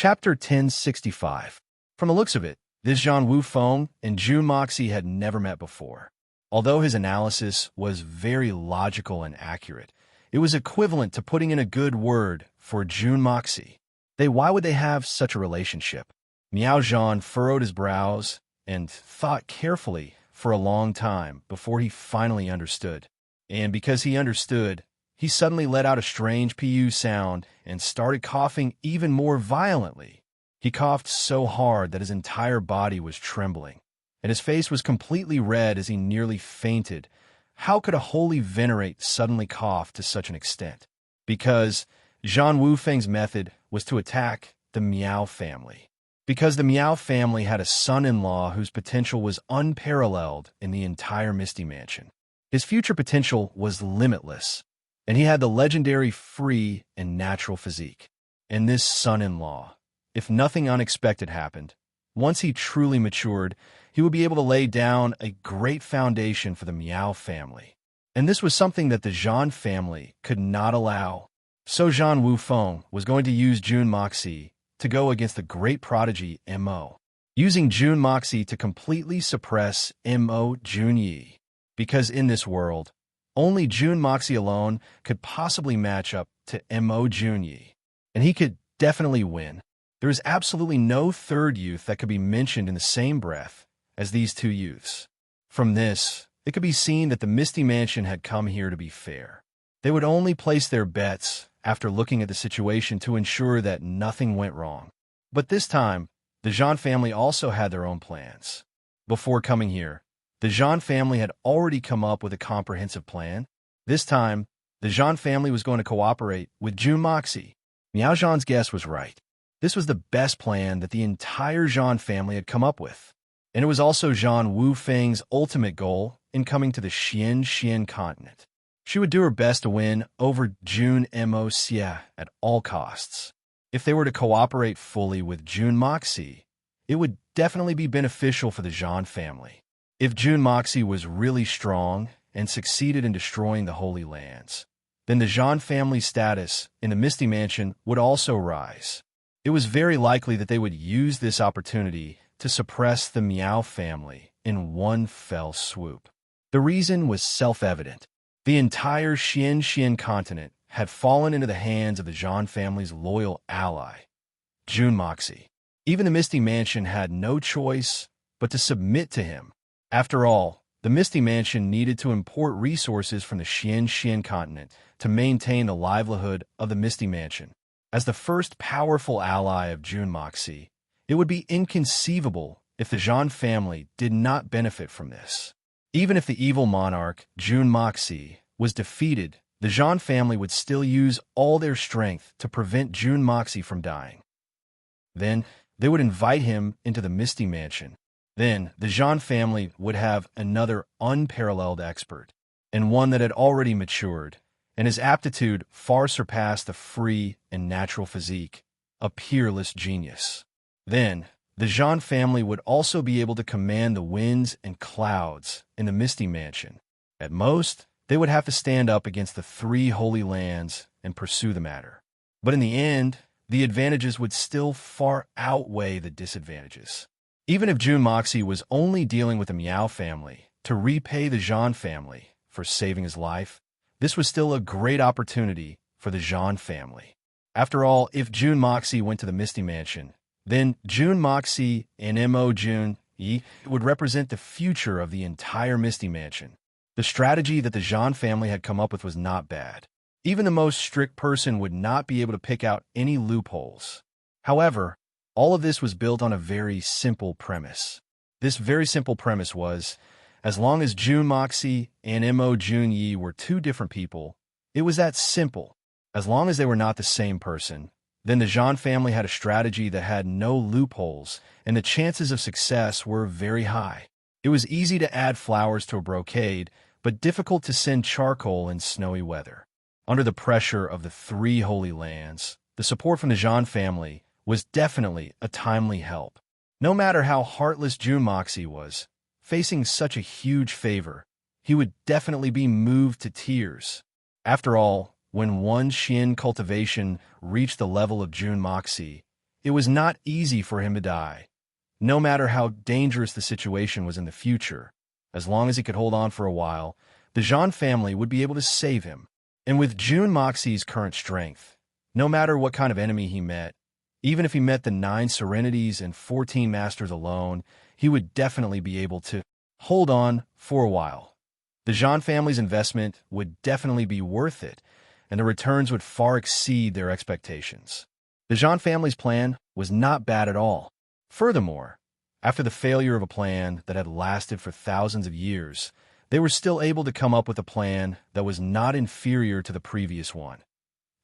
Chapter 1065. From the looks of it, this Zhang Wufeng and Jun Moxie had never met before. Although his analysis was very logical and accurate, it was equivalent to putting in a good word for Jun Moxie. Why would they have such a relationship? Miao Zhan furrowed his brows and thought carefully for a long time before he finally understood. And because he understood, he suddenly let out a strange pu sound and started coughing even more violently. He coughed so hard that his entire body was trembling, and his face was completely red as he nearly fainted. How could a holy venerate suddenly cough to such an extent? Because Zhang Wufeng's method was to attack the Miao family. Because the Miao family had a son-in-law whose potential was unparalleled in the entire Misty Mansion. His future potential was limitless, and he had the legendary free and natural physique. And this son-in-law, if nothing unexpected happened, once he truly matured, he would be able to lay down a great foundation for the Miao family. And this was something that the Zhan family could not allow. So Zhang Wufeng was going to use Jun Moxie to go against the great prodigy Mo, using Jun Moxie to completely suppress Mo Junyi. Because in this world, only Jun Moxie alone could possibly match up to Mo Junyi, and he could definitely win. There is absolutely no third youth that could be mentioned in the same breath as these two youths. From this, it could be seen that the Misty Mansion had come here to be fair. They would only place their bets after looking at the situation to ensure that nothing went wrong. But this time, the Zhan family also had their own plans. Before coming here, the Zhan family had already come up with a comprehensive plan. This time, the Zhan family was going to cooperate with Jun Moxie. Miao Zhan's guess was right. This was the best plan that the entire Zhan family had come up with. And it was also Zhang Wufeng's ultimate goal in coming to the Xian continent. She would do her best to win over Jun Moxie at all costs. If they were to cooperate fully with Jun Moxie, it would definitely be beneficial for the Zhan family. If Jun Moxie was really strong and succeeded in destroying the Holy Lands, then the Zhan family's status in the Misty Mansion would also rise. It was very likely that they would use this opportunity to suppress the Miao family in one fell swoop. The reason was self-evident. The entire Xian continent had fallen into the hands of the Zhan family's loyal ally, Jun Moxie. Even the Misty Mansion had no choice but to submit to him. After all, the Misty Mansion needed to import resources from the Xian continent to maintain the livelihood of the Misty Mansion. As the first powerful ally of Jun Moxie, it would be inconceivable if the Zhan family did not benefit from this. Even if the evil monarch, Jun Moxie, was defeated, the Zhan family would still use all their strength to prevent Jun Moxie from dying. Then, they would invite him into the Misty Mansion. Then, the Zhan family would have another unparalleled expert, and one that had already matured, and his aptitude far surpassed the free and natural physique, a peerless genius. Then, the Zhan family would also be able to command the winds and clouds in the Misty Mansion. At most, they would have to stand up against the three Holy Lands and pursue the matter. But in the end, the advantages would still far outweigh the disadvantages. Even if Jun Moxie was only dealing with the Miao family to repay the Zhan family for saving his life, this was still a great opportunity for the Zhan family. After all, if Jun Moxie went to the Misty Mansion, then Jun Moxie and Mo Junyi would represent the future of the entire Misty Mansion. The strategy that the Zhan family had come up with was not bad. Even the most strict person would not be able to pick out any loopholes. However, all of this was built on a very simple premise. This very simple premise was, as long as Jun Moxie and Mo Junyi were two different people, it was that simple. As long as they were not the same person, then the Zhan family had a strategy that had no loopholes, and the chances of success were very high. It was easy to add flowers to a brocade, but difficult to send charcoal in snowy weather. Under the pressure of the three Holy Lands, the support from the Zhan family was definitely a timely help. No matter how heartless Jun Moxie was, facing such a huge favor, he would definitely be moved to tears. After all, when one Xian cultivation reached the level of Jun Moxie, it was not easy for him to die. No matter how dangerous the situation was in the future, as long as he could hold on for a while, the Jean family would be able to save him. And with June Moxie's current strength, no matter what kind of enemy he met, even if he met the 9 Serenities and 14 Masters alone, he would definitely be able to hold on for a while. The Jean family's investment would definitely be worth it, and the returns would far exceed their expectations. The Jean family's plan was not bad at all. Furthermore, after the failure of a plan that had lasted for thousands of years, they were still able to come up with a plan that was not inferior to the previous one.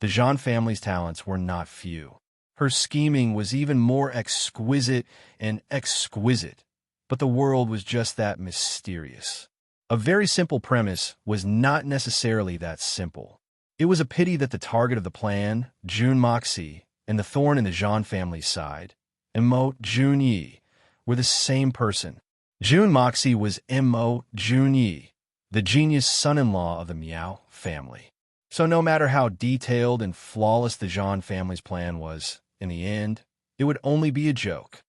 The Jean family's talents were not few. Her scheming was even more exquisite and exquisite, but the world was just that mysterious. A very simple premise was not necessarily that simple. It was a pity that the target of the plan, June Moxie, and the thorn in the Jean family's side, Mo Jun Yi, were the same person. June Moxie was Mo Jun Yi, the genius son-in-law of the Miao family. So no matter how detailed and flawless the Jean family's plan was, in the end, it would only be a joke.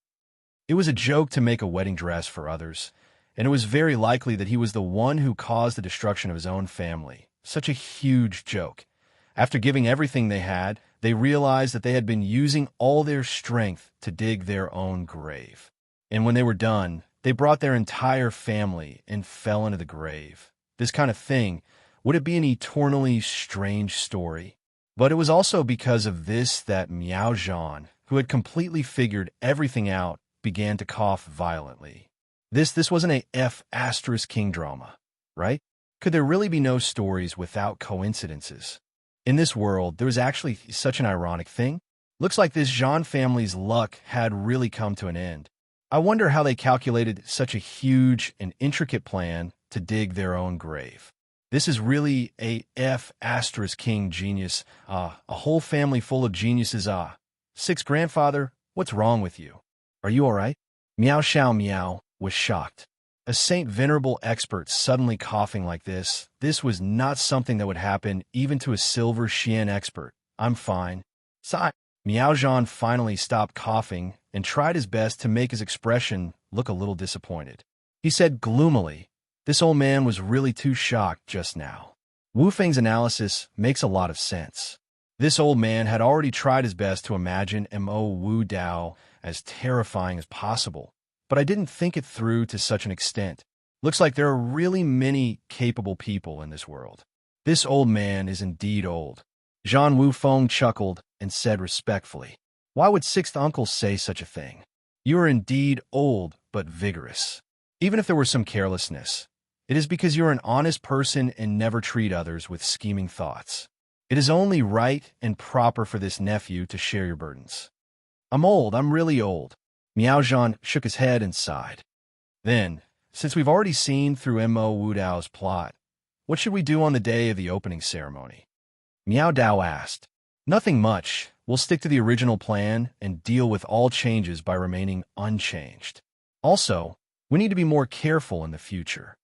It was a joke to make a wedding dress for others, and it was very likely that he was the one who caused the destruction of his own family. Such a huge joke. After giving everything they had, they realized that they had been using all their strength to dig their own grave. And when they were done, they brought their entire family and fell into the grave. This kind of thing, would it be an eternally strange story? But it was also because of this that Miao Zhan, who had completely figured everything out, began to cough violently. This wasn't a F*** drama, right? Could there really be no stories without coincidences? In this world, there was actually such an ironic thing. Looks like this Zhan family's luck had really come to an end. I wonder how they calculated such a huge and intricate plan to dig their own grave. This is really a F*** genius. A whole family full of geniuses. Sixth grandfather, what's wrong with you? Are you all right? Miao Xiao Miao was shocked. A Saint Venerable expert suddenly coughing like this was not something that would happen even to a Silver Xian expert. I'm fine. Sigh. Miao Zhan finally stopped coughing and tried his best to make his expression look a little disappointed. He said gloomily, this old man was really too shocked just now. Wu Feng's analysis makes a lot of sense. This old man had already tried his best to imagine Mo Wu Dao as terrifying as possible, but I didn't think it through to such an extent. Looks like there are really many capable people in this world. This old man is indeed old. Zhan Wufeng chuckled and said respectfully, why would sixth uncle say such a thing? You are indeed old but vigorous. Even if there were some carelessness, it is because you are an honest person and never treat others with scheming thoughts. It is only right and proper for this nephew to share your burdens. I'm old, I'm really old. Miao Zhan shook his head and sighed. Then, since we've already seen through Mo Wu Dao's plot, what should we do on the day of the opening ceremony? Miao Dao asked. Nothing much. We'll stick to the original plan and deal with all changes by remaining unchanged. Also, we need to be more careful in the future.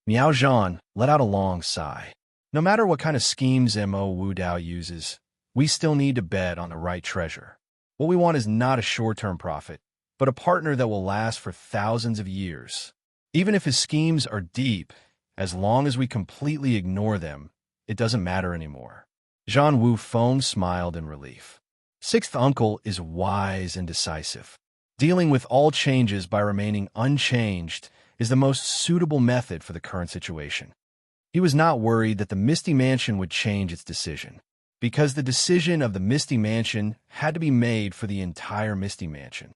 Miao Zhan let out a long sigh. No matter what kind of schemes Mo Wu Dao uses, we still need to bet on the right treasure. What we want is not a short-term profit, but a partner that will last for thousands of years. Even if his schemes are deep, as long as we completely ignore them, it doesn't matter anymore. Zhan Wufeng smiled in relief. Sixth uncle is wise and decisive. Dealing with all changes by remaining unchanged is the most suitable method for the current situation. He was not worried that the Misty Mansion would change its decision, because the decision of the Misty Mansion had to be made for the entire Misty Mansion.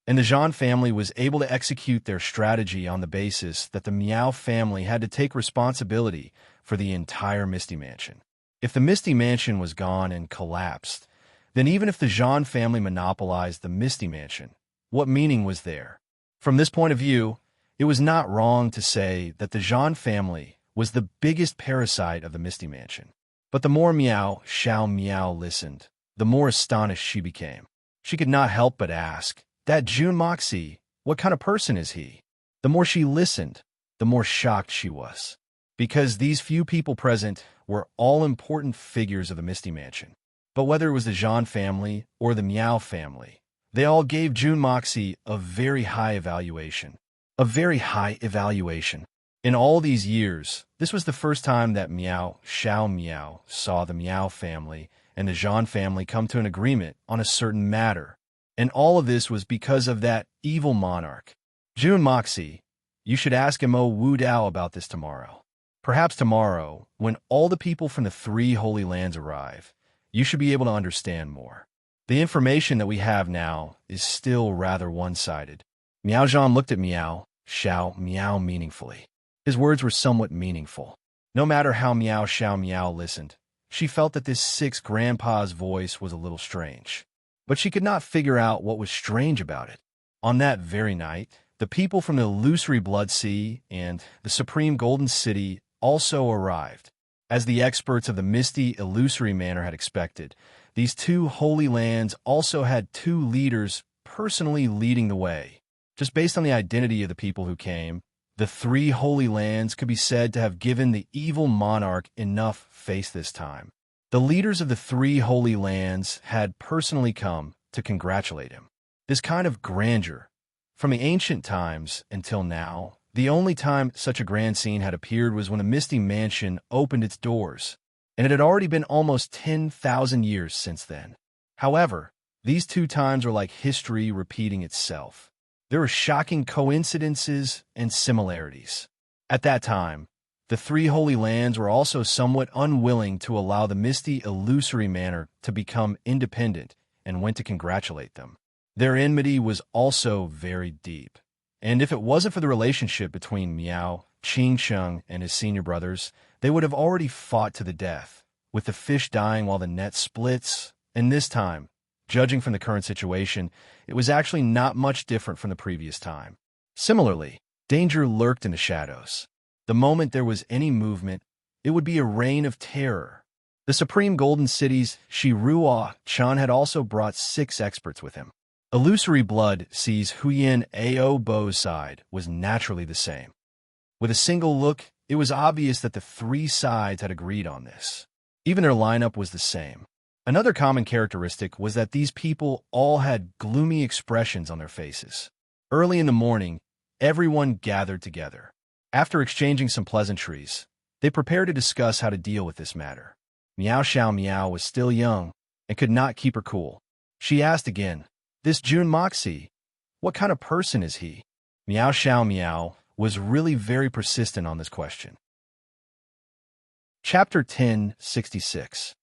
And the Zhan family was able to execute their strategy on the basis that the Miao family had to take responsibility for the entire Misty Mansion. If the Misty Mansion was gone and collapsed, then even if the Zhan family monopolized the Misty Mansion, what meaning was there? From this point of view, it was not wrong to say that the Zhan family was the biggest parasite of the Misty Mansion. But the more Miao Xiao Miao listened, the more astonished she became. She could not help but ask, that June Moxie, what kind of person is he? The more she listened, the more shocked she was. Because these few people present were all important figures of the Misty Mansion. But whether it was the Zhan family or the Miao family, They all gave June Moxie a very high evaluation. A very high evaluation. In all these years, this was the first time that Meow Xiao Meow saw the Meow family and the Zhan family come to an agreement on a certain matter. And all of this was because of that evil monarch. June Moxie, you should ask Mo Wu Dao about this tomorrow. Perhaps tomorrow, when all the people from the 3 Holy Lands arrive, you should be able to understand more. The information that we have now is still rather one-sided. Miao Zhan looked at Meow Xiao Meow meaningfully. His words were somewhat meaningful. No matter how Meow Xiao Meow listened, she felt that this 6th grandpa's voice was a little strange. But she could not figure out what was strange about it. On that very night, the people from the Illusory Blood Sea and the Supreme Golden City also arrived. As the experts of the Misty Illusory Manor had expected, these 2 Holy Lands also had 2 leaders personally leading the way. Just based on the identity of the people who came, the 3 Holy Lands could be said to have given the evil monarch enough face this time. The leaders of the 3 Holy Lands had personally come to congratulate him. This kind of grandeur, from the ancient times until now, the only time such a grand scene had appeared was when a Misty Mansion opened its doors, and it had already been almost 10,000 years since then. However, these 2 times are like history repeating itself. There were shocking coincidences and similarities. At that time, the 3 Holy Lands were also somewhat unwilling to allow the Misty Illusory Manor to become independent and went to congratulate them. Their enmity was also very deep, and if it wasn't for the relationship between Miao Qingsheng and his senior brothers, they would have already fought to the death, with the fish dying while the net splits, and this time, judging from the current situation, it was actually not much different from the previous time. Similarly, danger lurked in the shadows. The moment there was any movement, it would be a reign of terror. The Supreme Golden City's Shirua Chan had also brought 6 experts with him. Illusory Blood Sea's Huyan Ao Bo's side was naturally the same. With a single look, it was obvious that the 3 sides had agreed on this. Even their lineup was the same. Another common characteristic was that these people all had gloomy expressions on their faces. Early in the morning, everyone gathered together. After exchanging some pleasantries, they prepared to discuss how to deal with this matter. Meow Xiao Meow was still young and could not keep her cool. She asked again, "This June Moxie, what kind of person is he?" Meow Xiao Meow was really very persistent on this question. Chapter 1066.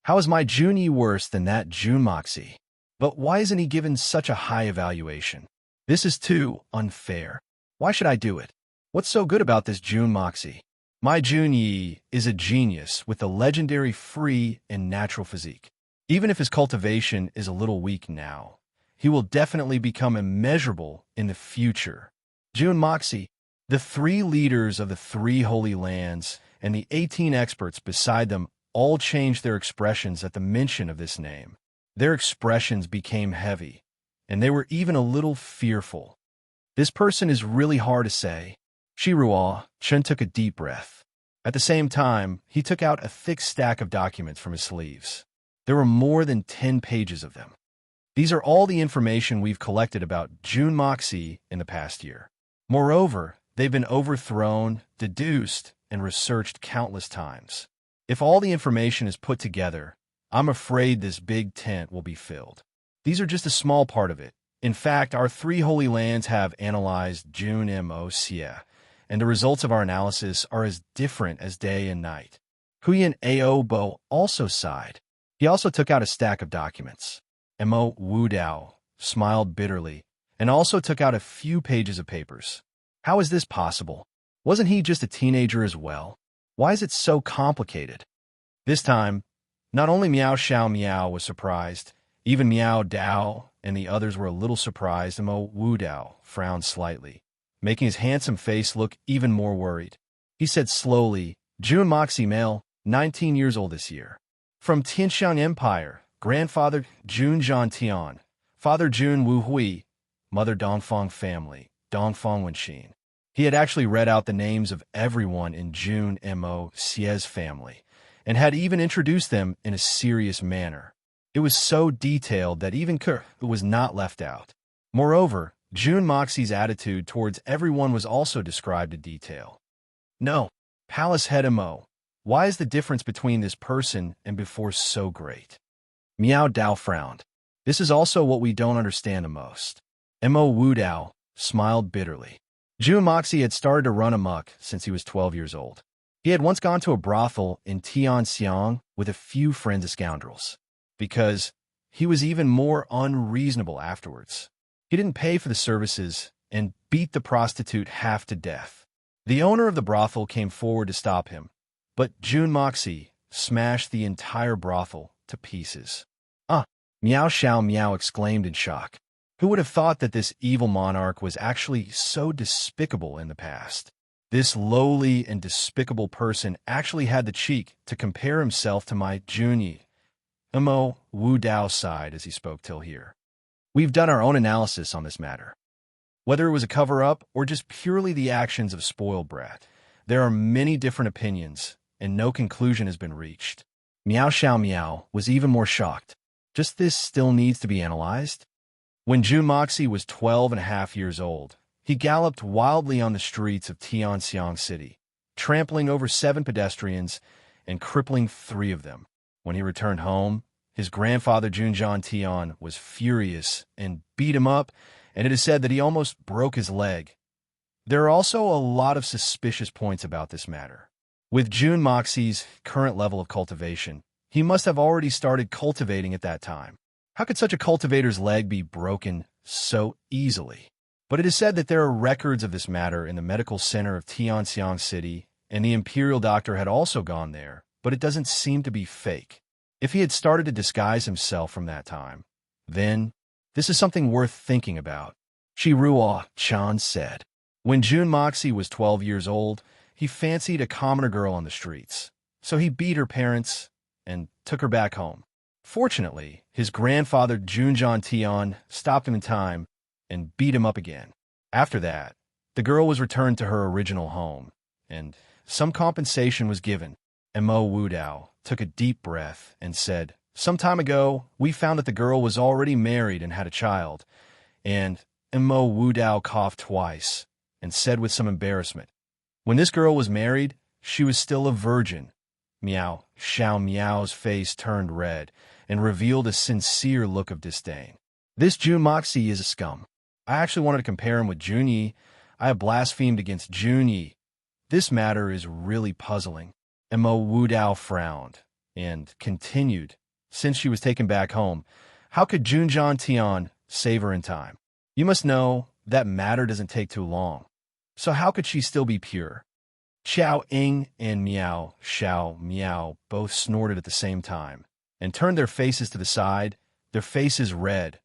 How is my Junie worse than that June Moxie? But why isn't he given such a high evaluation? This is too unfair. Why should I do it? What's so good about this June Moxie? My Junie is a genius with a legendary free and natural physique. Even if his cultivation is a little weak now, he will definitely become immeasurable in the future. June Moxie, the 3 leaders of the 3 Holy Lands and the 18 experts beside them all changed their expressions at the mention of this name. Their expressions became heavy, and they were even a little fearful. This person is really hard to say. Shirua Chen took a deep breath. At the same time, he took out a thick stack of documents from his sleeves. There were more than 10 pages of them. These are all the information we've collected about June Moxie in the past year. Moreover, they've been overthrown, deduced, and researched countless times. If all the information is put together, I'm afraid this big tent will be filled. These are just a small part of it. In fact, our 3 Holy Lands have analyzed June Moxie, and the results of our analysis are as different as day and night. Huyan Ao Bo also sighed. He also took out a stack of documents. Mo Wu Dao smiled bitterly and also took out a few pages of papers. How is this possible? Wasn't he just a teenager as well? Why is it so complicated? This time, not only Meow Xiao Meow was surprised, even Meow Dao and the others were a little surprised, and Mo Wu Dao frowned slightly, making his handsome face look even more worried. He said slowly, June Moxie male, 19 years old this year. From Tianxiang Empire, grandfather Jun Zhan Tian, father Jun Wu Hui, mother Dongfang family, Dongfang Wenxin. He had actually read out the names of everyone in Jun Mo Xie's family, and had even introduced them in a serious manner. It was so detailed that even Kerr was not left out. Moreover, June Moxie's attitude towards everyone was also described in detail. No, Palace head Mo. Why is the difference between this person and before so great? Miao Dao frowned. This is also what we don't understand the most. Mo Wu Dao smiled bitterly. June Moxie had started to run amok since he was 12 years old. He had once gone to a brothel in Tianxiang with a few friends of scoundrels, because he was even more unreasonable afterwards. He didn't pay for the services and beat the prostitute half to death. The owner of the brothel came forward to stop him, but June Moxie smashed the entire brothel to pieces. Miao Xiao Miao exclaimed in shock. Who would have thought that this evil monarch was actually so despicable in the past? This lowly and despicable person actually had the cheek to compare himself to my Junyi. Mo Wu Dao sighed as he spoke till here. We've done our own analysis on this matter. Whether it was a cover-up or just purely the actions of spoiled brat, there are many different opinions, and no conclusion has been reached. Miao Xiao Miao was even more shocked. Just this still needs to be analyzed? When June Moxie was 12.5 years old, he galloped wildly on the streets of Tianxiang City, trampling over 7 pedestrians and crippling 3 of them. When he returned home, his grandfather Junjian Tian was furious and beat him up, and it is said that he almost broke his leg. There are also a lot of suspicious points about this matter. With June Moxie's current level of cultivation, he must have already started cultivating at that time. How could such a cultivator's leg be broken so easily? But it is said that there are records of this matter in the medical center of Tianxiang City, and the imperial doctor had also gone there, but it doesn't seem to be fake. If he had started to disguise himself from that time, then this is something worth thinking about, Shi Ruo Chan said. When June Moxie was 12 years old, he fancied a commoner girl on the streets, so he beat her parents and took her back home. Fortunately, his grandfather Junjian Tian stopped him in time and beat him up again. After that, the girl was returned to her original home, and some compensation was given. Mo Wu Dao took a deep breath and said, "Some time ago, we found that the girl was already married and had a child." And Mo Wu Dao coughed twice and said with some embarrassment, "When this girl was married, she was still a virgin." Miao Xiao Miao's face turned red and revealed a sincere look of disdain. This June Moxie is a scum. I actually wanted to compare him with Junyi. I have blasphemed against Junyi. This matter is really puzzling. Mo Wu Dao frowned and continued, since she was taken back home, how could Junjian Tian save her in time? You must know that matter doesn't take too long. So how could she still be pure? Xiao Ying and Miao Xiao Miao both snorted at the same time and turned their faces to the side, their faces red.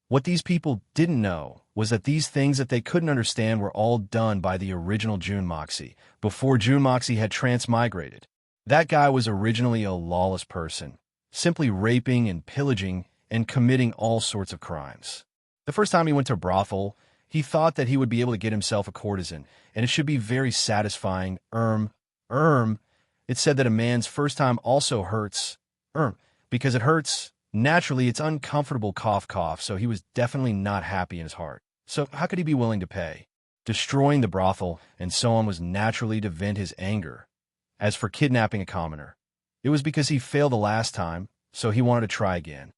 What these people didn't know was that these things that they couldn't understand were all done by the original June Moxie, before June Moxie had transmigrated. That guy was originally a lawless person, simply raping and pillaging and committing all sorts of crimes. The first time he went to a brothel, he thought that he would be able to get himself a courtesan, and it should be very satisfying. It said that a man's first time also hurts. Because it hurts. Naturally, it's uncomfortable cough, so he was definitely not happy in his heart. So how could he be willing to pay? Destroying the brothel and so on was naturally to vent his anger. As for kidnapping a commoner, it was because he failed the last time, so he wanted to try again.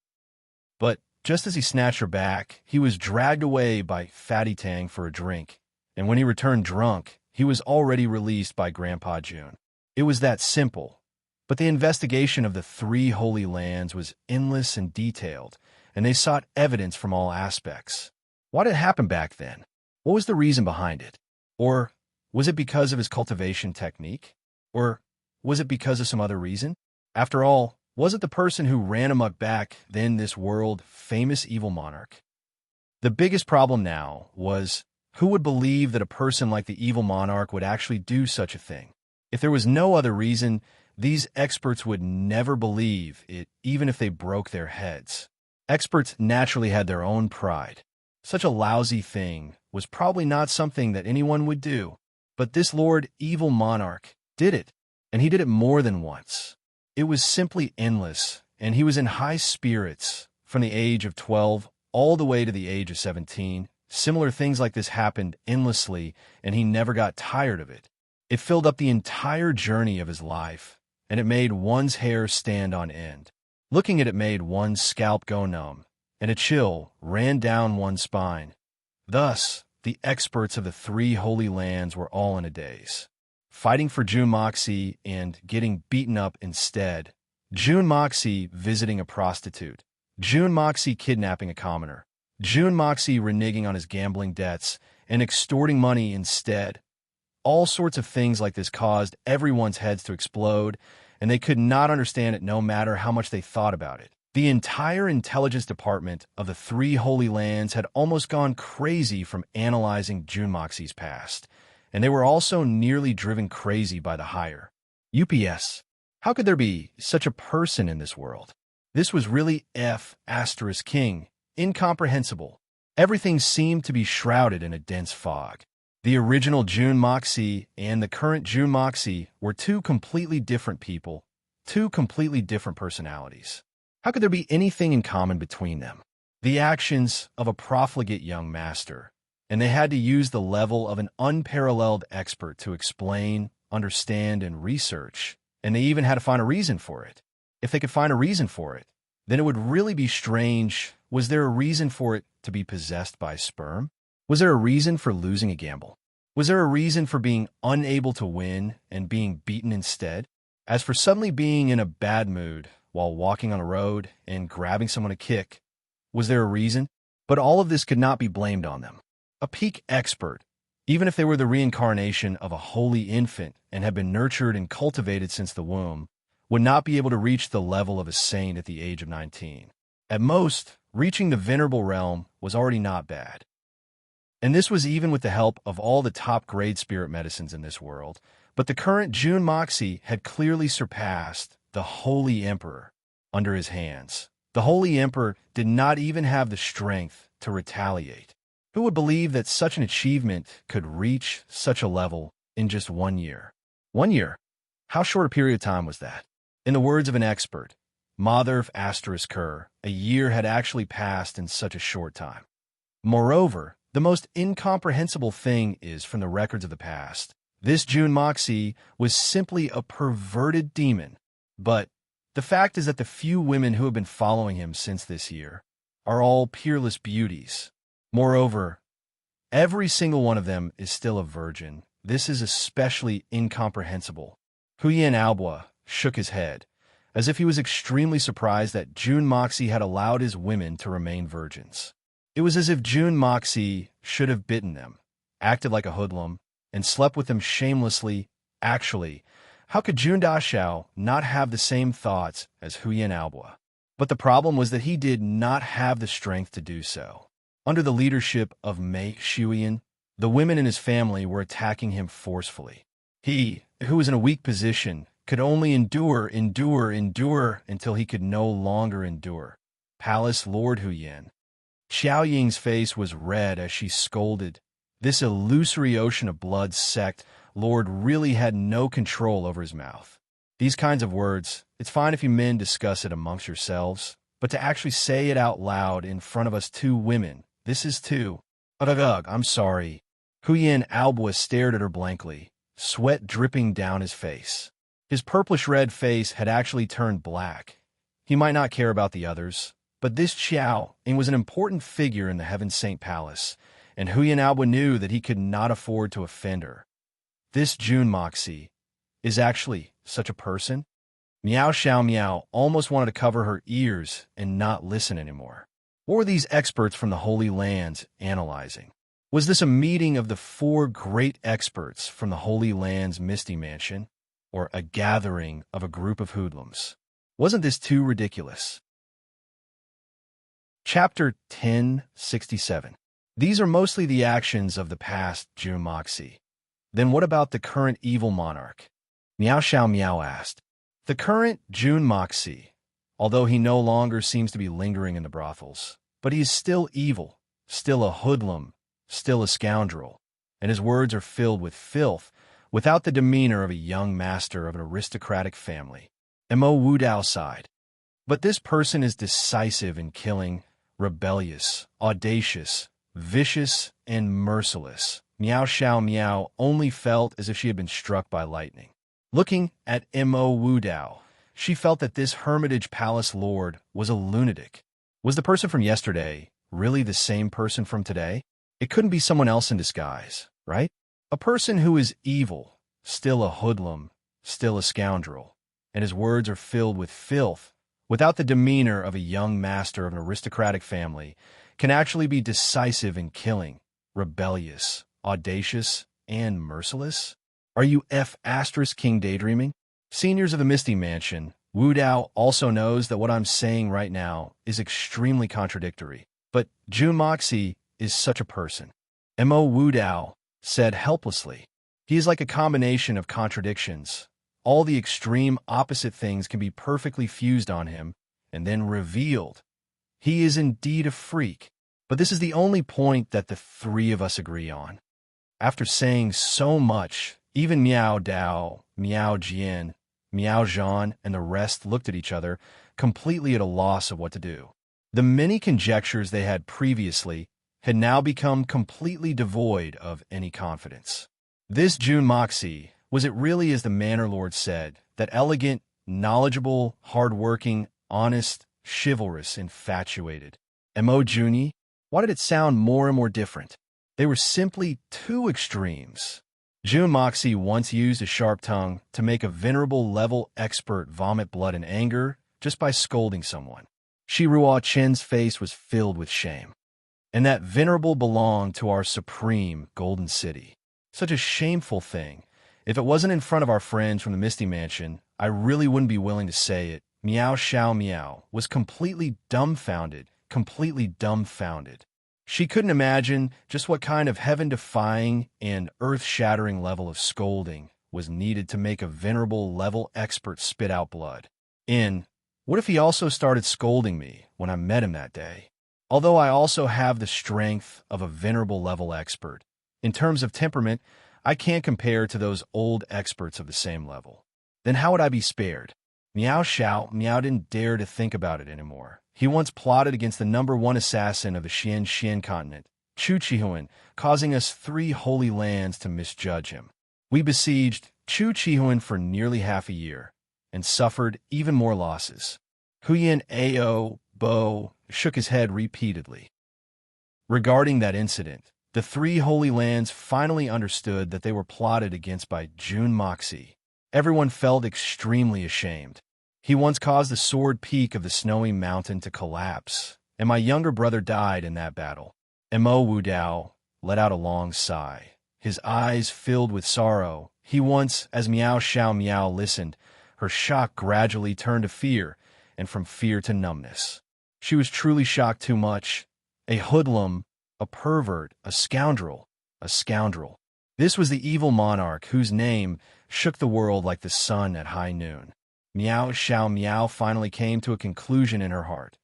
But just as he snatched her back, he was dragged away by Fatty Tang for a drink, and when he returned drunk, he was already released by Grandpa June. It was that simple. But the investigation of the 3 holy lands was endless and detailed, and they sought evidence from all aspects. What had happened back then? What was the reason behind it? Or was it because of his cultivation technique? Or was it because of some other reason? After all, was it the person who ran amok back then this world-famous evil monarch? The biggest problem now was, who would believe that a person like the evil monarch would actually do such a thing? If there was no other reason, these experts would never believe it, even if they broke their heads. Experts naturally had their own pride. Such a lousy thing was probably not something that anyone would do. But this Lord Evil Monarch did it, and he did it more than once. It was simply endless, and he was in high spirits from the age of 12 all the way to the age of 17. Similar things like this happened endlessly, and he never got tired of it. It filled up the entire journey of his life, and it made one's hair stand on end. Looking at it made one's scalp go numb, and a chill ran down one's spine. Thus, the experts of the three holy lands were all in a daze, fighting for June Moxie and getting beaten up instead. June Moxie visiting a prostitute. June Moxie kidnapping a commoner. June Moxie reneging on his gambling debts and extorting money instead. All sorts of things like this caused everyone's heads to explode, and they could not understand it no matter how much they thought about it. The entire intelligence department of the three holy lands had almost gone crazy from analyzing June Moxie's past, and they were also nearly driven crazy by the higher UPS. How could there be such a person in this world? This was really King. Incomprehensible. Everything seemed to be shrouded in a dense fog. The original June Moxie and the current June Moxie were two completely different people, two completely different personalities. How could there be anything in common between them? The actions of a profligate young master, and they had to use the level of an unparalleled expert to explain, understand, and research, and they even had to find a reason for it. If they could find a reason for it, then it would really be strange. Was there a reason for it to be possessed by sperm? Was there a reason for losing a gamble? Was there a reason for being unable to win and being beaten instead? As for suddenly being in a bad mood while walking on a road and grabbing someone to kick, was there a reason? But all of this could not be blamed on them. A peak expert, even if they were the reincarnation of a holy infant and had been nurtured and cultivated since the womb, would not be able to reach the level of a saint at the age of 19. At most, reaching the venerable realm was already not bad. And this was even with the help of all the top-grade spirit medicines in this world. But the current June Moxie had clearly surpassed the Holy Emperor under his hands. The Holy Emperor did not even have the strength to retaliate. Who would believe that such an achievement could reach such a level in just 1 year? 1 year? How short a period of time was that? In the words of an expert, Mother Kerr, a year had actually passed in such a short time. Moreover, the most incomprehensible thing is, from the records of the past, this June Moxie was simply a perverted demon. But the fact is that the few women who have been following him since this year are all peerless beauties. Moreover, every single one of them is still a virgin. This is especially incomprehensible. Huyen Albois shook his head, as if he was extremely surprised that June Moxie had allowed his women to remain virgins. It was as if June Moxie should have bitten them, acted like a hoodlum, and slept with them shamelessly. Actually, how could June Dashao not have the same thoughts as Huyen Albois? But the problem was that he did not have the strength to do so. Under the leadership of Mei Shuyan, the women in his family were attacking him forcefully. He, who was in a weak position, could only endure until he could no longer endure. Palace Lord Huyen. Xiao Ying's face was red as she scolded. This illusory ocean of blood sect lord really had no control over his mouth. These kinds of words, it's fine if you men discuss it amongst yourselves, but to actually say it out loud in front of us two women, this is too. Ugh, I'm sorry. Huyen Albois stared at her blankly, sweat dripping down his face. His purplish-red face had actually turned black. He might not care about the others, but this Xiao Ying was an important figure in the Heaven Saint Palace, and Huyen Albois knew that he could not afford to offend her. This June Moxie is actually such a person? Miao Xiao Miao almost wanted to cover her ears and not listen anymore. What were these experts from the Holy Lands analyzing? Was this a meeting of the 4 great experts from the Holy Lands Misty Mansion, or a gathering of a group of hoodlums? Wasn't this too ridiculous? Chapter 1067. These are mostly the actions of the past June Moxie. Then what about the current evil monarch? Miao Xiao Miao asked. The current June Moxie, although he no longer seems to be lingering in the brothels, but he is still evil, still a hoodlum, still a scoundrel, and his words are filled with filth, without the demeanor of a young master of an aristocratic family. Mo Wudao sighed. But this person is decisive in killing, rebellious, audacious, vicious, and merciless. Meow Xiao Meow only felt as if she had been struck by lightning. Looking at Mo Wu Dao, she felt that this Hermitage Palace lord was a lunatic. Was the person from yesterday really the same person from today? It couldn't be someone else in disguise, right? A person who is evil, still a hoodlum, still a scoundrel, and his words are filled with filth, without the demeanor of a young master of an aristocratic family, can actually be decisive in killing, rebellious, audacious, and merciless? Are you King daydreaming? Seniors of the Misty Mansion, Wu Dao also knows that what I'm saying right now is extremely contradictory. But Jun Moxie is such a person. Mo Wu Dao said helplessly. He is like a combination of contradictions. All the extreme opposite things can be perfectly fused on him and then revealed. He is indeed a freak. But this is the only point that the three of us agree on. After saying so much, even Miao Dao, Miao Jian, Miao Zhan, and the rest looked at each other, completely at a loss of what to do. The many conjectures they had previously had now become completely devoid of any confidence. This Jun Moxie, was it really as the Manor Lord said, that elegant, knowledgeable, hard-working, honest, chivalrous, infatuated? Mo Juni? Why did it sound more and more different? They were simply two extremes. Jun Moxie once used a sharp tongue to make a venerable level expert vomit blood in anger just by scolding someone. Shi Ruo Chen's face was filled with shame. And that venerable belonged to our supreme golden city. Such a shameful thing. If it wasn't in front of our friends from the Misty Mansion, I really wouldn't be willing to say it. Miao Xiao Miao was completely dumbfounded. She couldn't imagine just what kind of heaven-defying and earth-shattering level of scolding was needed to make a venerable level expert spit out blood. What if he also started scolding me when I met him that day? Although I also have the strength of a venerable level expert, in terms of temperament, I can't compare to those old experts of the same level. Then how would I be spared? Miao Xiao Miao didn't dare to think about it anymore. He once plotted against the #1 assassin of the Xian continent, Chu Chihuan, causing us 3 holy lands to misjudge him. We besieged Chu Chihuan for nearly half a year, and suffered even more losses. Huyan Ao Bo shook his head repeatedly. Regarding that incident, the 3 holy lands finally understood that they were plotted against by Jun Moxie. Everyone felt extremely ashamed. He once caused the sword peak of the snowy mountain to collapse, and my younger brother died in that battle. Mo Wu Dao let out a long sigh. His eyes filled with sorrow. He once, as Miao Xiao Miao listened, her shock gradually turned to fear, and from fear to numbness. She was truly shocked too much. A hoodlum, a pervert, a scoundrel. This was the evil monarch whose name shook the world like the sun at high noon. Miao Xiao Miao finally came to a conclusion in her heart.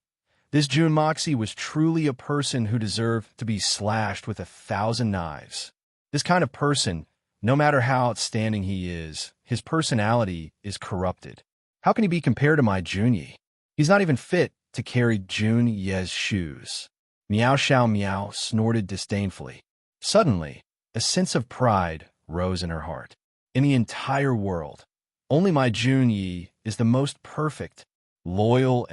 This Jun Moxie was truly a person who deserved to be slashed with 1,000 knives. This kind of person, no matter how outstanding he is, his personality is corrupted. How can he be compared to my Junyi? He's not even fit to carry Jun Ye's shoes. Miao Xiao Miao snorted disdainfully. Suddenly, a sense of pride rose in her heart. In the entire world, only my Junyi is the most perfect, loyal,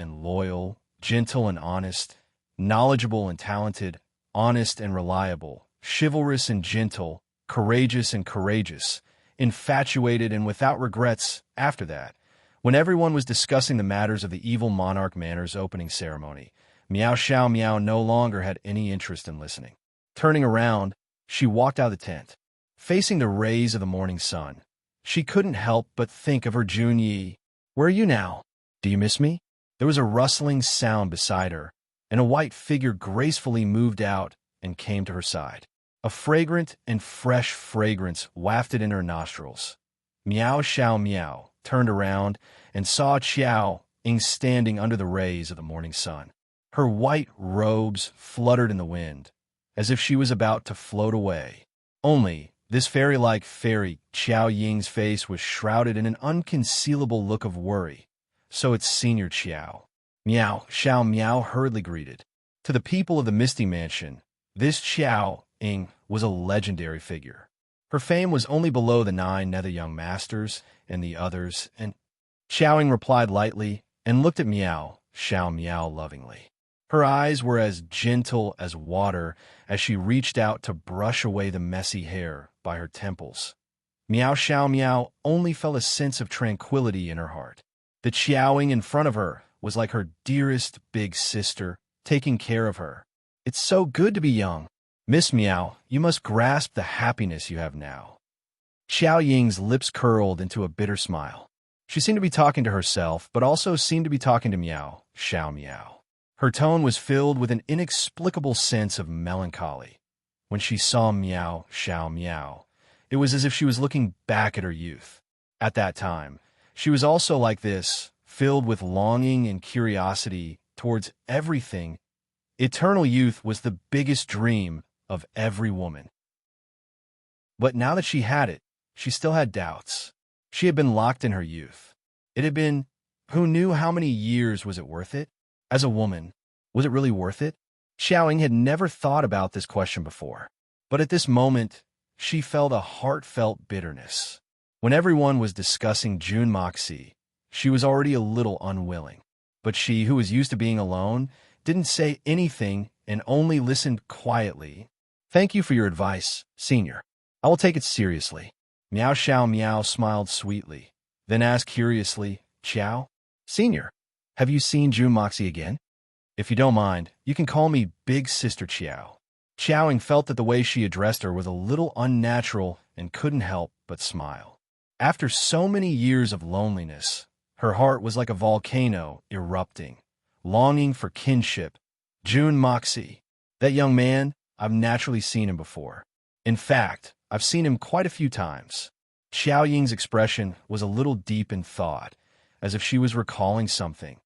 gentle and honest, knowledgeable and talented, honest and reliable, chivalrous and gentle, courageous and courageous, infatuated and without regrets. After that, when everyone was discussing the matters of the evil monarch manor's opening ceremony, Miao Xiao Miao no longer had any interest in listening. Turning around, she walked out of the tent. Facing the rays of the morning sun, she couldn't help but think of her Junyi. Where are you now? Do you miss me? There was a rustling sound beside her, and a white figure gracefully moved out and came to her side. A fragrant and fresh fragrance wafted in her nostrils. Miao Xiao Miao turned around and saw Qiao Ying standing under the rays of the morning sun. Her white robes fluttered in the wind, as if she was about to float away. Only, this fairy-like fairy, Qiao Ying's face was shrouded in an unconcealable look of worry. So it's Senior Qiao. Meow, Xiao Meow hurriedly greeted. To the people of the Misty Mansion, this Xiao Ying was a legendary figure. Her fame was only below the 9 nether young masters and the others, and Xiao Ying replied lightly and looked at Meow, Xiao Meow lovingly. Her eyes were as gentle as water as she reached out to brush away the messy hair by her temples. Meow Xiao Meow only felt a sense of tranquility in her heart. The Xiaoing in front of her was like her dearest big sister, taking care of her. It's so good to be young. Miss Meow, you must grasp the happiness you have now. Xiao Ying's lips curled into a bitter smile. She seemed to be talking to herself, but also seemed to be talking to Meow, Xiao Meow. Her tone was filled with an inexplicable sense of melancholy. When she saw Meow, Xiao Meow, it was as if she was looking back at her youth. At that time, she was also like this, filled with longing and curiosity towards everything. Eternal youth was the biggest dream of every woman. But now that she had it, she still had doubts. She had been locked in her youth. It had been, who knew how many years was it worth it? As a woman, was it really worth it? Xiaoying had never thought about this question before. But at this moment, she felt a heartfelt bitterness. When everyone was discussing June Moxie, she was already a little unwilling. But she, who was used to being alone, didn't say anything and only listened quietly. Thank you for your advice, Senior. I will take it seriously. Meow Xiao Meow smiled sweetly, then asked curiously, Xiao? Senior, have you seen June Moxie again? If you don't mind, you can call me Big Sister Xiao. Xiaoing felt that the way she addressed her was a little unnatural and couldn't help but smile. After so many years of loneliness, her heart was like a volcano erupting, longing for kinship. June Moxie. That young man, I've naturally seen him before. In fact, I've seen him quite a few times. Xiao Ying's expression was a little deep in thought, as if she was recalling something.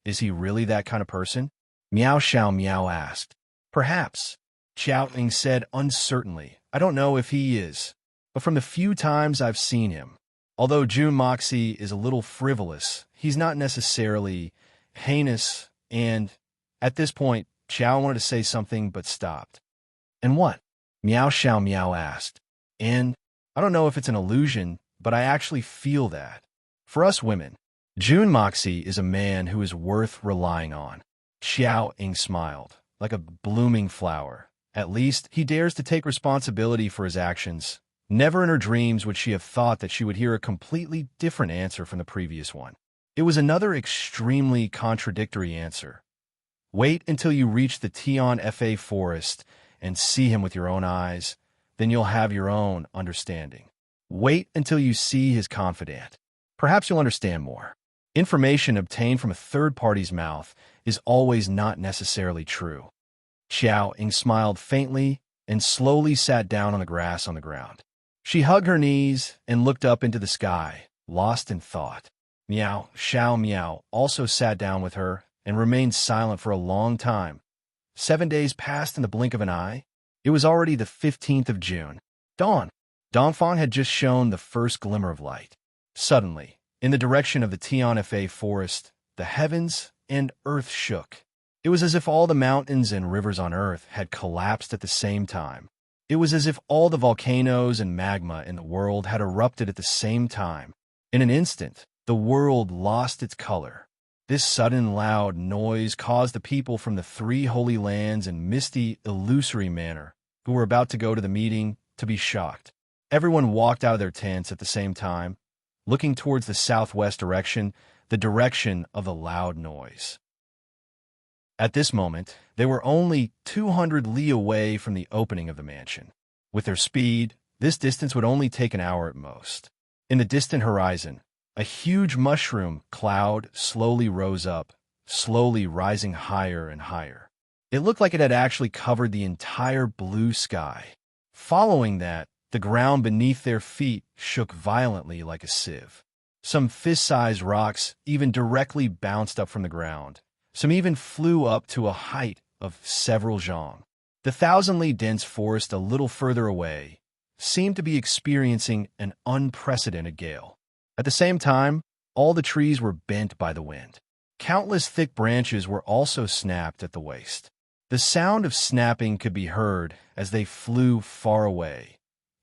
Is he really that kind of person? Meow Xiao Meow asked. Perhaps. Xiao Ying said uncertainly. I don't know if he is, but from the few times I've seen him, although June Moxie is a little frivolous, he's not necessarily heinous, and at this point, Xiao wanted to say something but stopped. And what? Meow Xiao Meow asked. And I don't know if it's an illusion, but I actually feel that. For us women, June Moxie is a man who is worth relying on. Xiao Ying smiled, like a blooming flower. At least, he dares to take responsibility for his actions. Never in her dreams would she have thought that she would hear a completely different answer from the previous one. It was another extremely contradictory answer. Wait until you reach the Tian Fa forest and see him with your own eyes, then you'll have your own understanding. Wait until you see his confidant. Perhaps you'll understand more. Information obtained from a third party's mouth is always not necessarily true. Xiao Ying smiled faintly and slowly sat down on the grass on the ground. She hugged her knees and looked up into the sky, lost in thought. Meow Xiao Meow also sat down with her and remained silent for a long time. 7 days passed in the blink of an eye. It was already the 15th of June. Dawn. Dongfang had just shown the first glimmer of light. Suddenly, in the direction of the Tian Fa forest, the heavens and earth shook. It was as if all the mountains and rivers on earth had collapsed at the same time. It was as if all the volcanoes and magma in the world had erupted at the same time. In an instant, the world lost its color. This sudden loud noise caused the people from the 3 holy lands in misty, illusory manner, who were about to go to the meeting, to be shocked. Everyone walked out of their tents at the same time, looking towards the southwest direction, the direction of the loud noise. At this moment, they were only 200 li away from the opening of the mansion. With their speed, this distance would only take an hour at most. In the distant horizon, a huge mushroom cloud slowly rose up, slowly rising higher and higher. It looked like it had actually covered the entire blue sky. Following that, the ground beneath their feet shook violently like a sieve. Some fist-sized rocks even directly bounced up from the ground. Some even flew up to a height of several zhang. The 1,000-li dense forest a little further away seemed to be experiencing an unprecedented gale. At the same time, all the trees were bent by the wind. Countless thick branches were also snapped at the waist. The sound of snapping could be heard as they flew far away,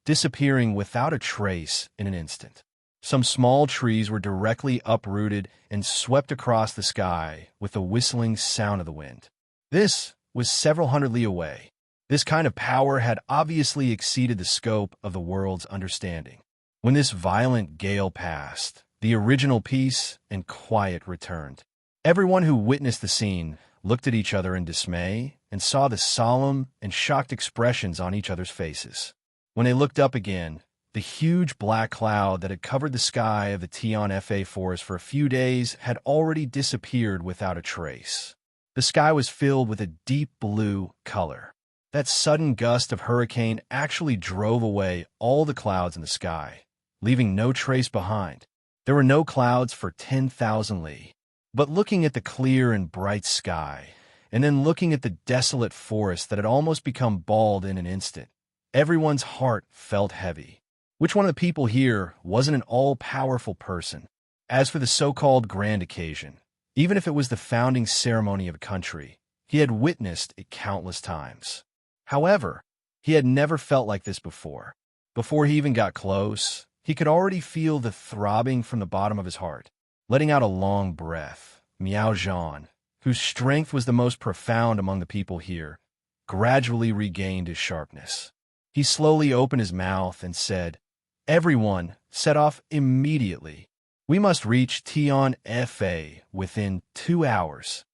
disappearing without a trace in an instant. Some small trees were directly uprooted and swept across the sky with the whistling sound of the wind. This was several hundred li away. This kind of power had obviously exceeded the scope of the world's understanding. When this violent gale passed, the original peace and quiet returned. Everyone who witnessed the scene looked at each other in dismay and saw the solemn and shocked expressions on each other's faces. When they looked up again, the huge black cloud that had covered the sky of the Tian Fa forest for a few days had already disappeared without a trace. The sky was filled with a deep blue color. That sudden gust of hurricane actually drove away all the clouds in the sky, leaving no trace behind. There were no clouds for 10,000 li. But looking at the clear and bright sky, and then looking at the desolate forest that had almost become bald in an instant, everyone's heart felt heavy. Which one of the people here wasn't an all-powerful person? As for the so-called grand occasion, even if it was the founding ceremony of a country, he had witnessed it countless times. However, he had never felt like this before. Before he even got close, he could already feel the throbbing from the bottom of his heart. Letting out a long breath, Miao Zhan, whose strength was the most profound among the people here, gradually regained his sharpness. He slowly opened his mouth and said, "Everyone, set off immediately. We must reach Tian Fa within 2 hours."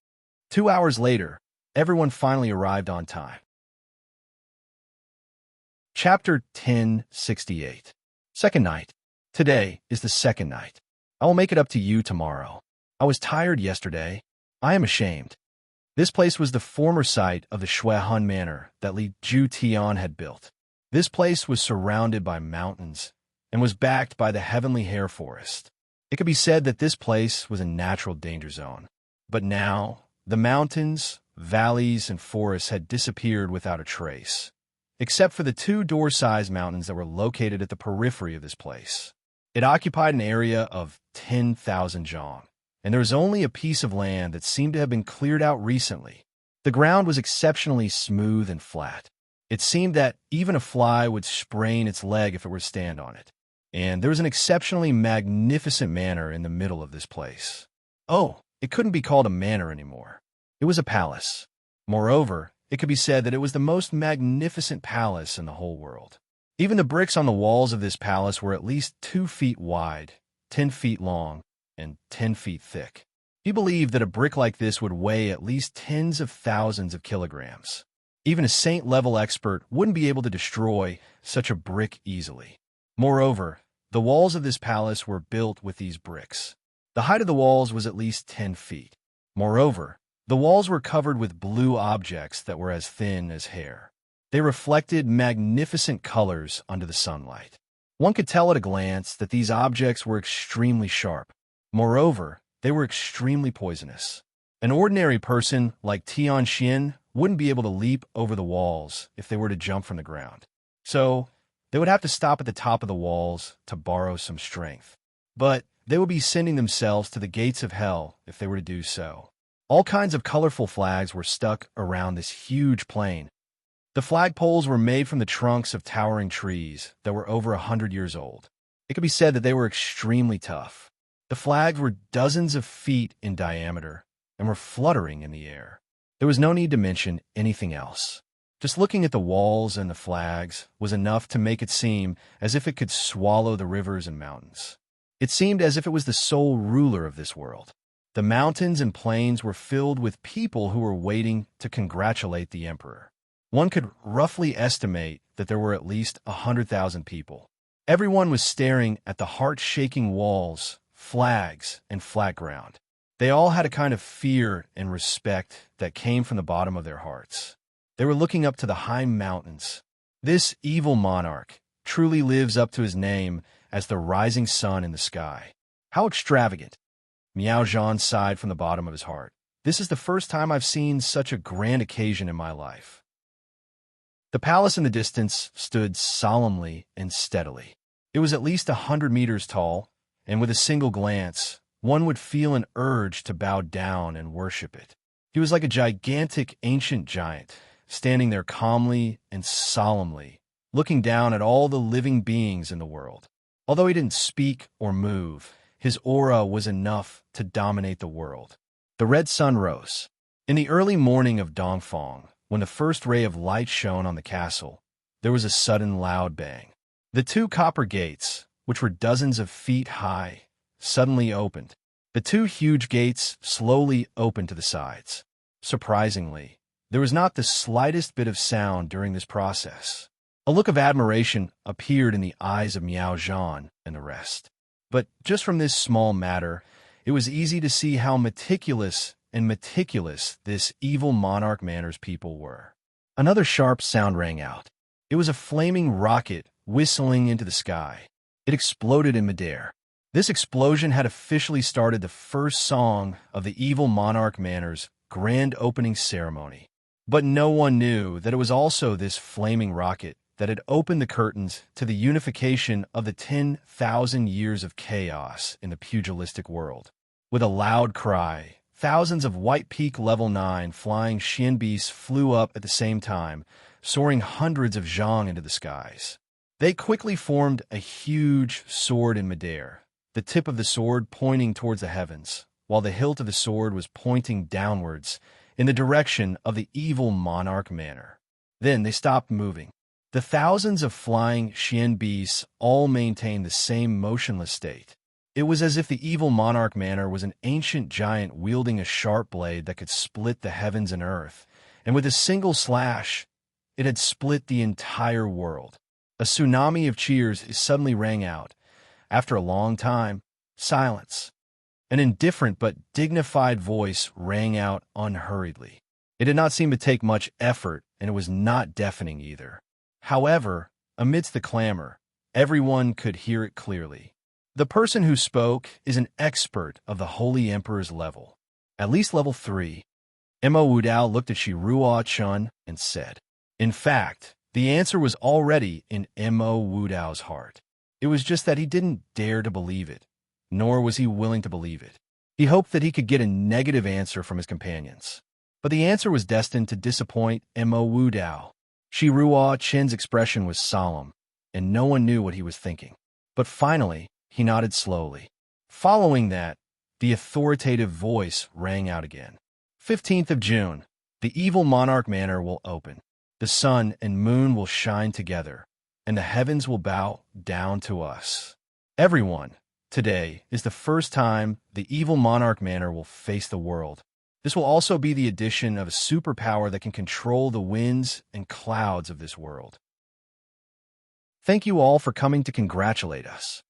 2 hours later, everyone finally arrived on time. Chapter 1068. Second night. Today is the second night. I will make it up to you tomorrow. I was tired yesterday. I am ashamed. This place was the former site of the Shuihun Manor that Li Jutian had built. This place was surrounded by mountains and was backed by the Heavenly Hair Forest. It could be said that this place was a natural danger zone. But now, the mountains, valleys, and forests had disappeared without a trace, except for the 2 door-sized mountains that were located at the periphery of this place. It occupied an area of 10,000 zhang, and there was only a piece of land that seemed to have been cleared out recently. The ground was exceptionally smooth and flat. It seemed that even a fly would sprain its leg if it were to stand on it. And there was an exceptionally magnificent manor in the middle of this place. Oh, it couldn't be called a manor anymore. It was a palace. Moreover, it could be said that it was the most magnificent palace in the whole world. Even the bricks on the walls of this palace were at least 2 feet wide, 10 feet long, and 10 feet thick. He believed that a brick like this would weigh at least tens of thousands of kilograms. Even a saint-level expert wouldn't be able to destroy such a brick easily. Moreover, the walls of this palace were built with these bricks. The height of the walls was at least 10 feet. Moreover, the walls were covered with blue objects that were as thin as hair. They reflected magnificent colors under the sunlight. One could tell at a glance that these objects were extremely sharp. Moreover, they were extremely poisonous. An ordinary person like Tian Xin wouldn't be able to leap over the walls if they were to jump from the ground. So, they would have to stop at the top of the walls to borrow some strength. But they would be sending themselves to the gates of hell if they were to do so. All kinds of colorful flags were stuck around this huge plain. The flagpoles were made from the trunks of towering trees that were over 100 years old. It could be said that they were extremely tough. The flags were dozens of feet in diameter and were fluttering in the air. There was no need to mention anything else. Just looking at the walls and the flags was enough to make it seem as if it could swallow the rivers and mountains. It seemed as if it was the sole ruler of this world. The mountains and plains were filled with people who were waiting to congratulate the emperor. One could roughly estimate that there were at least 100,000 people. Everyone was staring at the heart-shaking walls, flags, and flat ground. They all had a kind of fear and respect that came from the bottom of their hearts. They were looking up to the high mountains. This evil monarch truly lives up to his name as the rising sun in the sky. How extravagant! Miao Zhan sighed from the bottom of his heart. This is the first time I've seen such a grand occasion in my life. The palace in the distance stood solemnly and steadily. It was at least 100 meters tall, and with a single glance, one would feel an urge to bow down and worship it. He was like a gigantic ancient giant, standing there calmly and solemnly, looking down at all the living beings in the world. Although he didn't speak or move, his aura was enough to dominate the world. The red sun rose. In the early morning of Dongfang, when the first ray of light shone on the castle, there was a sudden loud bang. The two copper gates, which were dozens of feet high, suddenly opened. The two huge gates slowly opened to the sides. Surprisingly, there was not the slightest bit of sound during this process. A look of admiration appeared in the eyes of Miao Zhan and the rest. But just from this small matter, it was easy to see how meticulous this evil monarch manners people were. Another sharp sound rang out. It was a flaming rocket whistling into the sky. It exploded in midair. This explosion had officially started the first song of the evil monarch manners' grand opening ceremony. But no one knew that it was also this flaming rocket that had opened the curtains to the unification of the 10,000 years of chaos in the pugilistic world. With a loud cry, thousands of White Peak Level 9 flying Xian beasts flew up at the same time, soaring hundreds of zhang into the skies. They quickly formed a huge sword in midair, the tip of the sword pointing towards the heavens, while the hilt of the sword was pointing downwards in the direction of the evil monarch manor. Then they stopped moving. The thousands of flying Xian beasts all maintained the same motionless state. It was as if the evil monarch manor was an ancient giant wielding a sharp blade that could split the heavens and earth, and with a single slash, it had split the entire world. A tsunami of cheers suddenly rang out. After a long time, silence. An indifferent but dignified voice rang out unhurriedly. It did not seem to take much effort, and it was not deafening either. However, amidst the clamor, everyone could hear it clearly. The person who spoke is an expert of the Holy Emperor's level, at least level 3. Mo Wudao looked at Shi Ruo Chun and said, in fact, the answer was already in Mo Wudao's heart. It was just that he didn't dare to believe it, nor was he willing to believe it. He hoped that he could get a negative answer from his companions. But the answer was destined to disappoint Mo Wudao. Shi Ruo Chen's expression was solemn, and no one knew what he was thinking. But finally, he nodded slowly. Following that, the authoritative voice rang out again. 15th of June, the evil monarch manor will open. The sun and moon will shine together, and the heavens will bow down to us. Everyone, today is the first time the evil monarch manor will face the world. This will also be the addition of a superpower that can control the winds and clouds of this world. Thank you all for coming to congratulate us.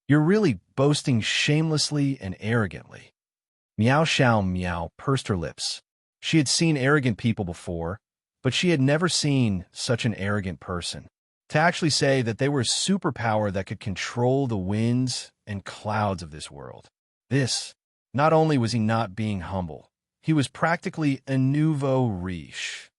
You're really boasting shamelessly and arrogantly. Miao Xiao Miao pursed her lips. She had seen arrogant people before, but she had never seen such an arrogant person. To actually say that they were a superpower that could control the winds and clouds of this world. This, not only was he not being humble, he was practically a nouveau riche.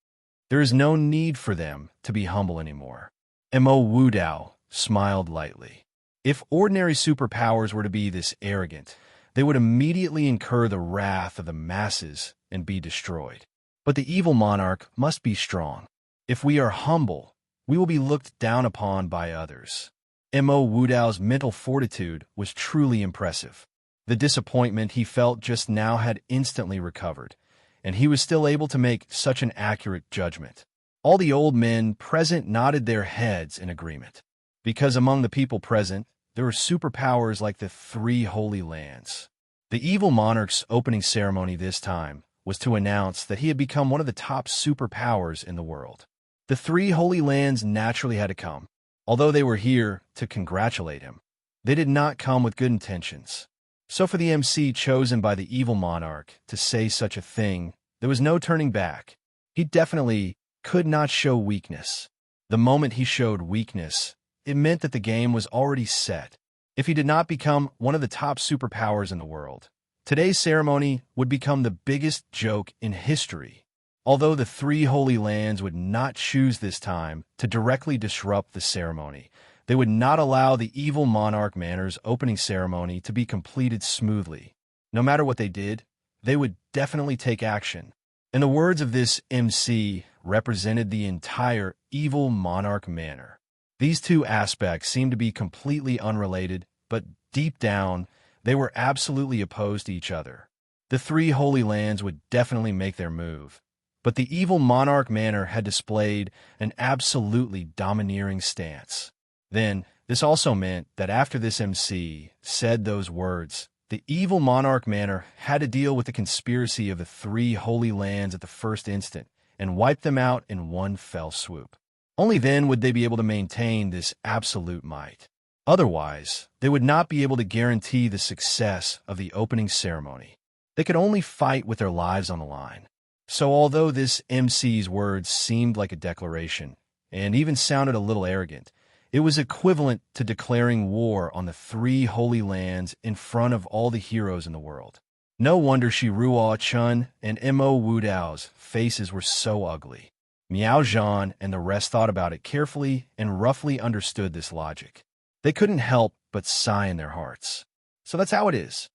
There is no need for them to be humble anymore. Mo Wudao smiled lightly. If ordinary superpowers were to be this arrogant, they would immediately incur the wrath of the masses and be destroyed. But the evil monarch must be strong. If we are humble, we will be looked down upon by others. Mo Wudao's mental fortitude was truly impressive. The disappointment he felt just now had instantly recovered, and he was still able to make such an accurate judgment. All the old men present nodded their heads in agreement, because among the people present, there were superpowers like the 3 Holy Lands. The evil monarch's opening ceremony this time was to announce that he had become one of the top superpowers in the world. The 3 Holy Lands naturally had to come. Although they were here to congratulate him, they did not come with good intentions. So for the MC chosen by the evil monarch to say such a thing, there was no turning back. He definitely could not show weakness. The moment he showed weakness, it meant that the game was already set. If he did not become one of the top superpowers in the world, today's ceremony would become the biggest joke in history. Although the 3 Holy Lands would not choose this time to directly disrupt the ceremony, they would not allow the evil monarch manor's opening ceremony to be completed smoothly. No matter what they did, they would definitely take action. And the words of this MC represented the entire evil monarch manor. These two aspects seemed to be completely unrelated, but deep down, they were absolutely opposed to each other. The three Holy Lands would definitely make their move, but the evil monarch manor had displayed an absolutely domineering stance. Then, this also meant that after this MC said those words, the evil monarch manor had to deal with the conspiracy of the three Holy Lands at the first instant and wipe them out in one fell swoop. Only then would they be able to maintain this absolute might. Otherwise, they would not be able to guarantee the success of the opening ceremony. They could only fight with their lives on the line. So although this MC's words seemed like a declaration, and even sounded a little arrogant, it was equivalent to declaring war on the three Holy Lands in front of all the heroes in the world. No wonder Shi Ruo Chun and Mo Wudao's faces were so ugly. Miao Zhan and the rest thought about it carefully and roughly understood this logic. They couldn't help but sigh in their hearts. So that's how it is.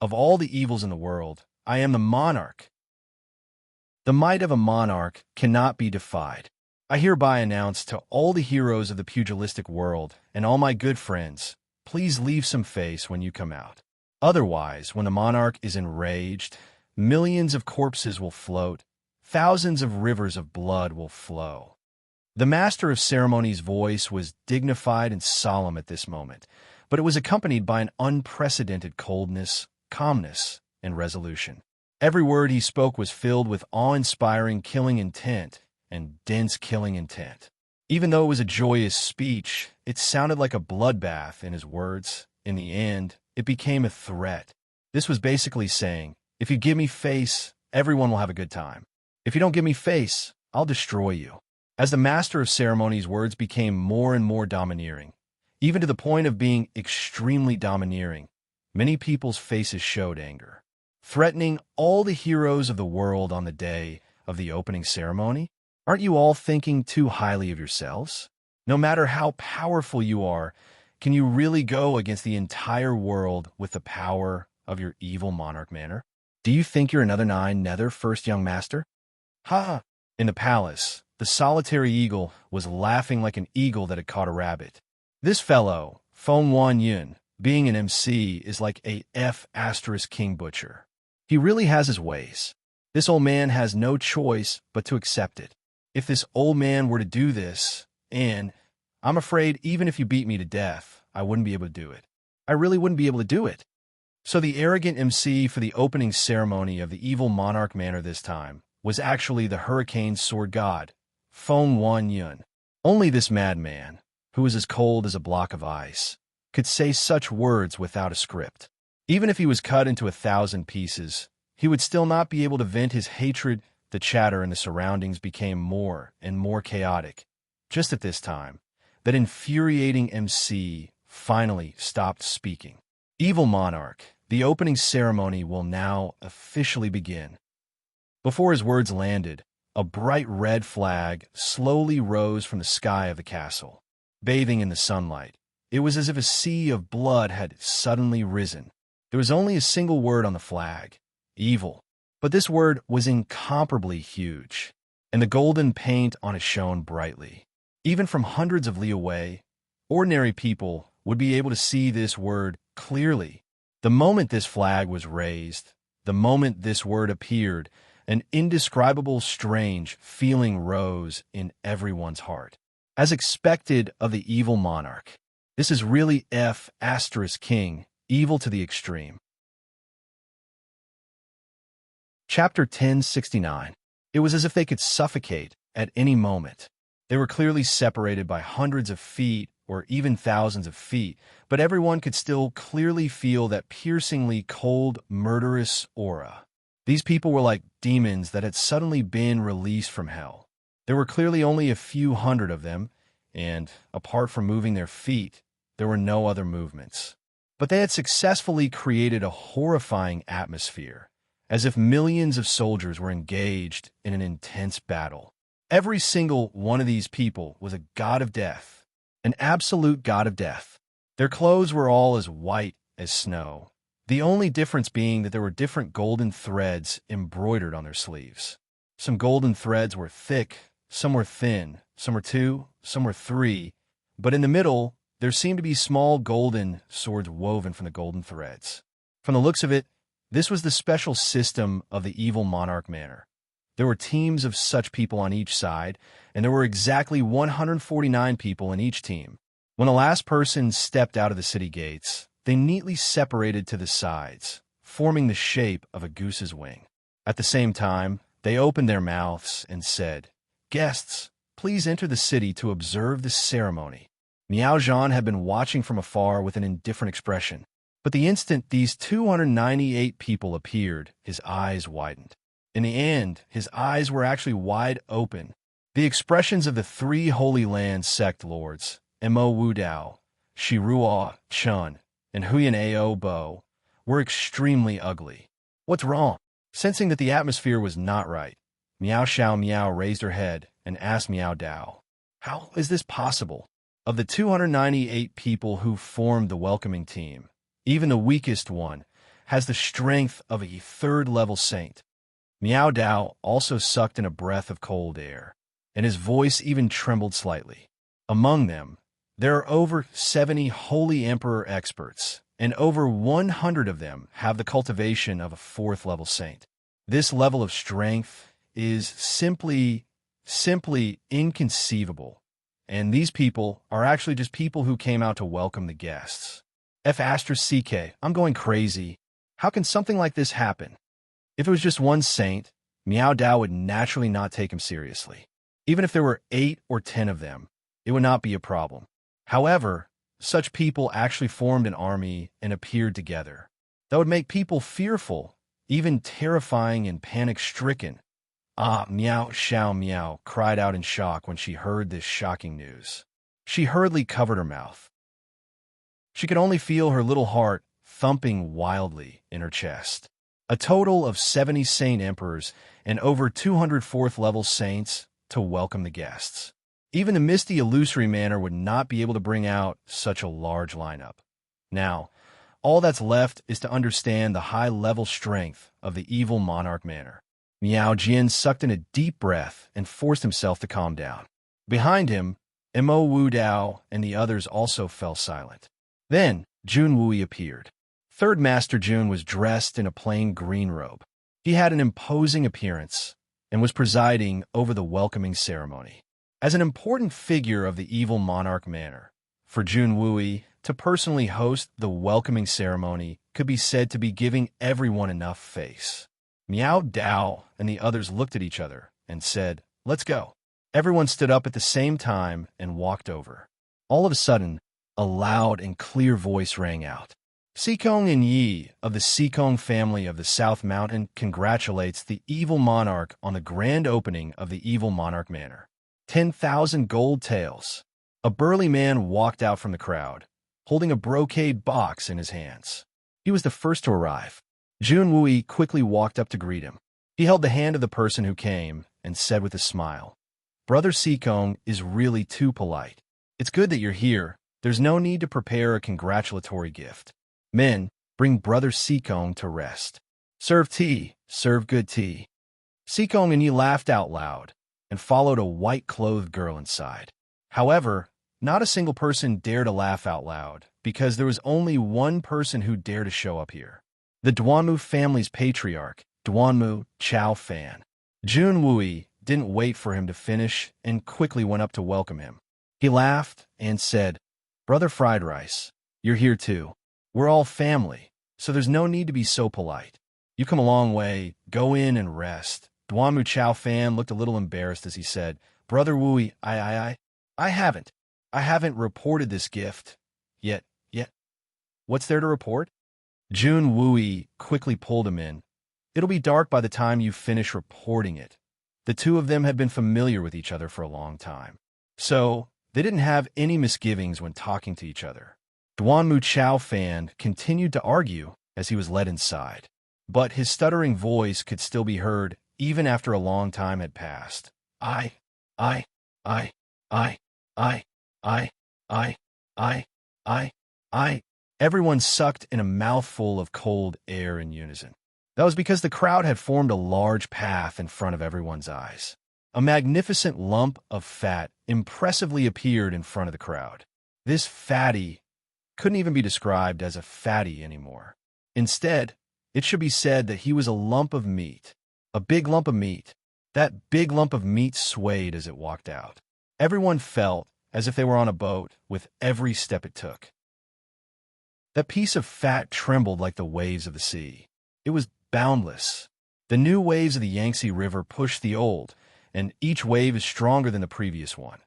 Of all the evils in the world, I am the monarch. The might of a monarch cannot be defied. I hereby announce to all the heroes of the pugilistic world and all my good friends, please leave some face when you come out. Otherwise, when the monarch is enraged, millions of corpses will float, thousands of rivers of blood will flow. The master of ceremonies' voice was dignified and solemn at this moment, but it was accompanied by an unprecedented coldness, calmness, and resolution. Every word he spoke was filled with awe-inspiring killing intent and dense killing intent. Even though it was a joyous speech, it sounded like a bloodbath in his words. In the end, it became a threat. This was basically saying, if you give me face, everyone will have a good time. If you don't give me face, I'll destroy you. As the master of ceremonies' words became more and more domineering, even to the point of being extremely domineering, many people's faces showed anger. Threatening all the heroes of the world on the day of the opening ceremony? Aren't you all thinking too highly of yourselves? No matter how powerful you are, can you really go against the entire world with the power of your evil monarch manor? Do you think you're another nine nether first young master? Ha ha! In the palace, the solitary eagle was laughing like an eagle that had caught a rabbit. This fellow, Feng Wan Yun, being an MC, is like a F** king butcher. He really has his ways. This old man has no choice but to accept it. If this old man were to do this, and I'm afraid even if you beat me to death, I wouldn't be able to do it. I really wouldn't be able to do it. So the arrogant MC for the opening ceremony of the evil monarch manor this time was actually the hurricane sword god, Feng Wan Yun. Only this madman, who was as cold as a block of ice, could say such words without a script. Even if he was cut into 1,000 pieces, he would still not be able to vent his hatred. The chatter in the surroundings became more and more chaotic. Just at this time, that infuriating MC finally stopped speaking. Evil monarch, the opening ceremony will now officially begin. Before his words landed, a bright red flag slowly rose from the sky of the castle. Bathing in the sunlight, it was as if a sea of blood had suddenly risen. There was only a single word on the flag, evil. But this word was incomparably huge, and the golden paint on it shone brightly. Even from hundreds of li away, ordinary people would be able to see this word clearly. The moment this flag was raised, the moment this word appeared, an indescribable strange feeling rose in everyone's heart. As expected of the evil monarch, this is really F** king, evil to the extreme. Chapter 1069. It was as if they could suffocate at any moment. They were clearly separated by hundreds of feet or even thousands of feet, but everyone could still clearly feel that piercingly cold, murderous aura. These people were like demons that had suddenly been released from hell. There were clearly only a few hundred of them, and apart from moving their feet, there were no other movements. But they had successfully created a horrifying atmosphere, as if millions of soldiers were engaged in an intense battle. Every single one of these people was a god of death, an absolute god of death. Their clothes were all as white as snow. the only difference being that there were different golden threads embroidered on their sleeves. Some golden threads were thick, some were thin, some were 2, some were 3, but in the middle, there seemed to be small golden swords woven from the golden threads. From the looks of it, this was the special system of the evil monarch manor. There were teams of such people on each side, and there were exactly 149 people in each team. When the last person stepped out of the city gates, they neatly separated to the sides, forming the shape of a goose's wing. At the same time, they opened their mouths and said, "Guests, please enter the city to observe this ceremony." Miao Zhan had been watching from afar with an indifferent expression, but the instant these 298 people appeared, his eyes widened. In the end, his eyes were actually wide open. The expressions of the 3 Holy Land sect lords, Mo Wu Dao, Shi Ruo Chun, and Huyan Ao Bo, were extremely ugly. "What's wrong?" Sensing that the atmosphere was not right, Miao Xiao Miao raised her head and asked Miao Dao, "How is this possible? Of the 298 people who formed the welcoming team, even the weakest one has the strength of a 3rd-level saint." Miao Dao also sucked in a breath of cold air, and his voice even trembled slightly. Among them, there are over 70 Holy Emperor experts, and over 100 of them have the cultivation of a 4th-level saint. This level of strength is simply inconceivable, and these people are actually just people who came out to welcome the guests. F***CK, I'm going crazy. How can something like this happen? If it was just one saint, Miao Dao would naturally not take him seriously. Even if there were 8 or 10 of them, it would not be a problem. However, such people actually formed an army and appeared together. That would make people fearful, even terrifying and panic-stricken. Miao Xiao Miao cried out in shock when she heard this shocking news. She hurriedly covered her mouth. She could only feel her little heart thumping wildly in her chest. A total of 70 saint emperors and over 200 4th-level saints to welcome the guests. Even the misty illusory manor would not be able to bring out such a large lineup. Now, all that's left is to understand the high-level strength of the evil monarch manor. Miao Jian sucked in a deep breath and forced himself to calm down. Behind him, Mo Wu Dao and the others also fell silent. Then, Jun Wui appeared. 3rd Master Jun was dressed in a plain green robe. He had an imposing appearance and was presiding over the welcoming ceremony. As an important figure of the evil monarch manor, for Jun Wui to personally host the welcoming ceremony could be said to be giving everyone enough face. Miao Dao and the others looked at each other and said, "Let's go." Everyone stood up at the same time and walked over. All of a sudden, a loud and clear voice rang out. Sikong and Yi of the Sikong family of the South Mountain congratulates the evil monarch on the grand opening of the evil monarch manor. 10,000 gold taels. A burly man walked out from the crowd, holding a brocade box in his hands. He was the first to arrive. Jun Wui quickly walked up to greet him. He held the hand of the person who came and said with a smile, "Brother Sikong is really too polite. It's good that you're here. There's no need to prepare a congratulatory gift. Men, bring Brother Sikong to rest. Serve tea, serve good tea." Sikong and Yi laughed out loud and followed a white-clothed girl inside. However, not a single person dared to laugh out loud because there was only one person who dared to show up here. The Duanmu family's patriarch, Duanmu Chao Fan. Jun Wui didn't wait for him to finish and quickly went up to welcome him. He laughed and said, "Brother Fried Rice, you're here too. We're all family, so there's no need to be so polite. You come a long way, go in and rest." Duanmu Chao Fan looked a little embarrassed as he said, "Brother Wui, I haven't reported this gift yet. What's there to report?" Jun Wui quickly pulled him in. "It'll be dark by the time you finish reporting it." The two of them had been familiar with each other for a long time, so they didn't have any misgivings when talking to each other. Duanmu Chao Fan continued to argue as he was led inside, but his stuttering voice could still be heard even after a long time had passed. I, Everyone sucked in a mouthful of cold air in unison. That was because the crowd had formed a large path in front of everyone's eyes. A magnificent lump of fat impressively appeared in front of the crowd. This fatty couldn't even be described as a fatty anymore. Instead, it should be said that he was a lump of meat, a big lump of meat. That big lump of meat swayed as it walked out. Everyone felt as if they were on a boat with every step it took. That piece of fat trembled like the waves of the sea. It was boundless. The new waves of the Yangtze River pushed the old, and each wave is stronger than the previous one.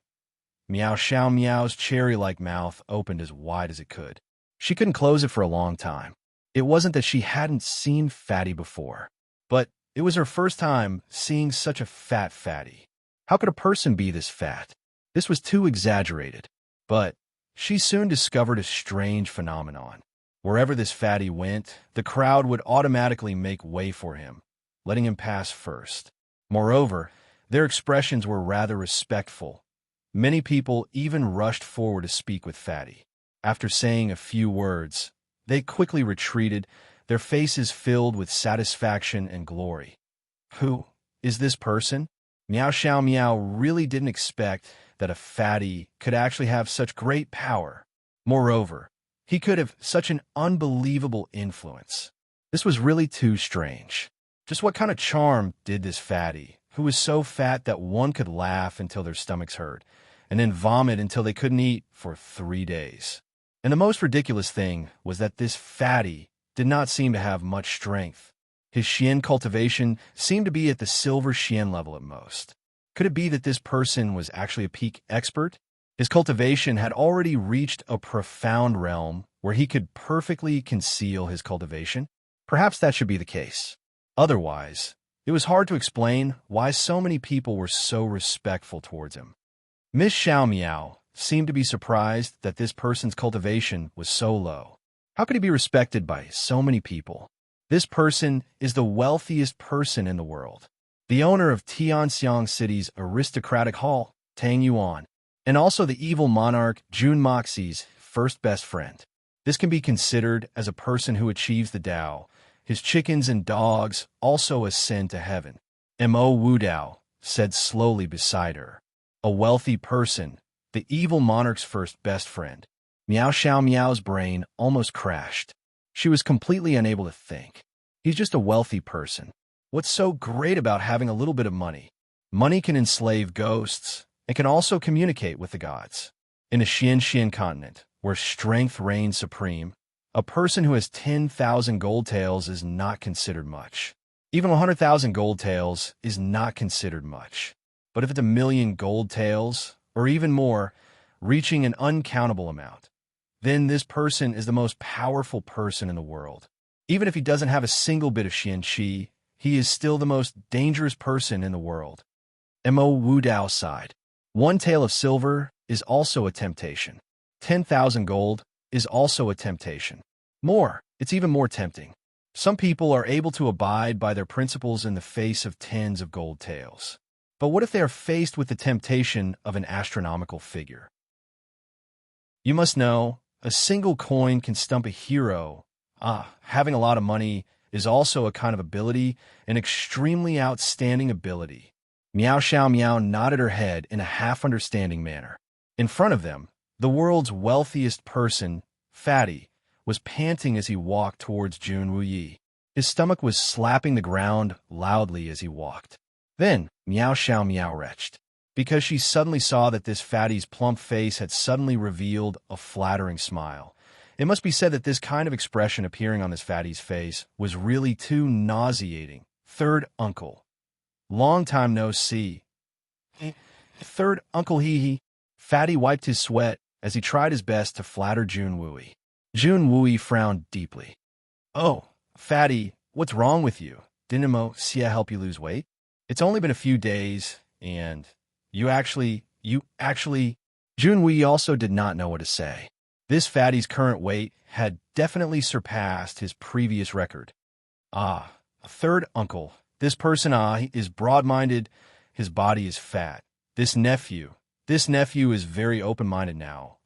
Meow Xiao Meow's cherry-like mouth opened as wide as it could. She couldn't close it for a long time. It wasn't that she hadn't seen Fatty before, but it was her first time seeing such a fat fatty. How could a person be this fat? This was too exaggerated. But she soon discovered a strange phenomenon. Wherever this fatty went, the crowd would automatically make way for him, letting him pass first. Moreover, their expressions were rather respectful. Many people even rushed forward to speak with Fatty. After saying a few words, they quickly retreated, their faces filled with satisfaction and glory. Who is this person? Meow Xiao Meow really didn't expect that a fatty could actually have such great power. Moreover, he could have such an unbelievable influence. This was really too strange. Just what kind of charm did this fatty, who was so fat that one could laugh until their stomachs hurt, and then vomit until they couldn't eat for 3 days? And the most ridiculous thing was that this fatty did not seem to have much strength. His Xian cultivation seemed to be at the silver Xian level at most. Could it be that this person was actually a peak expert? His cultivation had already reached a profound realm where he could perfectly conceal his cultivation. Perhaps that should be the case. Otherwise, it was hard to explain why so many people were so respectful towards him. Miss Xiao Miao seemed to be surprised that this person's cultivation was so low. How could he be respected by so many people? This person is the wealthiest person in the world, the owner of Tianxiang City's aristocratic hall, Tang Yuan, and also the evil monarch Jun Moxie's first best friend. This can be considered as a person who achieves the Tao. His chickens and dogs also ascend to heaven. Mo Wu Dao said slowly beside her. A wealthy person, the evil monarch's first best friend. Meow Xiao Meow's brain almost crashed. She was completely unable to think. He's just a wealthy person. What's so great about having a little bit of money? Money can enslave ghosts and can also communicate with the gods. In the Xian continent, where strength reigns supreme, a person who has 10,000 gold taels is not considered much. Even 100,000 gold taels is not considered much. But if it's 1,000,000 gold taels, or even more, reaching an uncountable amount, then this person is the most powerful person in the world. Even if he doesn't have a single bit of Xian Qi, he is still the most dangerous person in the world. Mo Wu Dao sighed. 1 tael of silver is also a temptation. 10,000 gold is also a temptation. More, it's even more tempting. Some people are able to abide by their principles in the face of tens of gold taels. But what if they are faced with the temptation of an astronomical figure? You must know, a single coin can stump a hero. Having a lot of money is also a kind of ability, an extremely outstanding ability. Meow Xiao Meow nodded her head in a half-understanding manner. In front of them, the world's wealthiest person, Fatty, was panting as he walked towards Jun Wuyi. His stomach was slapping the ground loudly as he walked. Then, Meow Xiao Meow retched, because she suddenly saw that this fatty's plump face had suddenly revealed a flattering smile. It must be said that this kind of expression appearing on this fatty's face was really too nauseating. Third uncle. Long time no see. Third uncle hee. Fatty wiped his sweat as he tried his best to flatter Jun Wuyi. Jun Wuyi frowned deeply. Oh, Fatty, what's wrong with you? Didn't Mo Xia help you lose weight? It's only been a few days, and you actually... Jun Wuyi also did not know what to say. This fatty's current weight had definitely surpassed his previous record. A third uncle. This person, is broad-minded. His body is fat. This nephew is very open-minded now.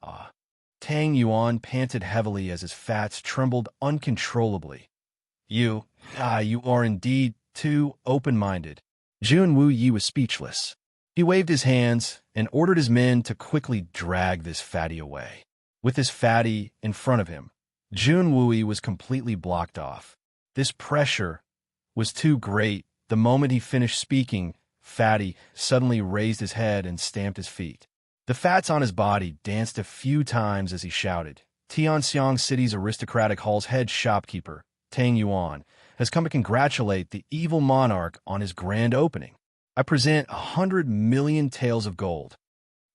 Tang Yuan panted heavily as his fats trembled uncontrollably. You are indeed too open-minded. Jun Wu Yi was speechless. He waved his hands and ordered his men to quickly drag this fatty away. With this fatty in front of him, Jun Wu Yi was completely blocked off. This pressure was too great. The moment he finished speaking, Fatty suddenly raised his head and stamped his feet. The fats on his body danced a few times as he shouted. Tianxiang City's aristocratic hall's head shopkeeper, Tang Yuan, has come to congratulate the evil monarch on his grand opening. I present 100 million taels of gold.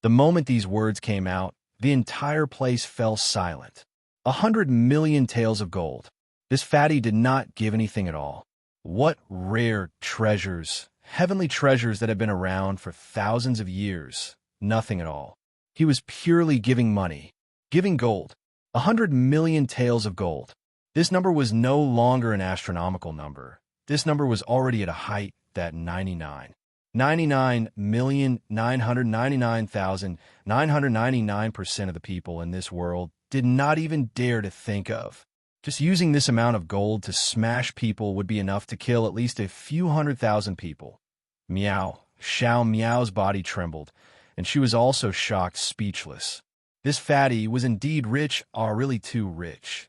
The moment these words came out, the entire place fell silent. 100 million taels of gold. This fatty did not give anything at all. What rare treasures, heavenly treasures that have been around for thousands of years. Nothing at all. He was purely giving money, giving gold. 100 million taels of gold. This number was no longer an astronomical number. This number was already at a height that 99,999,999% of the people in this world did not even dare to think of. Just using this amount of gold to smash people would be enough to kill at least a few 100,000 people. Meow. Xiao Miao's body trembled, and she was also shocked, speechless. This fatty was indeed rich, really too rich.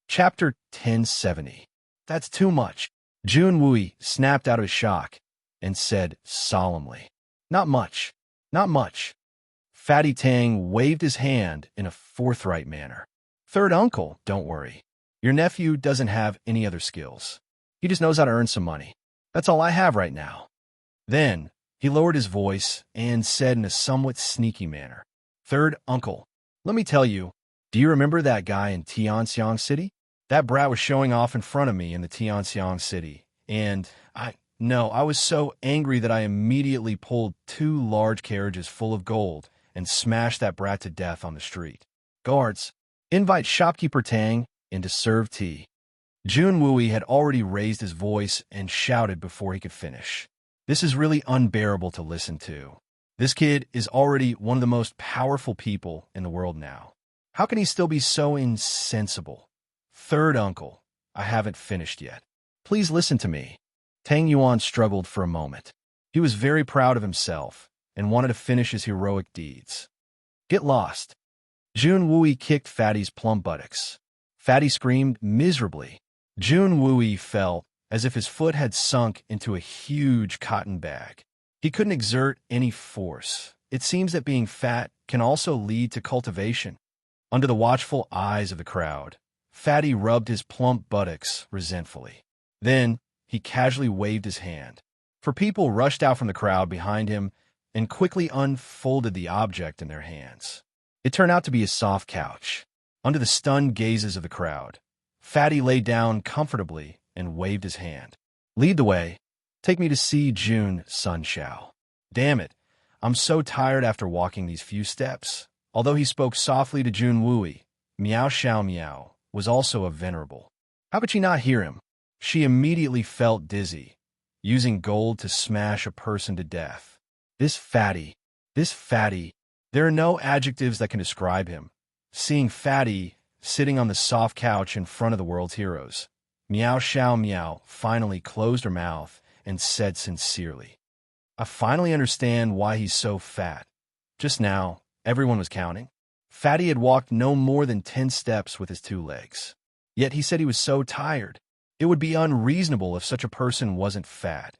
Chapter 1070. That's too much. Jun Wui snapped out of his shock and said solemnly, Not much. Not much. Fatty Tang waved his hand in a forthright manner. Third uncle, don't worry. Your nephew doesn't have any other skills. He just knows how to earn some money. That's all I have right now. Then he lowered his voice and said in a somewhat sneaky manner, Third uncle, let me tell you, do you remember that guy in Tianxiang City? That brat was showing off in front of me in the Tianxiang City, and I was so angry that I immediately pulled 2 large carriages full of gold and smashed that brat to death on the street. Guards, invite shopkeeper Tang in to serve tea. Jun Wui had already raised his voice and shouted before he could finish. This is really unbearable to listen to. This kid is already one of the most powerful people in the world now. How can he still be so insensible? Third uncle, I haven't finished yet. Please listen to me. Tang Yuan struggled for a moment. He was very proud of himself and wanted to finish his heroic deeds. Get lost. Jun Wui kicked Fatty's plump buttocks. Fatty screamed miserably. Jun Wui felt as if his foot had sunk into a huge cotton bag. He couldn't exert any force. It seems that being fat can also lead to cultivation. Under the watchful eyes of the crowd, Fatty rubbed his plump buttocks resentfully. Then he casually waved his hand. For people rushed out from the crowd behind him and quickly unfolded the object in their hands. It turned out to be a soft couch. Under the stunned gazes of the crowd, Fatty lay down comfortably and waved his hand. Lead the way. Take me to see Jun Sun Xiao. Damn it, I'm so tired after walking these few steps. Although he spoke softly to Jun Wui, Miao Xiao Miao was also a venerable. How could she not hear him? She immediately felt dizzy, using gold to smash a person to death. This fatty, there are no adjectives that can describe him. Seeing Fatty sitting on the soft couch in front of the world's heroes, Miao Xiao Miao finally closed her mouth and said sincerely, I finally understand why he's so fat. Just now, everyone was counting. Fatty had walked no more than 10 steps with his 2 legs. Yet he said he was so tired. It would be unreasonable if such a person wasn't fat.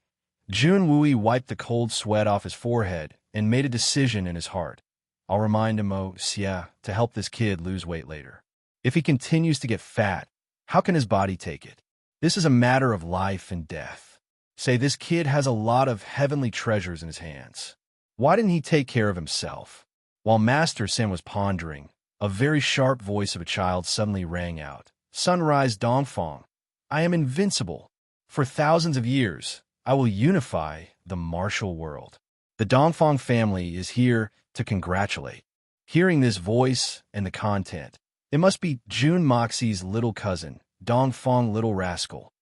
Jun Wui wiped the cold sweat off his forehead and made a decision in his heart. I'll remind him, Xia, to help this kid lose weight later. If he continues to get fat, how can his body take it? This is a matter of life and death. Say, this kid has a lot of heavenly treasures in his hands. Why didn't he take care of himself? While Master Sin was pondering, a very sharp voice of a child suddenly rang out. Sunrise Dongfang, I am invincible. For thousands of years, I will unify the martial world. The Dongfang family is here to congratulate. Hearing this voice and the content, it must be Jun Moxie's little cousin, Dongfang Little Rascal.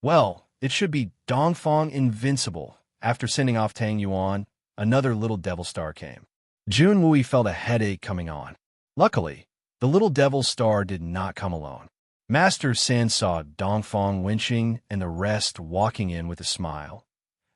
Well, it should be Dongfang Invincible. After sending off Tang Yuan, another little devil star came. Junwui felt a headache coming on. Luckily, the little devil star did not come alone. Master San saw Dongfang winching and the rest walking in with a smile.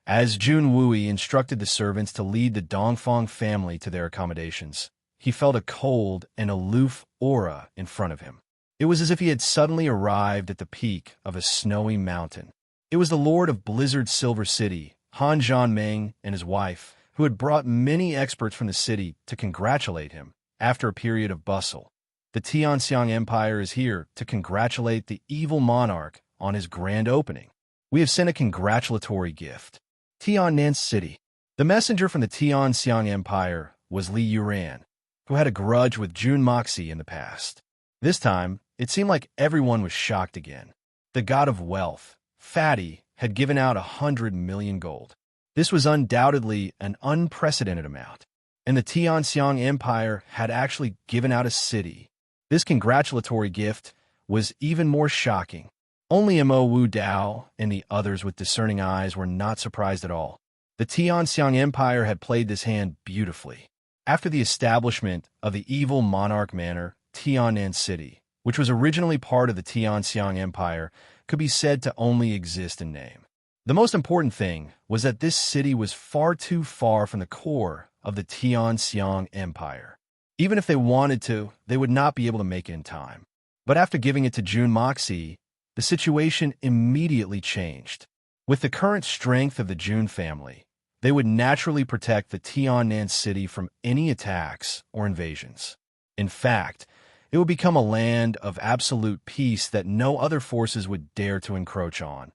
As Junwui instructed the servants to lead the Dongfang family to their accommodations, he felt a cold and aloof aura in front of him. It was as if he had suddenly arrived at the peak of a snowy mountain. It was the lord of Blizzard Silver City, Han Zhanmeng, and his wife, who had brought many experts from the city to congratulate him after a period of bustle. The Tianxiang Empire is here to congratulate the evil monarch on his grand opening. We have sent a congratulatory gift. Tiannan City. The messenger from the Tianxiang Empire was Li Yuran, who had a grudge with Jun Moxie in the past. This time, it seemed like everyone was shocked again. The god of wealth, Fatty, had given out 100 million gold. This was undoubtedly an unprecedented amount, and the Tianxiang Empire had actually given out a city. This congratulatory gift was even more shocking. Only Mo Wu Dao and the others with discerning eyes were not surprised at all. The Tianxiang Empire had played this hand beautifully. After the establishment of the evil monarch manor, Tiannan City, which was originally part of the Tianxiang Empire, could be said to only exist in name. The most important thing was that this city was far too far from the core of the Tianxiang Empire. Even if they wanted to, they would not be able to make it in time. But after giving it to Jun Moxie, the situation immediately changed. With the current strength of the Jun family, they would naturally protect the Tiannan City from any attacks or invasions. In fact, it would become a land of absolute peace that no other forces would dare to encroach on.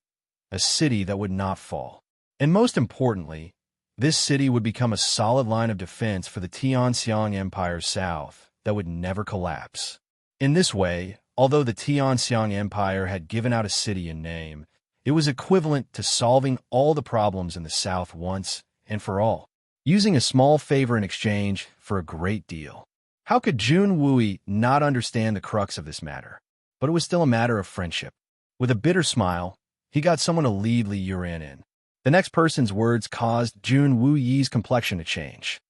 A city that would not fall. And most importantly, this city would become a solid line of defense for the Tianxiang Empire south that would never collapse. In this way, although the Tianxiang Empire had given out a city in name, it was equivalent to solving all the problems in the south once and for all, using a small favor in exchange for a great deal. How could Junwui not understand the crux of this matter? But it was still a matter of friendship. With a bitter smile, he got someone to lead Li Yuran in. The next person's words caused Junwuyi's complexion to change.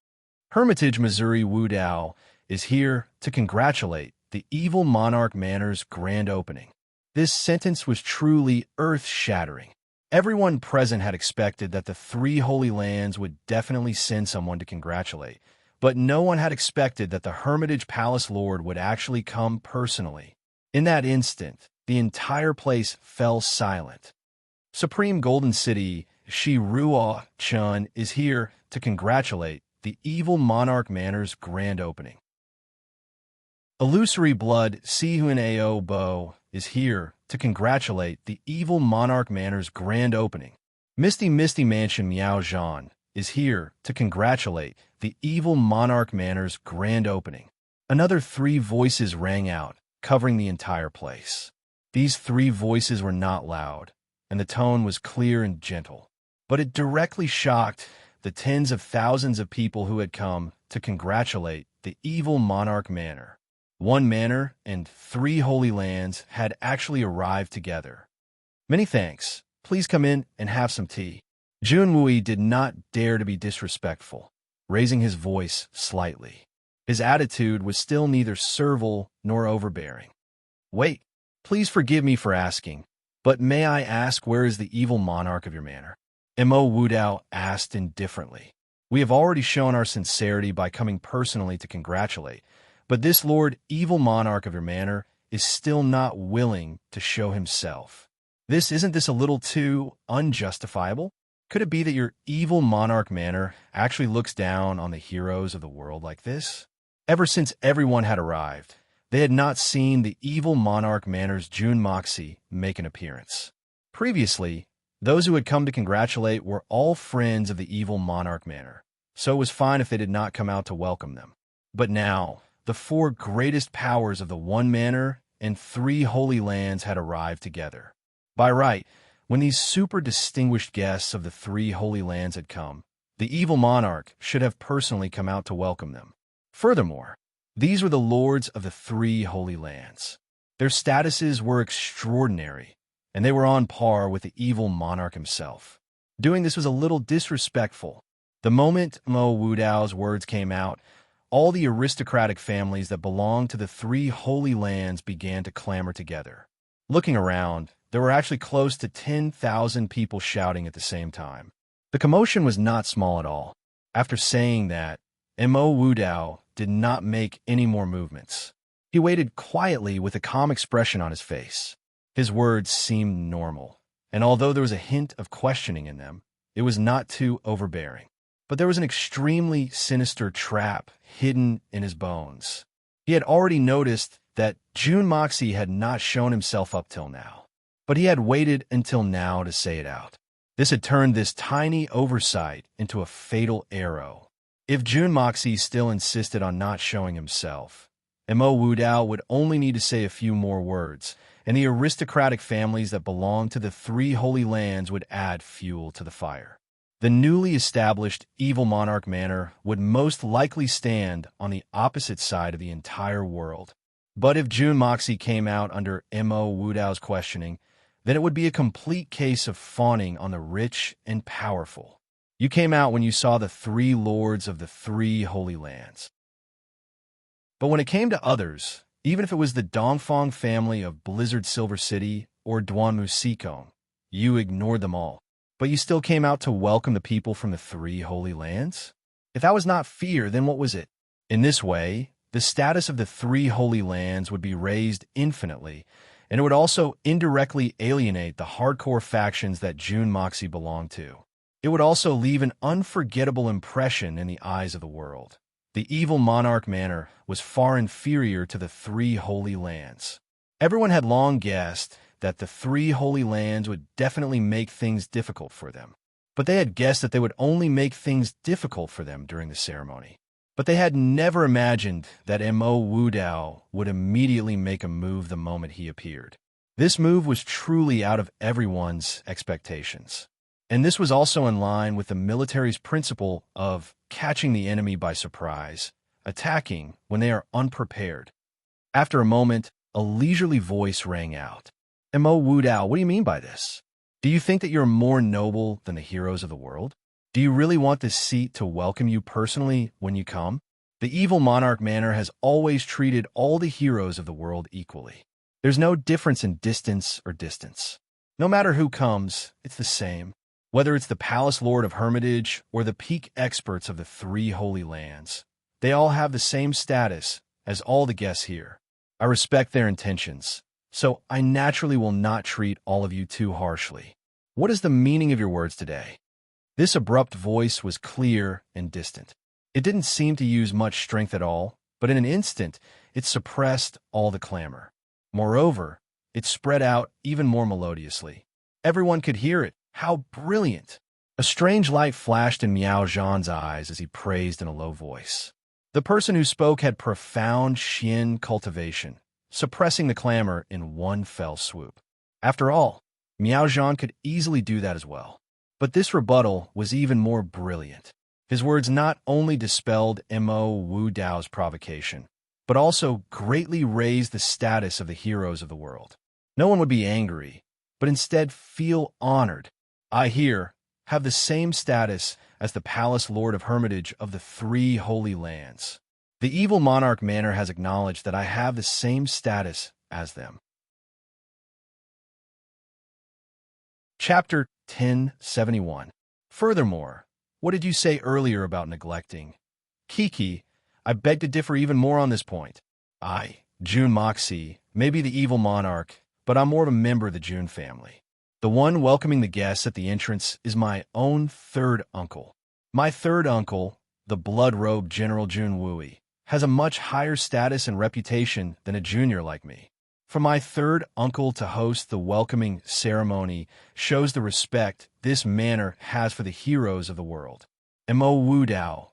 Hermitage, Missouri Wu Dao is here to congratulate the evil monarch manor's grand opening. This sentence was truly earth-shattering. Everyone present had expected that the three holy lands would definitely send someone to congratulate, but no one had expected that the Hermitage Palace Lord would actually come personally. In that instant, the entire place fell silent. Supreme Golden City, Shi Ruo Chun, is here to congratulate the evil monarch manor's grand opening. Illusory Blood Sihun Ao Bo is here to congratulate the evil monarch manor's grand opening. Misty Mansion Miao Zhan is here to congratulate the evil monarch manor's grand opening. Another three voices rang out, covering the entire place. These three voices were not loud, and the tone was clear and gentle, but it directly shocked the tens of thousands of people who had come to congratulate the evil monarch manor. One manor and three holy lands had actually arrived together. Many thanks. Please come in and have some tea. Junwui did not dare to be disrespectful, raising his voice slightly. His attitude was still neither servile nor overbearing. Wait, please forgive me for asking, but may I ask where is the evil monarch of your manor? Mo Wudao asked indifferently. We have already shown our sincerity by coming personally to congratulate, but this lord evil monarch of your manor is still not willing to show himself. Isn't this a little too unjustifiable? Could it be that your evil monarch manor actually looks down on the heroes of the world like this? Ever since everyone had arrived, they had not seen the evil monarch manor's Jun Moxie make an appearance. Previously, those who had come to congratulate were all friends of the evil monarch manor, so it was fine if they did not come out to welcome them. But now, the four greatest powers of the one manor and three holy lands had arrived together. By right, when these super distinguished guests of the three holy lands had come, the evil monarch should have personally come out to welcome them. Furthermore, these were the lords of the three holy lands. Their statuses were extraordinary, and they were on par with the evil monarch himself. Doing this was a little disrespectful. The moment Mo Wudao's words came out, all the aristocratic families that belonged to the three holy lands began to clamor together. Looking around, there were actually close to 10,000 people shouting at the same time. The commotion was not small at all. After saying that, Mo Wudao did not make any more movements. He waited quietly with a calm expression on his face. His words seemed normal, and although there was a hint of questioning in them, it was not too overbearing. But there was an extremely sinister trap hidden in his bones. He had already noticed that Jun Moxie had not shown himself up till now, but he had waited until now to say it out. This had turned this tiny oversight into a fatal arrow. If Jun Moxie still insisted on not showing himself, Mo Wudao would only need to say a few more words, and the aristocratic families that belonged to the three holy lands would add fuel to the fire. The newly established evil monarch manor would most likely stand on the opposite side of the entire world. But if Jun Moxie came out under Mo Wudao's questioning, then it would be a complete case of fawning on the rich and powerful. You came out when you saw the three lords of the three holy lands. But when it came to others, even if it was the Dongfang family of Blizzard Silver City or Duanmu Sikong, you ignored them all. But you still came out to welcome the people from the three holy lands? If that was not fear, then what was it? In this way, the status of the three holy lands would be raised infinitely, and it would also indirectly alienate the hardcore factions that Jun Moxie belonged to. It would also leave an unforgettable impression in the eyes of the world. The evil monarch manor was far inferior to the three holy lands. Everyone had long guessed that the three holy lands would definitely make things difficult for them. But they had guessed that they would only make things difficult for them during the ceremony. But they had never imagined that Mo Wudao would immediately make a move the moment he appeared. This move was truly out of everyone's expectations. And this was also in line with the military's principle of catching the enemy by surprise, attacking when they are unprepared. After a moment, a leisurely voice rang out. Mo Wudao, what do you mean by this? Do you think that you're more noble than the heroes of the world? Do you really want this seat to welcome you personally when you come? The evil monarch manor has always treated all the heroes of the world equally. There's no difference in distance or distance. No matter who comes, it's the same. Whether it's the palace lord of Hermitage or the peak experts of the three holy lands, they all have the same status as all the guests here. I respect their intentions, so I naturally will not treat all of you too harshly. What is the meaning of your words today? This abrupt voice was clear and distant. It didn't seem to use much strength at all, but in an instant, it suppressed all the clamor. Moreover, it spread out even more melodiously. Everyone could hear it. How brilliant! A strange light flashed in Miao Zhan's eyes as he praised in a low voice. The person who spoke had profound Xian cultivation, suppressing the clamor in one fell swoop. After all, Miao Zhan could easily do that as well. But this rebuttal was even more brilliant. His words not only dispelled Mo Wudao's provocation, but also greatly raised the status of the heroes of the world. No one would be angry, but instead feel honored. I here have the same status as the palace lord of Hermitage of the three holy lands. The evil monarch manor has acknowledged that I have the same status as them. Chapter 1071. Furthermore, what did you say earlier about neglecting? Kiki, I beg to differ even more on this point. I, Jun Moxie, may be the evil monarch, but I'm more of a member of the Jun family. The one welcoming the guests at the entrance is my own third uncle. My third uncle, the blood-robed General Jun Wui, has a much higher status and reputation than a junior like me. For my third uncle to host the welcoming ceremony shows the respect this manor has for the heroes of the world. Mo Wudao,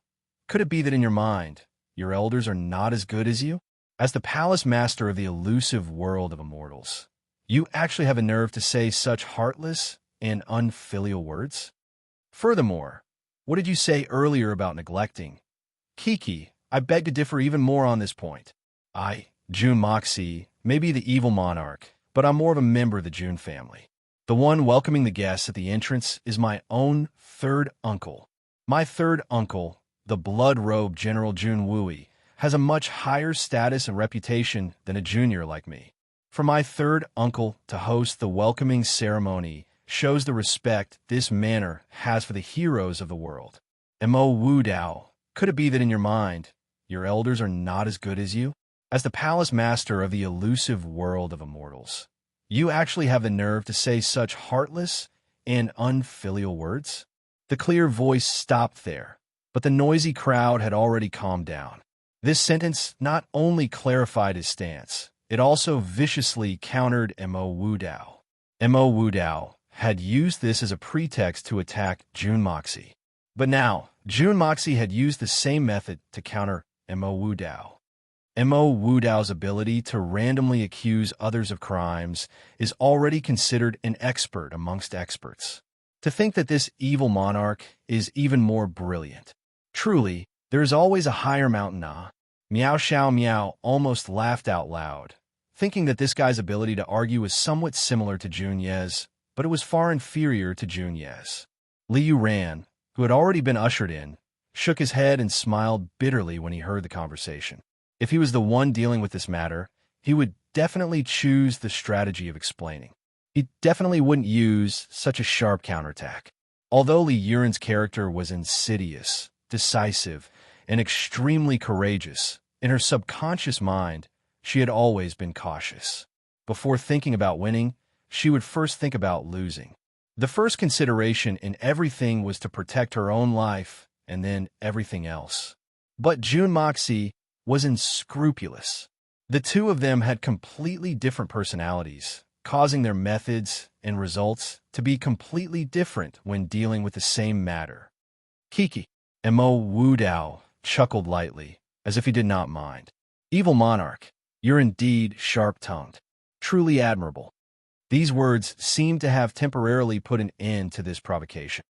could it be that in your mind, your elders are not as good as you? As the palace master of the elusive world of immortals, you actually have a nerve to say such heartless and unfilial words? Furthermore, what did you say earlier about neglecting? Kiki, I beg to differ even more on this point. I, Jun Moxie, may be the evil monarch, but I'm more of a member of the Jun family. The one welcoming the guests at the entrance is my own third uncle. My third uncle, the blood-robed General Jun Wooey, has a much higher status and reputation than a junior like me. For my third uncle to host the welcoming ceremony shows the respect this manor has for the heroes of the world. Mo Wu Dao, could it be that in your mind, your elders are not as good as you? As the palace master of the elusive world of immortals, you actually have the nerve to say such heartless and unfilial words? The clear voice stopped there, but the noisy crowd had already calmed down. This sentence not only clarified his stance, it also viciously countered Mo Wu Dao. Mo Wu Dao had used this as a pretext to attack Jun Moxie. But now, Jun Moxie had used the same method to counter Mo Wu Dao. Mo Wu Dao's ability to randomly accuse others of crimes is already considered an expert amongst experts. To think that this evil monarch is even more brilliant. Truly, there is always a higher mountain. Miao Xiao Miao almost laughed out loud, thinking that this guy's ability to argue was somewhat similar to Jun Ye's, but it was far inferior to Jun Ye's. Liu Ran, who had already been ushered in, shook his head and smiled bitterly when he heard the conversation. If he was the one dealing with this matter, he would definitely choose the strategy of explaining. He definitely wouldn't use such a sharp counterattack. Although Li Yuren's character was insidious, decisive, and extremely courageous, in her subconscious mind, she had always been cautious. Before thinking about winning, she would first think about losing. The first consideration in everything was to protect her own life, and then everything else. But Jun Moxie was unscrupulous. The two of them had completely different personalities, causing their methods and results to be completely different when dealing with the same matter. Kiki. Mo Wu Dao chuckled lightly, as if he did not mind. Evil monarch, you're indeed sharp-tongued. Truly admirable. These words seemed to have temporarily put an end to this provocation.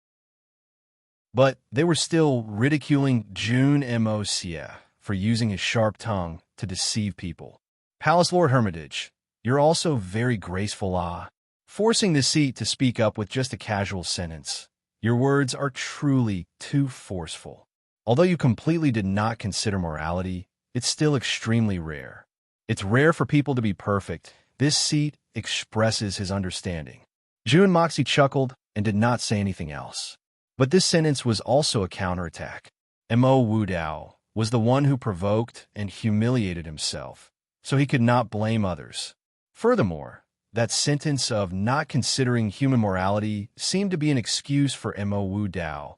But they were still ridiculing Jun Moxie for using his sharp tongue to deceive people. Palace Lord Hermitage, you're also very graceful, forcing the seat to speak up with just a casual sentence. Your words are truly too forceful. Although you completely did not consider morality, it's still extremely rare. It's rare for people to be perfect. This seat expresses his understanding. Jun Moxie chuckled and did not say anything else. But this sentence was also a counterattack. Mo Wu Dao was the one who provoked and humiliated himself, so he could not blame others. Furthermore, that sentence of not considering human morality seemed to be an excuse for Mo Wu Dao,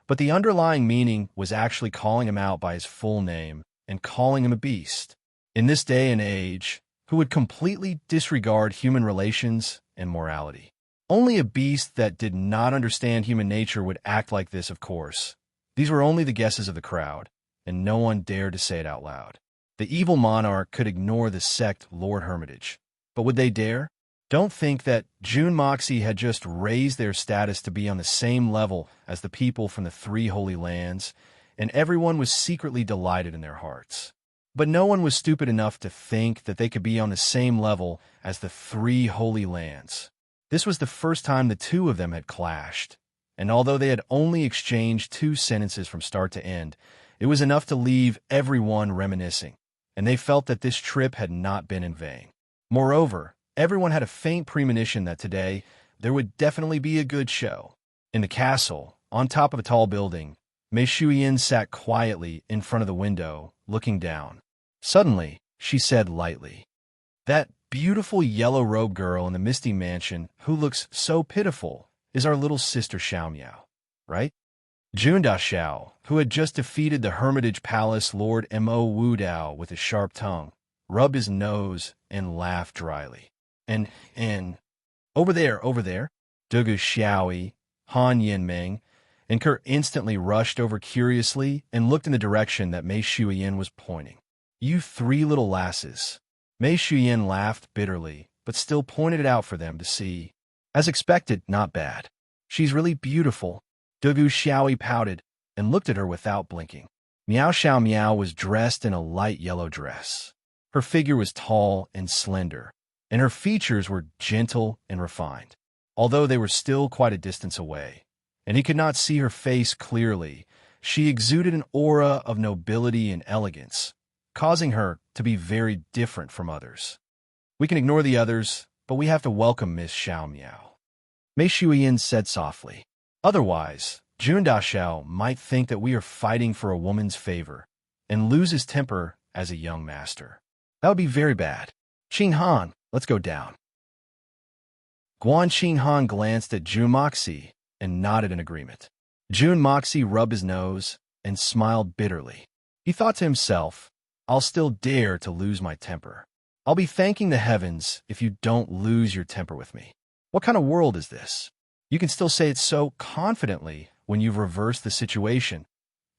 but the underlying meaning was actually calling him out by his full name and calling him a beast. In this day and age, who would completely disregard human relations and morality? Only a beast that did not understand human nature would act like this, of course. These were only the guesses of the crowd, and no one dared to say it out loud. The evil monarch could ignore the sect Lord Hermitage, but would they dare? Don't think that Jun Moxie had just raised their status to be on the same level as the people from the three holy lands, and everyone was secretly delighted in their hearts. But no one was stupid enough to think that they could be on the same level as the three holy lands. This was the first time the two of them had clashed, and although they had only exchanged 2 sentences from start to end, it was enough to leave everyone reminiscing, and they felt that this trip had not been in vain. Moreover, everyone had a faint premonition that today there would definitely be a good show. In the castle, on top of a tall building, Mei Shuyan sat quietly in front of the window, looking down. Suddenly, she said lightly, "That beautiful yellow-robed girl in the Misty Mansion who looks so pitiful is our little sister Xiao Miao, right?" Jun Da Xiao, who had just defeated the Hermitage Palace Lord Mo Wu Dao with his sharp tongue, rubbed his nose and laughed dryly. And, over there, Dugu Xiaoyi, Han Yinming, and Kurt instantly rushed over curiously and looked in the direction that Mei Shuyan was pointing. "You 3 little lasses." Mei Shuyan laughed bitterly, but still pointed it out for them to see. As expected, not bad. "She's really beautiful." Dugu Xiaoyi pouted and looked at her without blinking. Miao Xiao Miao was dressed in a light yellow dress. Her figure was tall and slender, and her features were gentle and refined. Although they were still quite a distance away, and he could not see her face clearly, She exuded an aura of nobility and elegance, causing her to be very different from others. We can ignore the others, but we have to welcome Miss Xiao Miao, Mei Shuiyin said softly. Otherwise, Jun Daxiao might think that we are fighting for a woman's favor and lose his temper as a young master. That would be very bad. Qin Han, let's go down. Guan Qin Han glanced at Jun Moxie and nodded in agreement. Jun Moxie rubbed his nose and smiled bitterly. He thought to himself, I'll still dare to lose my temper. I'll be thanking the heavens if you don't lose your temper with me. What kind of world is this? You can still say it so confidently when you've reversed the situation.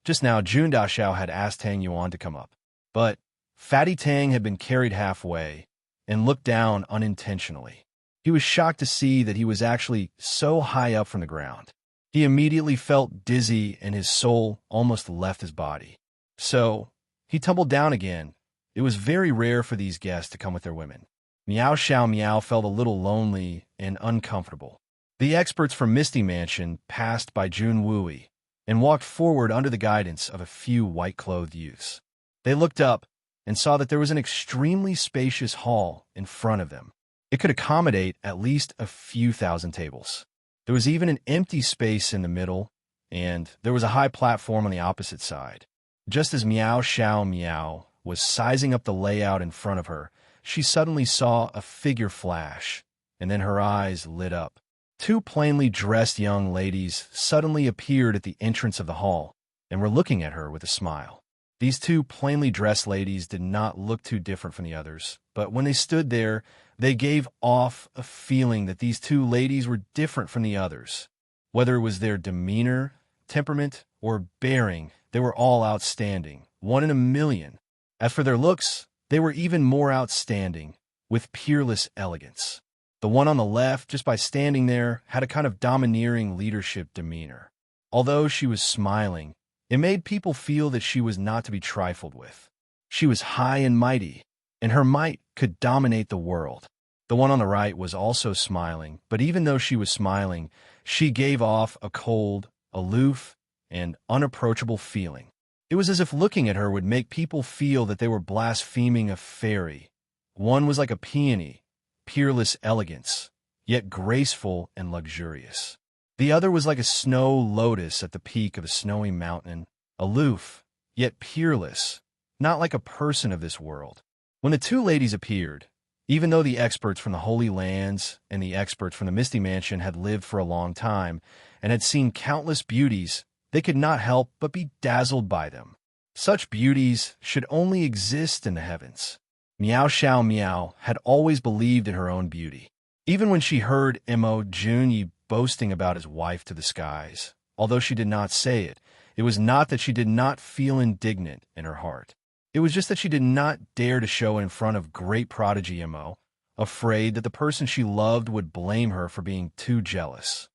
Just now, Jun Daxiao had asked Tang Yuan to come up, but Fatty Tang had been carried halfway and looked down unintentionally. He was shocked to see that he was actually so high up from the ground. He immediately felt dizzy and his soul almost left his body. So, he tumbled down again. It was very rare for these guests to come with their women. Miao Xiao Miao felt a little lonely and uncomfortable. The experts from Misty Mansion passed by Jun Wui and walked forward under the guidance of a few white-clothed youths. They looked up and saw that there was an extremely spacious hall in front of them. It could accommodate at least a few thousand tables. There was even an empty space in the middle, and there was a high platform on the opposite side. Just as Miao Xiao Miao was sizing up the layout in front of her, she suddenly saw a figure flash, and then her eyes lit up. Two plainly dressed young ladies suddenly appeared at the entrance of the hall and were looking at her with a smile. These two plainly dressed ladies did not look too different from the others, but when they stood there, they gave off a feeling that these two ladies were different from the others. Whether it was their demeanor, temperament, or bearing, they were all outstanding, one in a million. As for their looks, they were even more outstanding, with peerless elegance. The one on the left, just by standing there, had a kind of domineering leadership demeanor. Although she was smiling, it made people feel that she was not to be trifled with. She was high and mighty, and her might could dominate the world. The one on the right was also smiling, but even though she was smiling, she gave off a cold, aloof, and unapproachable feeling. It was as if looking at her would make people feel that they were blaspheming a fairy. One was like a peony, peerless elegance, yet graceful and luxurious. The other was like a snow lotus at the peak of a snowy mountain, aloof, yet peerless, not like a person of this world. When the two ladies appeared, even though the experts from the Holy Lands and the experts from the Misty Mansion had lived for a long time and had seen countless beauties, they could not help but be dazzled by them. Such beauties should only exist in the heavens. Miao Xiao Miao had always believed in her own beauty. Even when she heard Mo Junyi boasting about his wife to the skies, although she did not say it, it was not that she did not feel indignant in her heart. It was just that she did not dare to show it in front of great prodigy Mo, afraid that the person she loved would blame her for being too jealous.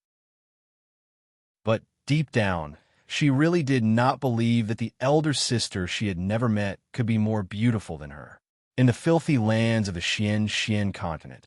But deep down, she really did not believe that the elder sister she had never met could be more beautiful than her. In the filthy lands of the Xian continent,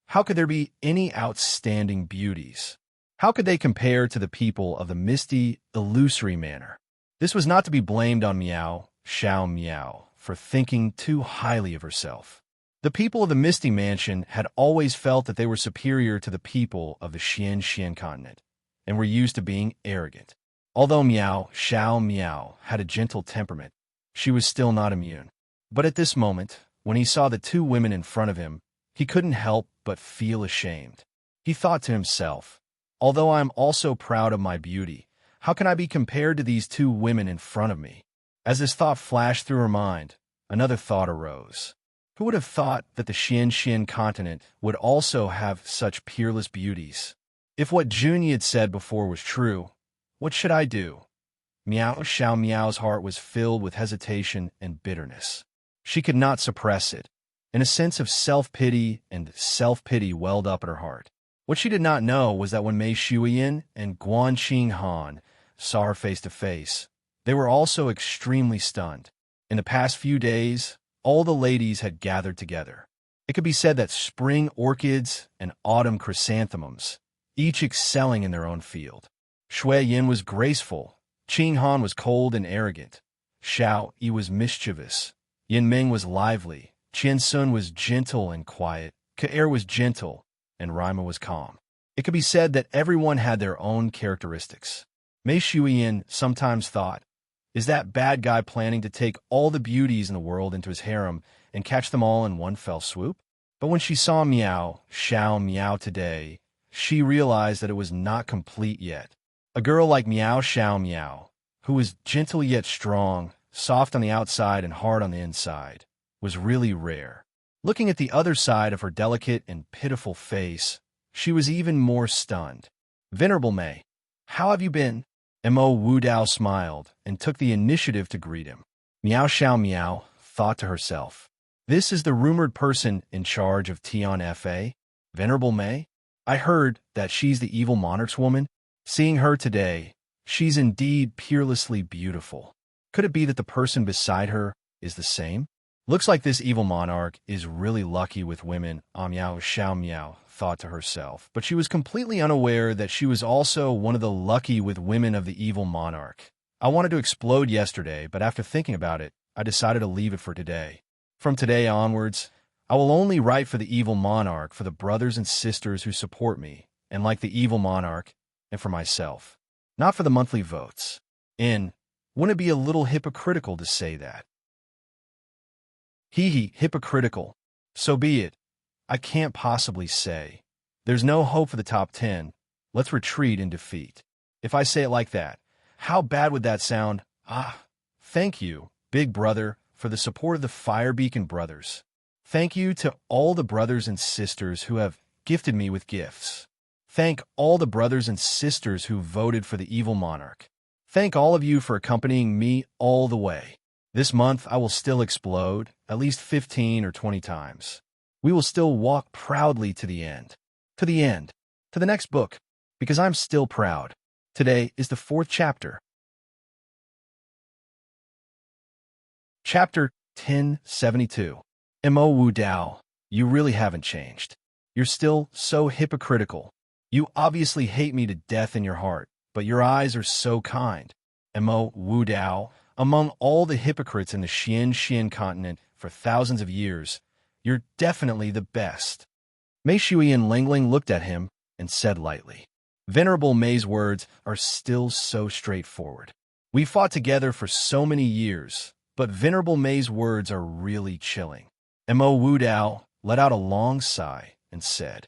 how could there be any outstanding beauties? How could they compare to the people of the misty, illusory manor? This was not to be blamed on Miao Xiao Miao for thinking too highly of herself. The people of the Misty Mansion had always felt that they were superior to the people of the Xian continent, and were used to being arrogant. Although Miao Xiao Miao had a gentle temperament, she was still not immune. But at this moment, when he saw the two women in front of him, he couldn't help but feel ashamed. He thought to himself, although I am also proud of my beauty, how can I be compared to these two women in front of me? As this thought flashed through her mind, another thought arose. Who would have thought that the Xian continent would also have such peerless beauties? If what Junyi had said before was true, what should I do? Miao Xiao Miao's heart was filled with hesitation and bitterness. She could not suppress it, and a sense of self-pity welled up in her heart. What she did not know was that when Mei Shuiyin and Guan Qing Han saw her face to face, they were also extremely stunned. In the past few days, all the ladies had gathered together. It could be said that spring orchids and autumn chrysanthemums, each excelling in their own field. Shui Yin was graceful, Qing Han was cold and arrogant. Xiao Yi was mischievous. Yin Ming was lively. Qian Sun was gentle and quiet. Ke was gentle, and Rima was calm. It could be said that everyone had their own characteristics. Mei Shuiyin sometimes thought, is that bad guy planning to take all the beauties in the world into his harem and catch them all in one fell swoop? But when she saw Xiao Miao today, she realized that it was not complete yet. A girl like Xiao Miao, who was gentle yet strong, soft on the outside and hard on the inside, was really rare. Looking at the other side of her delicate and pitiful face, she was even more stunned. Venerable Mei, how have you been? Mo Wudao smiled and took the initiative to greet him. Xiao Miao thought to herself, this is the rumored person in charge of Tian Fa? Venerable Mei? I heard that she's the evil monarch's woman. Seeing her today, she's indeed peerlessly beautiful. Could it be that the person beside her is the same? Looks like this evil monarch is really lucky with women, Xiao Miao thought to herself, but she was completely unaware that she was also one of the lucky with women of the evil monarch. I wanted to explode yesterday, but after thinking about it, I decided to leave it for today. From today onwards, I will only write for the evil monarch for the brothers and sisters who support me, and like the evil monarch, and for myself. Not for the monthly votes. Wouldn't it be a little hypocritical to say that? Hypocritical. So be it. I can't possibly say. There's no hope for the top 10. Let's retreat in defeat. If I say it like that, how bad would that sound? Thank you, big brother, for the support of the Fire Beacon brothers. Thank you to all the brothers and sisters who have gifted me with gifts. Thank all the brothers and sisters who voted for the evil monarch. Thank all of you for accompanying me all the way. This month I will still explode, at least 15 or 20 times. We will still walk proudly to the end. To the end. To the next book. Because I'm still proud. Today is the 4th chapter. Chapter 1072. Mo Wudao, you really haven't changed. You're still so hypocritical. You obviously hate me to death in your heart, but your eyes are so kind. Mo Wudao, among all the hypocrites in the Xian continent for thousands of years, you're definitely the best. Mei Shui and Lingling looked at him and said lightly, Venerable Mei's words are still so straightforward. We fought together for so many years, but Venerable Mei's words are really chilling. Mo Wudao let out a long sigh and said,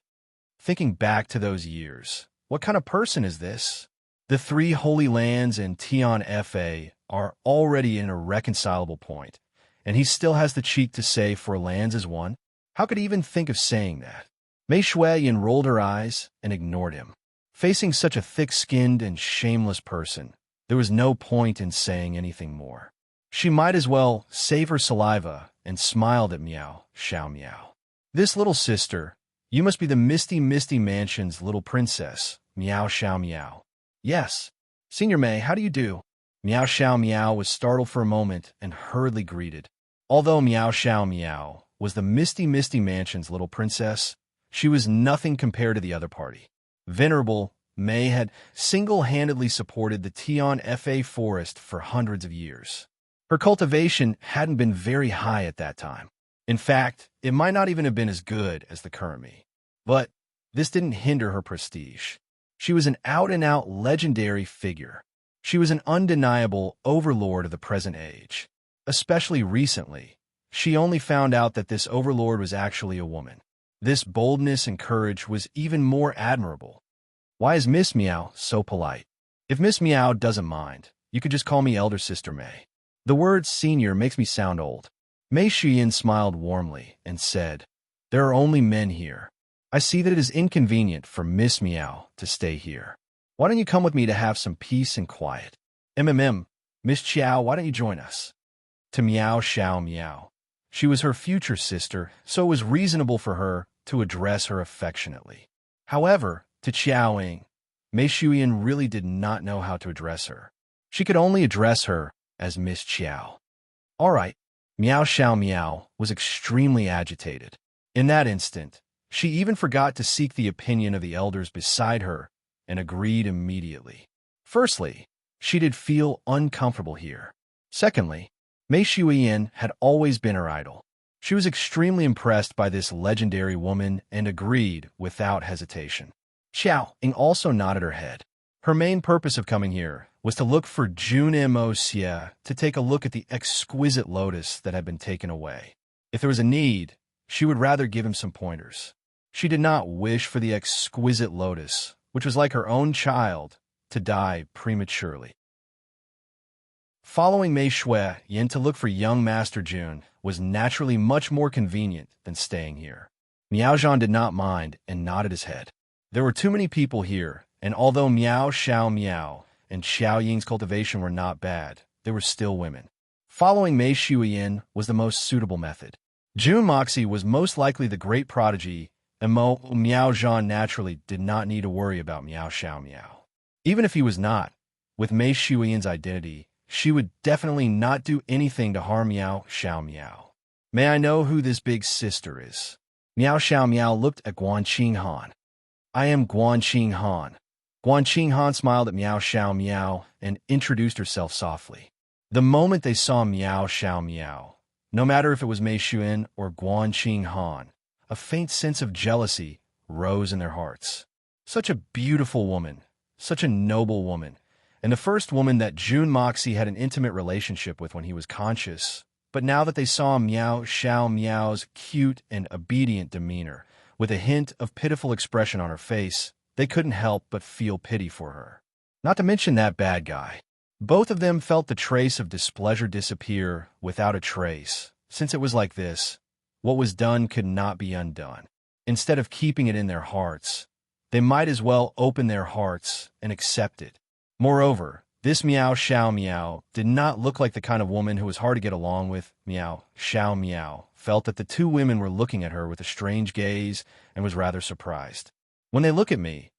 thinking back to those years, what kind of person is this? The 3 holy lands and Tian Fa are already in a reconcilable point, and he still has the cheek to say 4 lands is one? How could he even think of saying that? Mei Shuiyin rolled her eyes and ignored him. Facing such a thick-skinned and shameless person, there was no point in saying anything more. She might as well save her saliva and smiled at Xiao Miao. This little sister, you must be the Misty Mansion's little princess, Xiao Miao. Yes. Senior Mei, how do you do? Xiao Miao was startled for a moment and hurriedly greeted. Although Xiao Miao was the Misty Mansion's little princess, she was nothing compared to the other party. Venerable Mei had single-handedly supported the Tian Fa forest for hundreds of years. Her cultivation hadn't been very high at that time. In fact, it might not even have been as good as the current me. But this didn't hinder her prestige. She was an out-and-out legendary figure. She was an undeniable overlord of the present age. Especially recently, she only found out that this overlord was actually a woman. This boldness and courage was even more admirable. Why is Miss Miao so polite? If Miss Miao doesn't mind, you could just call me Elder Sister Mei. The word senior makes me sound old. Mei Shuiyin smiled warmly and said, there are only men here. I see that it is inconvenient for Miss Miao to stay here. Why don't you come with me to have some peace and quiet? Miss Chiao, why don't you join us? To Xiao Miao. She was her future sister, so it was reasonable for her to address her affectionately. However, to Qiaoying, Mei Shuiyin really did not know how to address her. She could only address her as Miss Chiao. All right. Xiao Miao was extremely agitated. In that instant, she even forgot to seek the opinion of the elders beside her and agreed immediately. Firstly, She did feel uncomfortable here. Secondly, Mei Shuiyin had always been her idol. She was extremely impressed by this legendary woman and agreed without hesitation. Xiao Ying also nodded her head. Her main purpose of coming here was to look for Jun Mo Xie to take a look at the exquisite lotus that had been taken away. If there was a need, she would rather give him some pointers. She did not wish for the exquisite lotus, which was like her own child, to die prematurely. Following Mei Shuiyin to look for young Master Jun was naturally much more convenient than staying here. Miao Zhan did not mind and nodded his head. There were too many people here, and although Miao Xiao Miao and Xiao Ying's cultivation were not bad, they were still women. Following Mei Shuiyin was the most suitable method. Jun Moxie was most likely the great prodigy, and Miao Zhan naturally did not need to worry about Miao Xiao Miao. Even if he was not, with Mei Shuiyin's identity, she would definitely not do anything to harm Miao Xiao Miao. May I know who this big sister is? Miao Xiao Miao looked at Guanqing Han. I am Guanqing Han. Guanqing Han smiled at Miao Xiao Miao and introduced herself softly. The moment they saw Miao Xiao Miao, no matter if it was Mei Shuiyin or Guanqing Han, a faint sense of jealousy rose in their hearts. Such a beautiful woman, such a noble woman, and the first woman that Jun Moxie had an intimate relationship with when he was conscious. But now that they saw Miao Xiao Miao's cute and obedient demeanor, with a hint of pitiful expression on her face, they couldn't help but feel pity for her. Not to mention that bad guy. Both of them felt the trace of displeasure disappear without a trace. Since it was like this, what was done could not be undone. Instead of keeping it in their hearts, they might as well open their hearts and accept it. Moreover, this Miao Xiao Miao did not look like the kind of woman who was hard to get along with. Miao Xiao Miao felt that the two women were looking at her with a strange gaze and was rather surprised. When they look at me,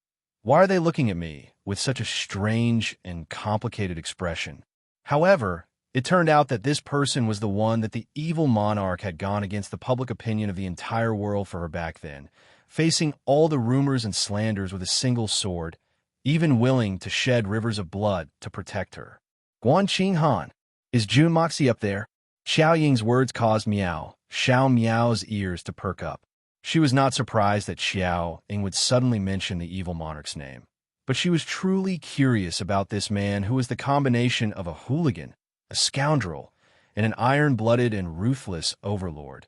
why are they looking at me with such a strange and complicated expression? However, it turned out that this person was the one that the evil monarch had gone against the public opinion of the entire world for her back then, facing all the rumors and slanders with a single sword, even willing to shed rivers of blood to protect her. Guanqing Han, is Jun Moxie up there? Xiao Ying's words caused Miao Xiao Miao's ears to perk up. She was not surprised that Xiao Ying would suddenly mention the evil monarch's name, but she was truly curious about this man who was the combination of a hooligan, a scoundrel, and an iron-blooded and ruthless overlord.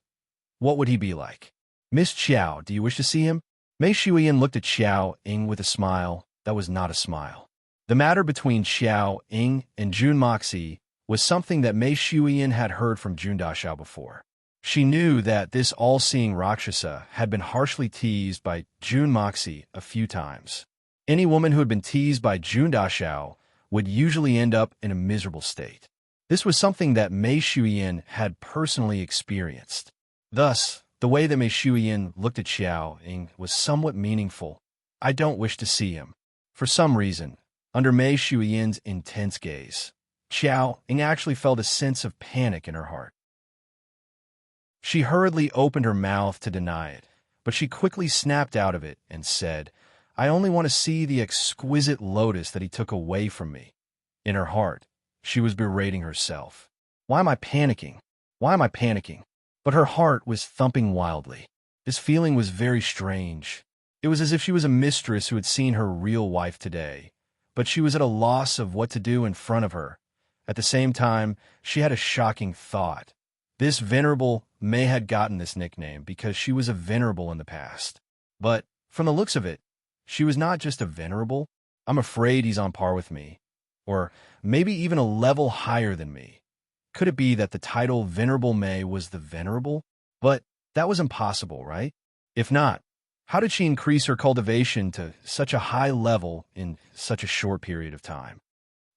What would he be like? Miss Xiao, do you wish to see him? Mei Shuiyin looked at Xiao Ying with a smile that was not a smile. The matter between Xiao Ying and Jun Moxie was something that Mei Shuiyin had heard from Jun Daxiao before. She knew that this all-seeing Rakshasa had been harshly teased by Jun Moxie a few times. Any woman who had been teased by Jun Daxiao would usually end up in a miserable state. This was something that Mei Shuiyin had personally experienced. Thus, the way that Mei Shuiyin looked at Xiao Ying was somewhat meaningful. I don't wish to see him. For some reason, under Mei Shuyin's intense gaze, Xiao Ying actually felt a sense of panic in her heart. She hurriedly opened her mouth to deny it, but she quickly snapped out of it and said, I only want to see the exquisite lotus that he took away from me. In her heart, she was berating herself. Why am I panicking? Why am I panicking? But her heart was thumping wildly. This feeling was very strange. It was as if she was a mistress who had seen her real wife today, but she was at a loss of what to do in front of her. At the same time, she had a shocking thought. This venerable Mei had gotten this nickname because she was a venerable in the past. But, from the looks of it, she was not just a venerable. I'm afraid he's on par with me. Or maybe even a level higher than me. Could it be that the title Venerable Mei was the Venerable? But that was impossible, right? If not, how did she increase her cultivation to such a high level in such a short period of time?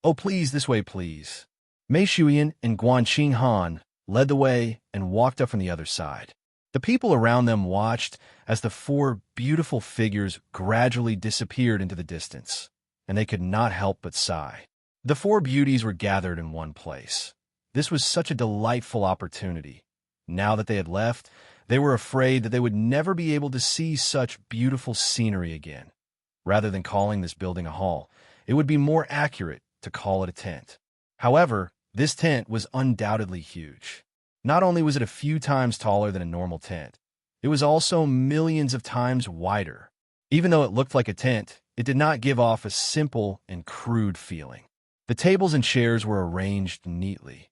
Oh, please, this way, please. Mei Shuiyin and Guanqing Han led the way and walked up from the other side. The people around them watched as the four beautiful figures gradually disappeared into the distance, and they could not help but sigh. The four beauties were gathered in one place. This was such a delightful opportunity. Now that they had left, they were afraid that they would never be able to see such beautiful scenery again. Rather than calling this building a hall, it would be more accurate to call it a tent. However, this tent was undoubtedly huge. Not only was it a few times taller than a normal tent, it was also millions of times wider. Even though it looked like a tent, it did not give off a simple and crude feeling. The tables and chairs were arranged neatly,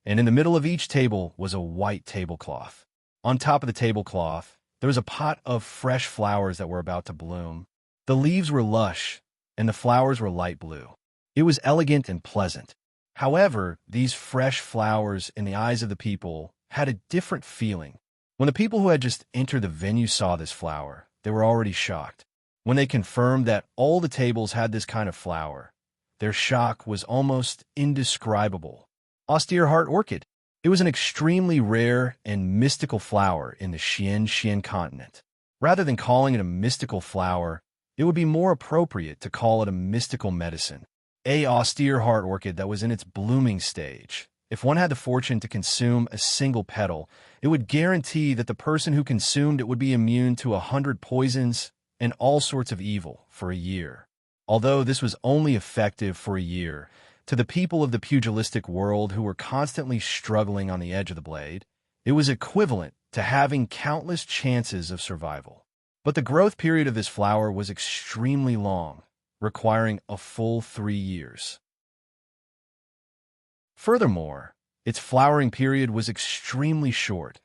and in the middle of each table was a white tablecloth. On top of the tablecloth, there was a pot of fresh flowers that were about to bloom. The leaves were lush, and the flowers were light blue. It was elegant and pleasant. However, these fresh flowers in the eyes of the people had a different feeling. When the people who had just entered the venue saw this flower, they were already shocked. When they confirmed that all the tables had this kind of flower, their shock was almost indescribable. Austere heart orchid. It was an extremely rare and mystical flower in the Xian continent. Rather than calling it a mystical flower, it would be more appropriate to call it a mystical medicine. A austere heart orchid that was in its blooming stage. If one had the fortune to consume a single petal, it would guarantee that the person who consumed it would be immune to 100 poisons and all sorts of evil for a year. Although this was only effective for a year, to the people of the pugilistic world who were constantly struggling on the edge of the blade, it was equivalent to having countless chances of survival. But the growth period of this flower was extremely long, requiring a full 3 years. Furthermore, its flowering period was extremely short,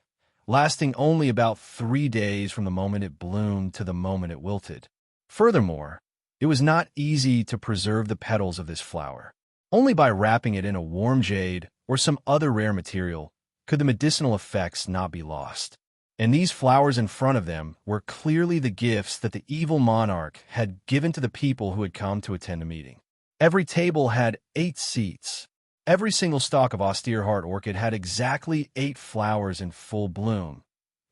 lasting only about 3 days from the moment it bloomed to the moment it wilted. Furthermore, it was not easy to preserve the petals of this flower. Only by wrapping it in a warm jade or some other rare material could the medicinal effects not be lost. And these flowers in front of them were clearly the gifts that the evil monarch had given to the people who had come to attend a meeting. Every table had 8 seats. Every single stalk of austere heart orchid had exactly 8 flowers in full bloom.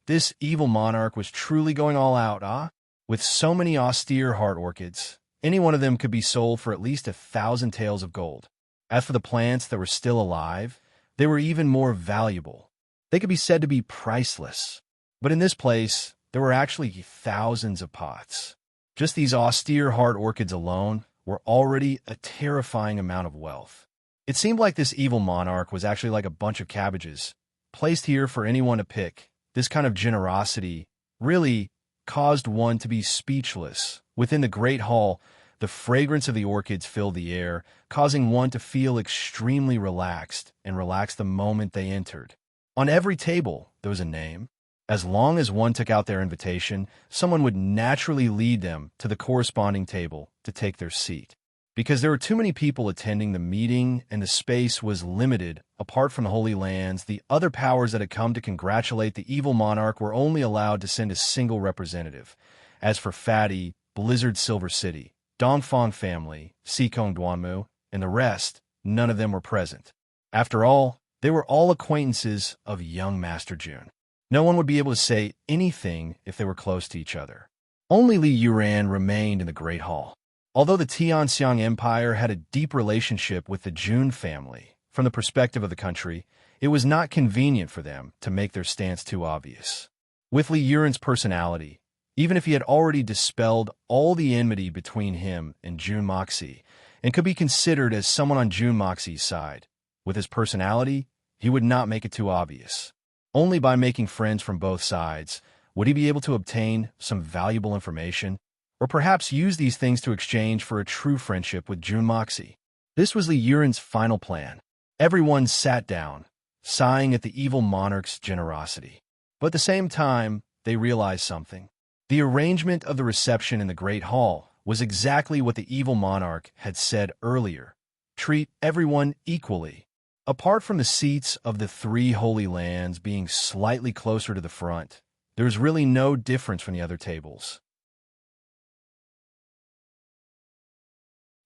This evil monarch was truly going all out, With so many austere heart orchids, any one of them could be sold for at least 1,000 taels of gold. As for the plants that were still alive, they were even more valuable. They could be said to be priceless. But in this place, there were actually thousands of pots. Just these austere heart orchids alone were already a terrifying amount of wealth. It seemed like this evil monarch was actually like a bunch of cabbages, placed here for anyone to pick. This kind of generosity really caused one to be speechless. Within the great hall, the fragrance of the orchids filled the air, causing one to feel extremely relaxed the moment they entered. On every table, there was a name. As long as one took out their invitation, someone would naturally lead them to the corresponding table to take their seat. Because there were too many people attending the meeting and the space was limited, apart from the Holy Lands, the other powers that had come to congratulate the evil monarch were only allowed to send a single representative. As for Fatty, Blizzard Silver City, Dongfang family, Sikong Duanmu, and the rest, none of them were present. After all, they were all acquaintances of young Master Jun. No one would be able to say anything if they were close to each other. Only Li Yuran remained in the Great Hall. Although the Tianxiang Empire had a deep relationship with the Jun family, from the perspective of the country, it was not convenient for them to make their stance too obvious. With Li Yuran's personality, even if he had already dispelled all the enmity between him and Jun Moxie, and could be considered as someone on Jun Moxie's side, with his personality, he would not make it too obvious. Only by making friends from both sides would he be able to obtain some valuable information, or perhaps use these things to exchange for a true friendship with Jun Moxie. This was Li Yuran's final plan. Everyone sat down, sighing at the evil monarch's generosity. But at the same time, they realized something. The arrangement of the reception in the Great Hall was exactly what the evil monarch had said earlier. Treat everyone equally. Apart from the seats of the 3 Holy Lands being slightly closer to the front, there was really no difference from the other tables.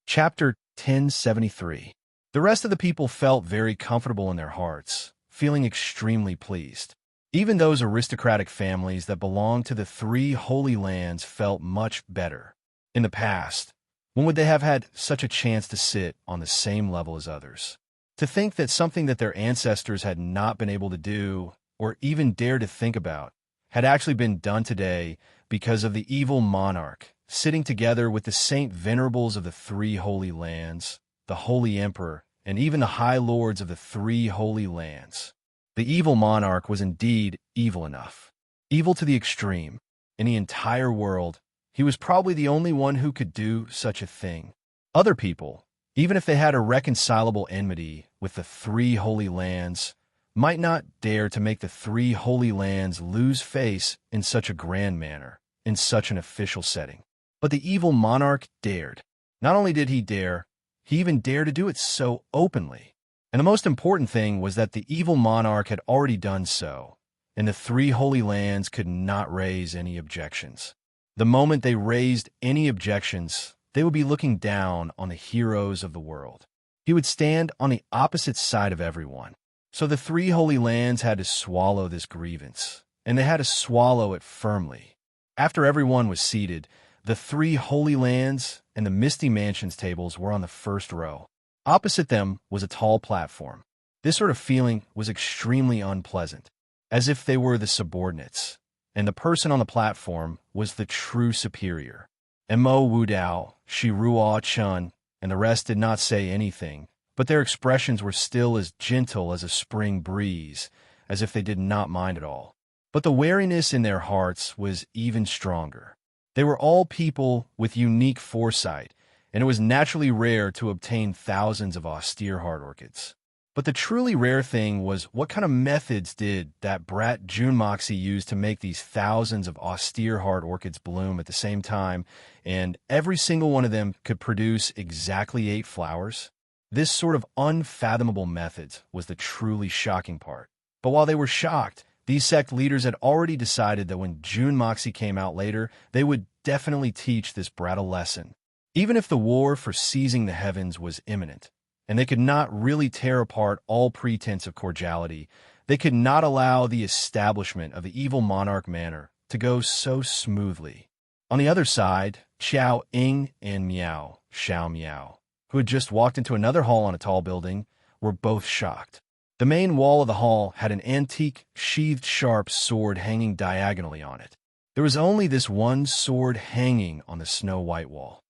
Chapter 1073. The rest of the people felt very comfortable in their hearts, feeling extremely pleased. Even those aristocratic families that belonged to the 3 Holy Lands felt much better. In the past, when would they have had such a chance to sit on the same level as others? To think that something that their ancestors had not been able to do, or even dare to think about, had actually been done today because of the evil monarch, sitting together with the saint venerables of the 3 Holy Lands, the Holy Emperor, and even the High Lords of the three Holy Lands. The evil monarch was indeed evil enough. Evil to the extreme. In the entire world, he was probably the only one who could do such a thing. Other people, even if they had irreconcilable enmity with the three Holy Lands, might not dare to make the three Holy Lands lose face in such a grand manner, in such an official setting. But the evil monarch dared. Not only did he dare, he even dared to do it so openly. And the most important thing was that the evil monarch had already done so, and the three Holy Lands could not raise any objections. The moment they raised any objections, they would be looking down on the heroes of the world. He would stand on the opposite side of everyone. So the three Holy Lands had to swallow this grievance, and they had to swallow it firmly. After everyone was seated, the three Holy Lands and the Misty Mansions tables were on the first row. Opposite them was a tall platform. This sort of feeling was extremely unpleasant, as if they were the subordinates, and the person on the platform was the true superior. Mo Wudao, Shi Ruo Chun, and the rest did not say anything, but their expressions were still as gentle as a spring breeze, as if they did not mind at all. But the wariness in their hearts was even stronger. They were all people with unique foresight, and it was naturally rare to obtain thousands of austere heart orchids. But the truly rare thing was what kind of methods did that brat June Moxie use to make these thousands of austere heart orchids bloom at the same time, and every single one of them could produce exactly 8 flowers? This sort of unfathomable method was the truly shocking part. But while they were shocked, these sect leaders had already decided that when June Moxie came out later, they would definitely teach this brat a lesson. Even if the war for seizing the heavens was imminent, and they could not really tear apart all pretense of cordiality, they could not allow the establishment of the evil monarch manner to go so smoothly. On the other side, Xiao Ying and Miao Xiao Miao, who had just walked into another hall on a tall building, were both shocked. The main wall of the hall had an antique, sheathed sharp sword hanging diagonally on it. There was only this one sword hanging on the snow-white wall.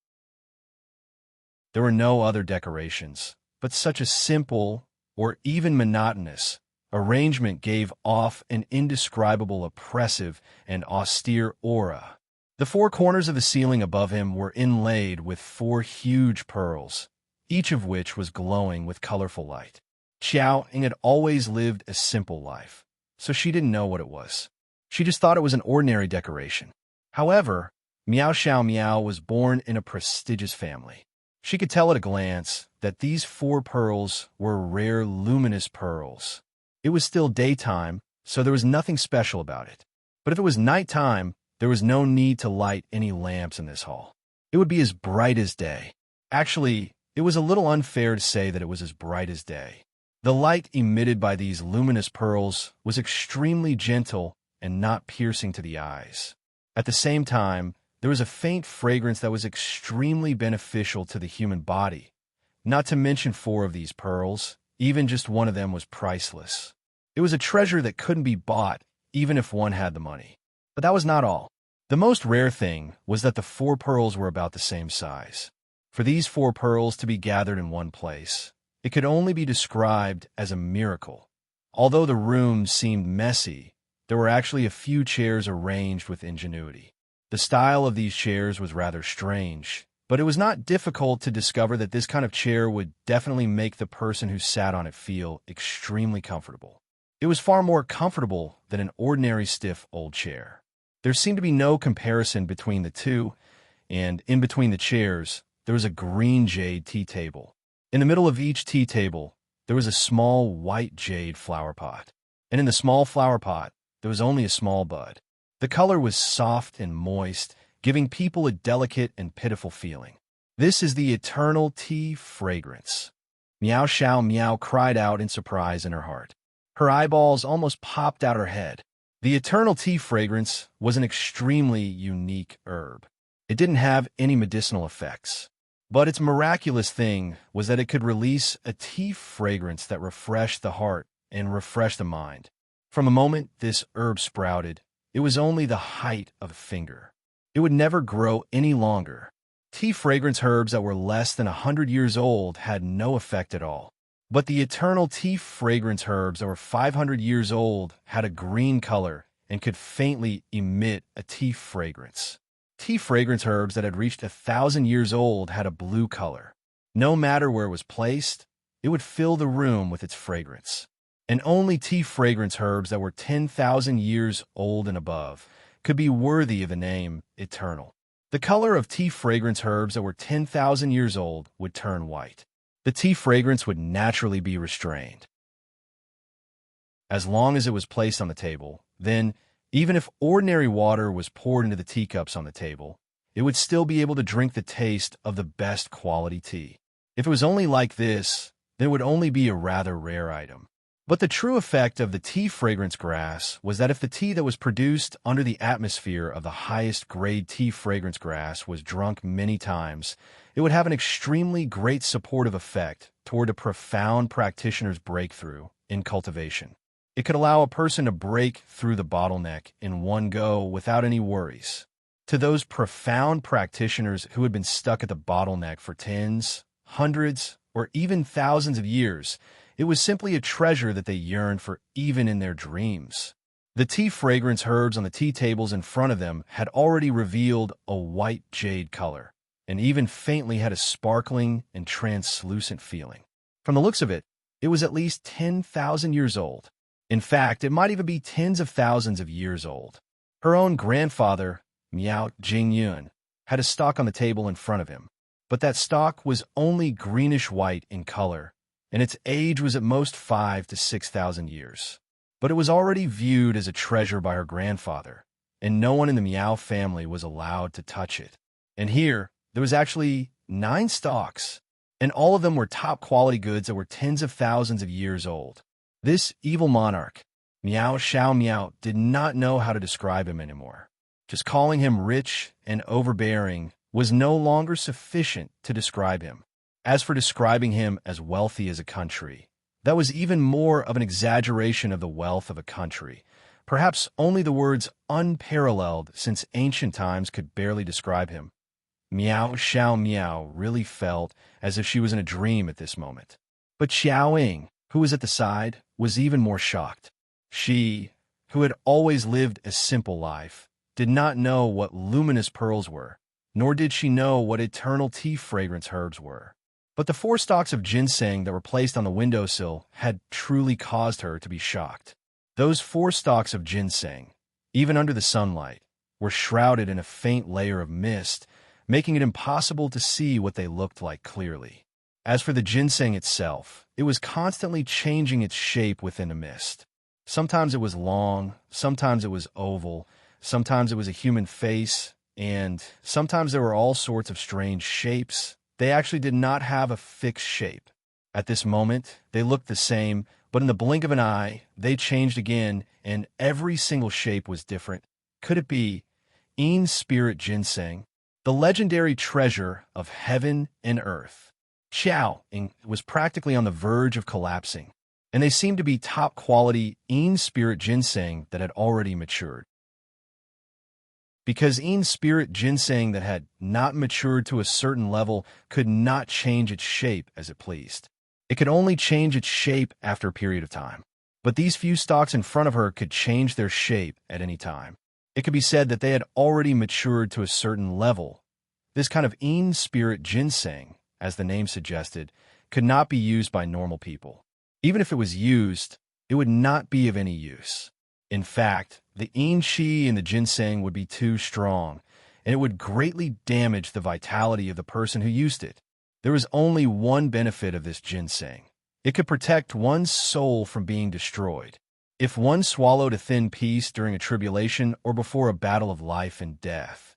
There were no other decorations, but such a simple, or even monotonous, arrangement gave off an indescribable oppressive and austere aura. The 4 corners of the ceiling above him were inlaid with 4 huge pearls, each of which was glowing with colorful light. Xiao Ying had always lived a simple life, so she didn't know what it was. She just thought it was an ordinary decoration. However, Miao Xiao Miao was born in a prestigious family. She could tell at a glance that these 4 pearls were rare luminous pearls. It was still daytime, so there was nothing special about it. But if it was nighttime, there was no need to light any lamps in this hall. It would be as bright as day. Actually, it was a little unfair to say that it was as bright as day. The light emitted by these luminous pearls was extremely gentle and not piercing to the eyes. At the same time, there was a faint fragrance that was extremely beneficial to the human body. Not to mention 4 of these pearls, even just one of them was priceless. It was a treasure that couldn't be bought, even if one had the money. But that was not all. The most rare thing was that the 4 pearls were about the same size. For these 4 pearls to be gathered in one place, it could only be described as a miracle. Although the room seemed messy, there were actually a few chairs arranged with ingenuity. The style of these chairs was rather strange, but it was not difficult to discover that this kind of chair would definitely make the person who sat on it feel extremely comfortable. It was far more comfortable than an ordinary stiff old chair. There seemed to be no comparison between the two, and in between the chairs, there was a green jade tea table. In the middle of each tea table, there was a small white jade flower pot, and in the small flower pot, there was only a small bud. The color was soft and moist, giving people a delicate and pitiful feeling. This is the eternal tea fragrance. Miao Xiao Miao cried out in surprise in her heart. Her eyeballs almost popped out her head. The eternal tea fragrance was an extremely unique herb. It didn't have any medicinal effects. But its miraculous thing was that it could release a tea fragrance that refreshed the heart and refreshed the mind. From the moment this herb sprouted, it was only the height of a finger. It would never grow any longer. Tea fragrance herbs that were less than 100 years old had no effect at all. But the eternal tea fragrance herbs that were 500 years old had a green color and could faintly emit a tea fragrance. Tea fragrance herbs that had reached 1,000 years old had a blue color. No matter where it was placed, it would fill the room with its fragrance. And only tea fragrance herbs that were 10,000 years old and above could be worthy of the name eternal. The color of tea fragrance herbs that were 10,000 years old would turn white. The tea fragrance would naturally be restrained. As long as it was placed on the table, then, even if ordinary water was poured into the teacups on the table, it would still be able to drink the taste of the best quality tea. If it was only like this, then it would only be a rather rare item. But the true effect of the tea fragrance grass was that if the tea that was produced under the atmosphere of the highest grade tea fragrance grass was drunk many times, it would have an extremely great supportive effect toward a profound practitioner's breakthrough in cultivation. It could allow a person to break through the bottleneck in one go without any worries. To those profound practitioners who had been stuck at the bottleneck for tens, hundreds, or even thousands of years, it was simply a treasure that they yearned for even in their dreams. The tea fragrance herbs on the tea tables in front of them had already revealed a white jade color, and even faintly had a sparkling and translucent feeling. From the looks of it, it was at least 10,000 years old. In fact, it might even be tens of thousands of years old. Her own grandfather, Miao Jingyun, had a stalk on the table in front of him, but that stalk was only greenish-white in color, and its age was at most 5,000 to 6,000 years. But it was already viewed as a treasure by her grandfather, and no one in the Miao family was allowed to touch it. And here, there was actually 9 stalks, and all of them were top-quality goods that were tens of thousands of years old. This evil monarch, Miao Xiao Miao, did not know how to describe him anymore. Just calling him rich and overbearing was no longer sufficient to describe him. As for describing him as wealthy as a country, that was even more of an exaggeration of the wealth of a country. Perhaps only the words unparalleled since ancient times could barely describe him. Miao Xiao Miao really felt as if she was in a dream at this moment. But Xiao Ying, who was at the side, was even more shocked. She, who had always lived a simple life, did not know what luminous pearls were, nor did she know what eternal tea fragrance herbs were. But the 4 stalks of ginseng that were placed on the windowsill had truly caused her to be shocked. Those 4 stalks of ginseng, even under the sunlight, were shrouded in a faint layer of mist, making it impossible to see what they looked like clearly. As for the ginseng itself, it was constantly changing its shape within a mist. Sometimes it was long, sometimes it was oval, sometimes it was a human face, and sometimes there were all sorts of strange shapes. They actually did not have a fixed shape. At this moment, they looked the same, but in the blink of an eye, they changed again, and every single shape was different. Could it be Een Spirit Ginseng, the legendary treasure of heaven and earth? Xiao Ying was practically on the verge of collapsing, and they seemed to be top-quality Een Spirit Ginseng that had already matured. Because Een Spirit Ginseng that had not matured to a certain level could not change its shape as it pleased. It could only change its shape after a period of time. But these few stalks in front of her could change their shape at any time. It could be said that they had already matured to a certain level. This kind of Een Spirit Ginseng, as the name suggested, could not be used by normal people. Even if it was used, it would not be of any use. In fact, the Een Qi in the ginseng would be too strong, and it would greatly damage the vitality of the person who used it. There was only one benefit of this ginseng. It could protect one's soul from being destroyed. If one swallowed a thin piece during a tribulation or before a battle of life and death,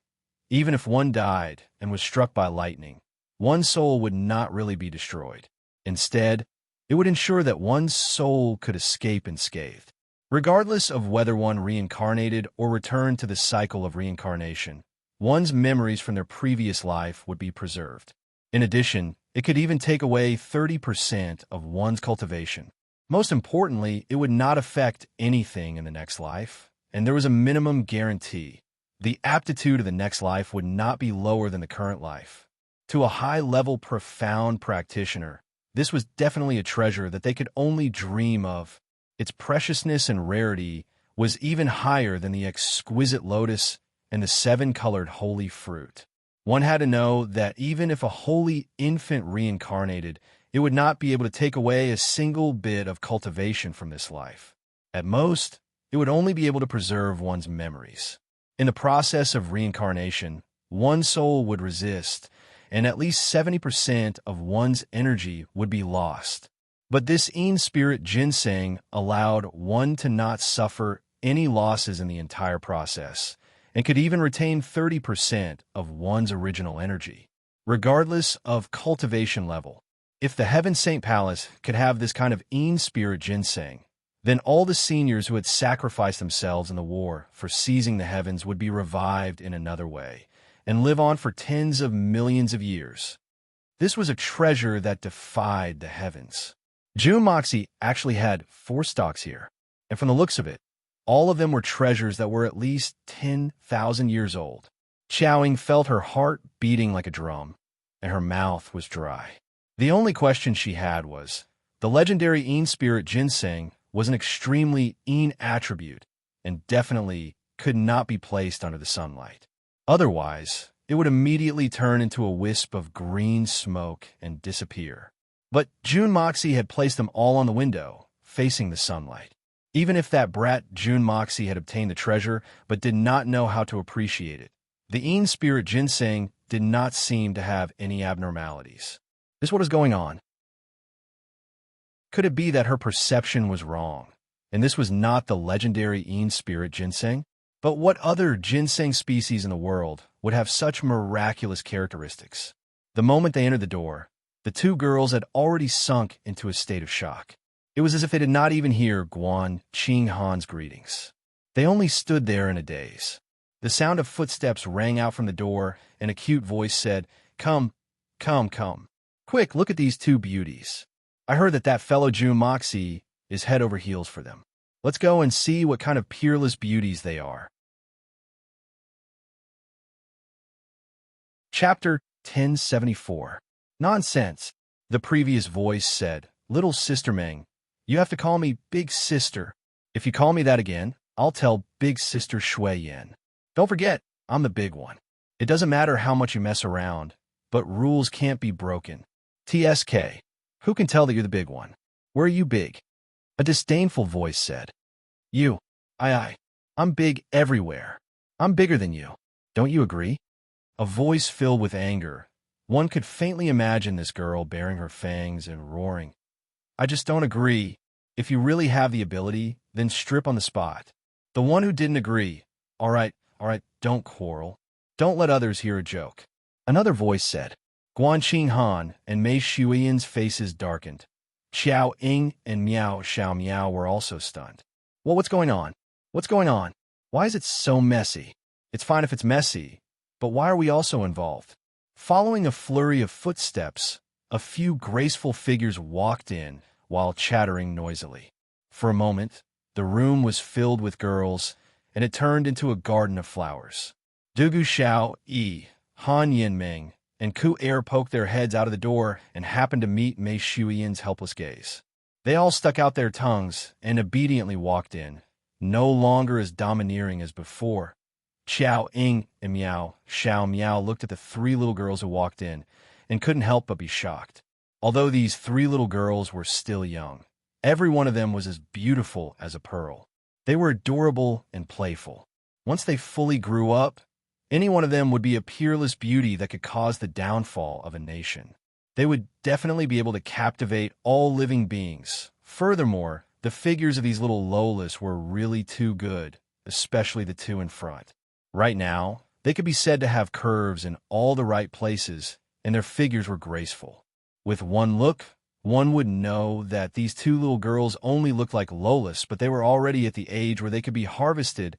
even if one died and was struck by lightning, one's soul would not really be destroyed. Instead, it would ensure that one's soul could escape unscathed. Regardless of whether one reincarnated or returned to the cycle of reincarnation, one's memories from their previous life would be preserved. In addition, it could even take away 30% of one's cultivation. Most importantly, it would not affect anything in the next life, and there was a minimum guarantee. The aptitude of the next life would not be lower than the current life. To a high-level, profound practitioner, this was definitely a treasure that they could only dream of. Its preciousness and rarity was even higher than the exquisite lotus and the seven-colored holy fruit. One had to know that even if a holy infant reincarnated, it would not be able to take away a single bit of cultivation from this life. At most, it would only be able to preserve one's memories. In the process of reincarnation, one soul would resist, and at least 70% of one's energy would be lost. But this in-spirit ginseng allowed one to not suffer any losses in the entire process, and could even retain 30% of one's original energy, regardless of cultivation level. If the Heaven Saint Palace could have this kind of in-spirit ginseng, then all the seniors who had sacrificed themselves in the war for seizing the heavens would be revived in another way, and live on for tens of millions of years. This was a treasure that defied the heavens. June Moxie actually had 4 stocks here, and from the looks of it, all of them were treasures that were at least 10,000 years old. Xiaoying felt her heart beating like a drum, and her mouth was dry. The only question she had was, the legendary in-spirit ginseng was an extremely in attribute, and definitely could not be placed under the sunlight. Otherwise, it would immediately turn into a wisp of green smoke and disappear. But June Moxie had placed them all on the window, facing the sunlight. Even if that brat June Moxie had obtained the treasure but did not know how to appreciate it, the in-spirit ginseng did not seem to have any abnormalities. Is what is going on? Could it be that her perception was wrong, and this was not the legendary in-spirit ginseng? But what other ginseng species in the world would have such miraculous characteristics? The moment they entered the door, the 2 girls had already sunk into a state of shock. It was as if they did not even hear Guan Qinghan's greetings. They only stood there in a daze. The sound of footsteps rang out from the door, and a cute voice said, "Come, come, come. Quick, look at these 2 beauties. I heard that fellow June Moxie is head over heels for them. Let's go and see what kind of peerless beauties they are." Chapter 1074. Nonsense, the previous voice said. "Little Sister Meng, you have to call me Big Sister. If you call me that again, I'll tell Big Sister Shui Yan. Don't forget, I'm the big one. It doesn't matter how much you mess around, but rules can't be broken. TSK, who can tell that you're the big one? Where are you big?" A disdainful voice said. "You. I'm big everywhere. I'm bigger than you. Don't you agree?" A voice filled with anger. One could faintly imagine this girl baring her fangs and roaring. "I just don't agree. If you really have the ability, then strip on the spot." The one who didn't agree. All right, don't quarrel. Don't let others hear a joke." Another voice said. Guan Qinghan and Mei Shuiyan's faces darkened. Xiao Ying and Miao Xiao Miao were also stunned. "Well, what's going on? What's going on? Why is it so messy?" "It's fine if it's messy, but why are we also involved?" Following a flurry of footsteps, a few graceful figures walked in while chattering noisily. For a moment, the room was filled with girls, and it turned into a garden of flowers. Dugu Xiao Yi, Han Yinming, and Ku Air poked their heads out of the door and happened to meet Mei Shuiyan's helpless gaze. They all stuck out their tongues and obediently walked in, no longer as domineering as before. Xiao Ying and Miao Xiao Miao looked at the 3 little girls who walked in and couldn't help but be shocked. Although these 3 little girls were still young, every one of them was as beautiful as a pearl. They were adorable and playful. Once they fully grew up, any one of them would be a peerless beauty that could cause the downfall of a nation. They would definitely be able to captivate all living beings. Furthermore, the figures of these little Lolas were really too good, especially the 2 in front. Right now, they could be said to have curves in all the right places, and their figures were graceful. With one look, one would know that these 2 little girls only looked like Lolas, but they were already at the age where they could be harvested.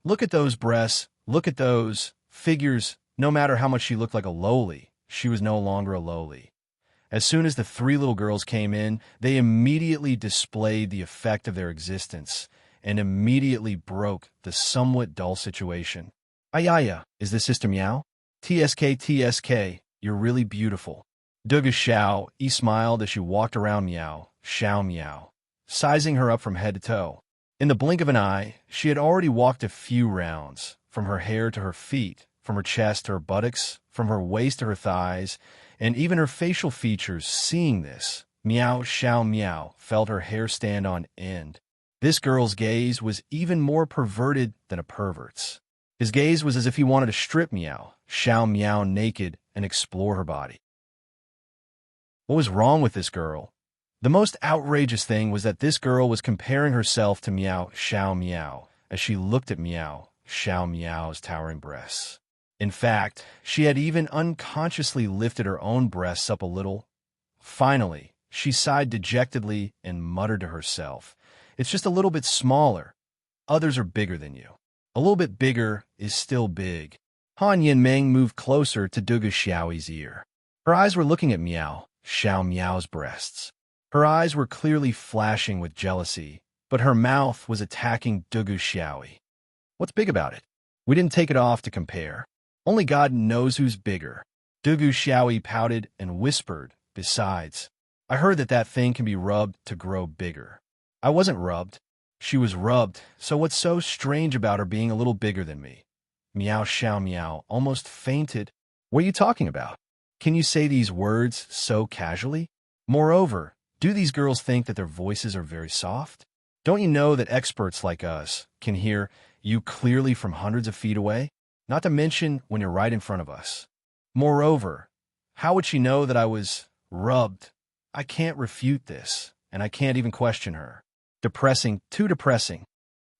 Look at those breasts, look at those figures. No matter how much she looked like a lowly, she was no longer a lowly. As soon as the 3 little girls came in, they immediately displayed the effect of their existence, and immediately broke the somewhat dull situation. "Ayaya, is this Sister Miao?" TSK, you're really beautiful. Duga Xiao, he smiled as she walked around Meow, Xiao Meow, sizing her up from head to toe. In the blink of an eye, she had already walked a few rounds, from her hair to her feet, from her chest to her buttocks, from her waist to her thighs, and even her facial features. Seeing this, Meow Xiao Meow felt her hair stand on end. This girl's gaze was even more perverted than a pervert's. His gaze was as if he wanted to strip Meow Xiao Meow naked and explore her body. What was wrong with this girl? The most outrageous thing was that this girl was comparing herself to Meow Xiao Meow as she looked at Meow Xiao Meow's towering breasts. In fact, she had even unconsciously lifted her own breasts up a little. Finally, she sighed dejectedly and muttered to herself, "It's just a little bit smaller. Others are bigger than you. A little bit bigger is still big." Han Yinming moved closer to Duga Xiao's ear. Her eyes were looking at Meow Xiao Meow's breasts. Her eyes were clearly flashing with jealousy, but her mouth was attacking Dugu Xiaoi. "What's big about it? We didn't take it off to compare. Only God knows who's bigger." Dugu Xiaoi pouted and whispered, "Besides, I heard that thing can be rubbed to grow bigger." "I wasn't rubbed. She was rubbed, so what's so strange about her being a little bigger than me?" Meow Xiao Meow almost fainted. "What are you talking about? Can you say these words so casually? Moreover, do these girls think that their voices are very soft? Don't you know that experts like us can hear you clearly from hundreds of feet away? Not to mention when you're right in front of us. Moreover, how would she know that I was rubbed? I can't refute this, and I can't even question her. Depressing, too depressing.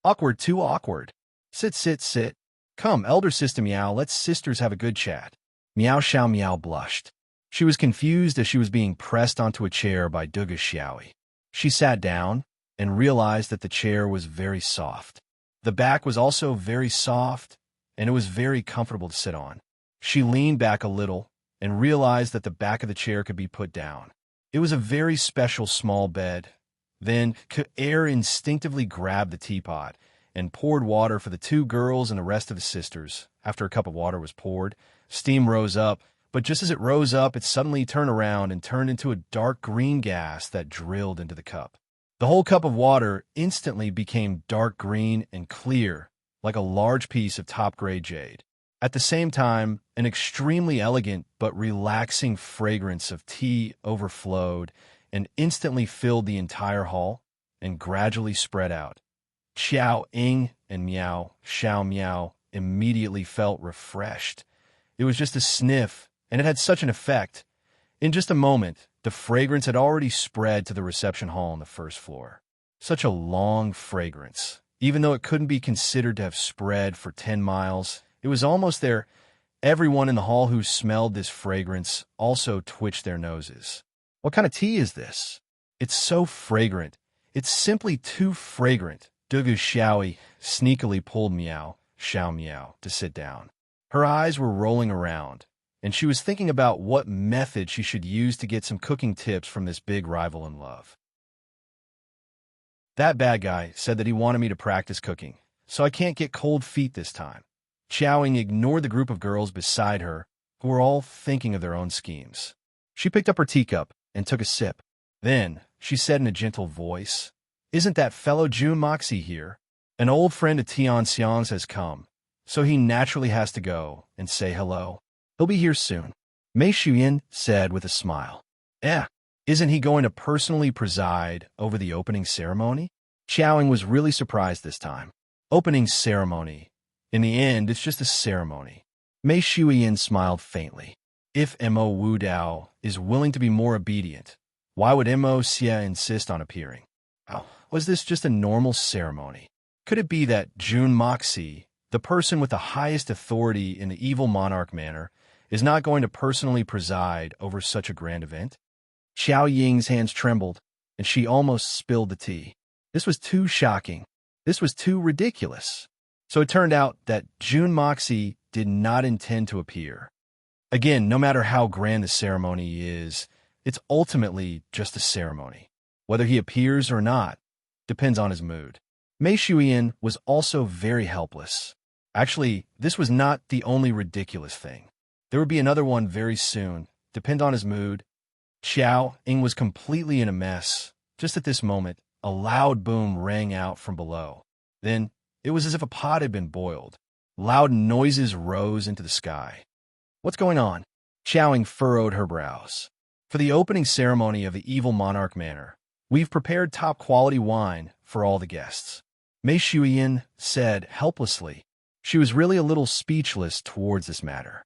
Awkward, too awkward. Sit, sit, sit. Come, elder sister Meow, let's sisters have a good chat." Meow Xiao Meow blushed. She was confused as she was being pressed onto a chair by Duga Xiaoi. She sat down and realized that the chair was very soft. The back was also very soft, and it was very comfortable to sit on. She leaned back a little and realized that the back of the chair could be put down. It was a very special small bed. Then Air instinctively grabbed the teapot and poured water for the two girls and the rest of the sisters. After a cup of water was poured, steam rose up, but just as it rose up, it suddenly turned around and turned into a dark green gas that drilled into the cup. The whole cup of water instantly became dark green and clear, like a large piece of top-grade jade. At the same time, an extremely elegant but relaxing fragrance of tea overflowed and instantly filled the entire hall and gradually spread out. Xiao Ying and Meow Xiao Meow immediately felt refreshed. It was just a sniff, and it had such an effect. In just a moment, the fragrance had already spread to the reception hall on the first floor. Such a long fragrance. Even though it couldn't be considered to have spread for 10 miles, it was almost there. Everyone in the hall who smelled this fragrance also twitched their noses. "What kind of tea is this? It's so fragrant. It's simply too fragrant." Dugu Xiaoi sneakily pulled Meow Xiao Meow to sit down. Her eyes were rolling around, and she was thinking about what method she should use to get some cooking tips from this big rival in love. "That bad guy said that he wanted me to practice cooking, so I can't get cold feet this time." Xiaoing ignored the group of girls beside her, who were all thinking of their own schemes. She picked up her teacup and took a sip. Then she said in a gentle voice, "Isn't that fellow Jun Moxie here? An old friend of Tian Xiang's has come, so he naturally has to go and say hello. He'll be here soon." Mei Shuyan said with a smile. Isn't he going to personally preside over the opening ceremony?" Xiaoing was really surprised this time. Opening ceremony. In the end, it's just a ceremony. Mei Shuyan smiled faintly. If Mo Wudao is willing to be more obedient, why would Mo Xia insist on appearing? Was this just a normal ceremony? Could it be that Jun Moxie, the person with the highest authority in the evil monarch manner, is not going to personally preside over such a grand event? Xiao Ying's hands trembled, and she almost spilled the tea. This was too shocking. This was too ridiculous. So it turned out that Jun Moxie did not intend to appear. Again, no matter how grand the ceremony is, it's ultimately just a ceremony. Whether he appears or not depends on his mood. Mei Shuyan was also very helpless. Actually, this was not the only ridiculous thing. There would be another one very soon, depend on his mood. Xiao Ying was completely in a mess. Just at this moment, a loud boom rang out from below. Then, it was as if a pot had been boiled. Loud noises rose into the sky. What's going on? Xiao Ying furrowed her brows. For the opening ceremony of the Evil Monarch Manor, we've prepared top-quality wine for all the guests. Mei Shuyan said helplessly. She was really a little speechless towards this matter.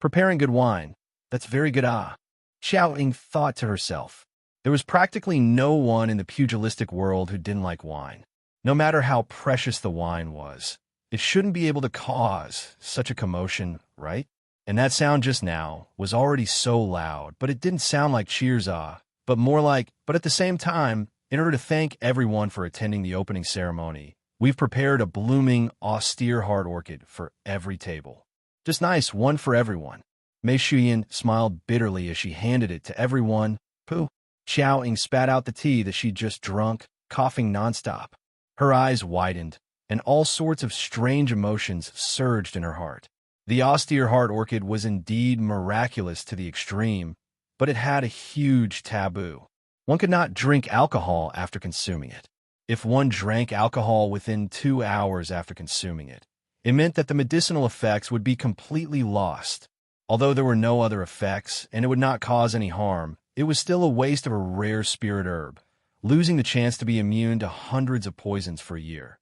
Preparing good wine, that's very good. Xiao Ying thought to herself. There was practically no one in the pugilistic world who didn't like wine. No matter how precious the wine was, it shouldn't be able to cause such a commotion, right? And that sound just now was already so loud, but it didn't sound like cheers, but more like, but at the same time, in order to thank everyone for attending the opening ceremony, we've prepared a blooming, austere heart orchid for every table. Just nice, one for everyone. Mei Shuyan smiled bitterly as she handed it to everyone. Pooh. Xiao Ying spat out the tea that she'd just drunk, coughing nonstop. Her eyes widened, and all sorts of strange emotions surged in her heart. The austere heart orchid was indeed miraculous to the extreme, but it had a huge taboo. One could not drink alcohol after consuming it. If one drank alcohol within 2 hours after consuming it, it meant that the medicinal effects would be completely lost. Although there were no other effects and it would not cause any harm, it was still a waste of a rare spirit herb, losing the chance to be immune to hundreds of poisons for a year.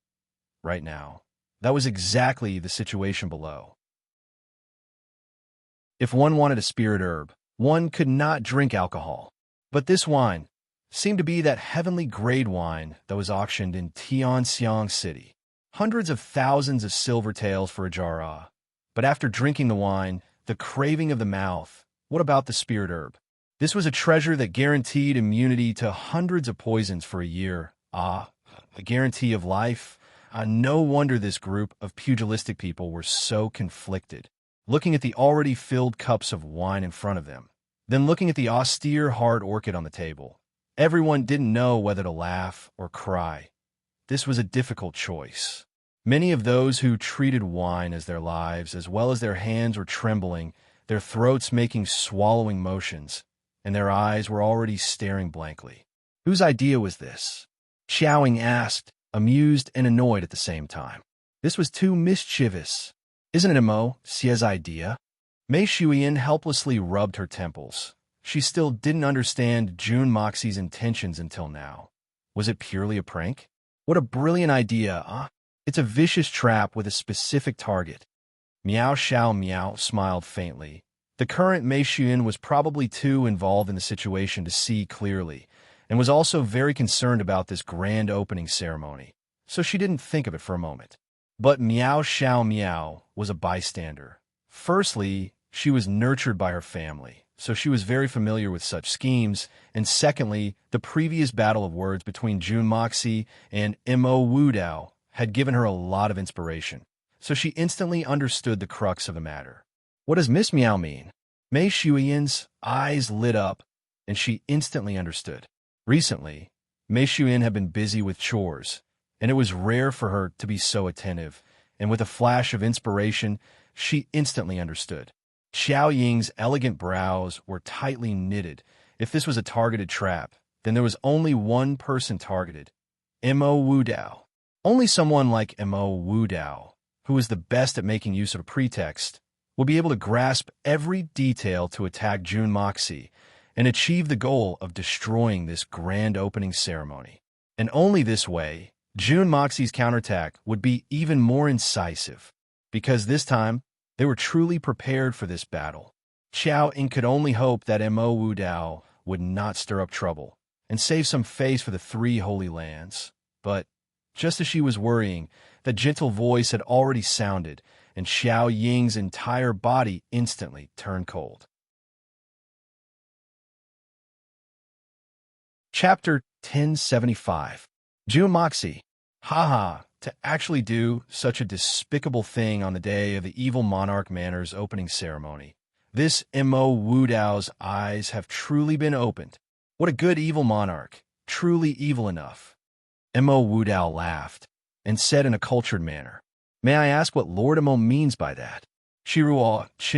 Right now, that was exactly the situation below. If one wanted a spirit herb, one could not drink alcohol. But this wine seemed to be that heavenly grade wine that was auctioned in Tianxiang City. Hundreds of thousands of silver taels for a jar. But after drinking the wine, the craving of the mouth, what about the spirit herb? This was a treasure that guaranteed immunity to hundreds of poisons for a year. A guarantee of life. No wonder this group of pugilistic people were so conflicted, looking at the already filled cups of wine in front of them, then looking at the austere hard orchid on the table. Everyone didn't know whether to laugh or cry. This was a difficult choice. Many of those who treated wine as their lives, as well as their hands were trembling, their throats making swallowing motions, and their eyes were already staring blankly. Whose idea was this? Xiao Ying asked, amused and annoyed at the same time. This was too mischievous. Isn't it Mo Xia's idea? Mei Shuyan helplessly rubbed her temples. She still didn't understand Jun Moxie's intentions until now. Was it purely a prank? What a brilliant idea, It's a vicious trap with a specific target. Miao Xiao Miao smiled faintly. The current Mei Shuyan was probably too involved in the situation to see clearly, and was also very concerned about this grand opening ceremony, so she didn't think of it for a moment. But Miao Xiao Miao was a bystander. Firstly, she was nurtured by her family, so she was very familiar with such schemes, and secondly, the previous battle of words between Jun Moxie and Mo Wudao had given her a lot of inspiration, so she instantly understood the crux of the matter. What does Miss Miao mean? Mei Shuyan's eyes lit up, and she instantly understood. Recently, Mei Shuyan had been busy with chores, and it was rare for her to be so attentive, and with a flash of inspiration, she instantly understood. Xiao Ying's elegant brows were tightly knitted. If this was a targeted trap, then there was only one person targeted, Mo Wudao. Only someone like Mo Wudao, who was the best at making use of a pretext, would be able to grasp every detail to attack Jun Moxie and achieve the goal of destroying this grand opening ceremony. And only this way, Jun Moxie's counterattack would be even more incisive, because this time, they were truly prepared for this battle. Xiao Ying could only hope that Mo Wudao would not stir up trouble and save some face for the 3 holy lands. But just as she was worrying, the gentle voice had already sounded, and Xiao Ying's entire body instantly turned cold. Chapter 1075. Jun Moxie. Haha, to actually do such a despicable thing on the day of the Evil Monarch Manor's opening ceremony. This Mo Wudao's eyes have truly been opened. What a good evil monarch, truly evil enough. Mo Wudao laughed and said in a cultured manner, "May I ask what Lord Mo means by that?" She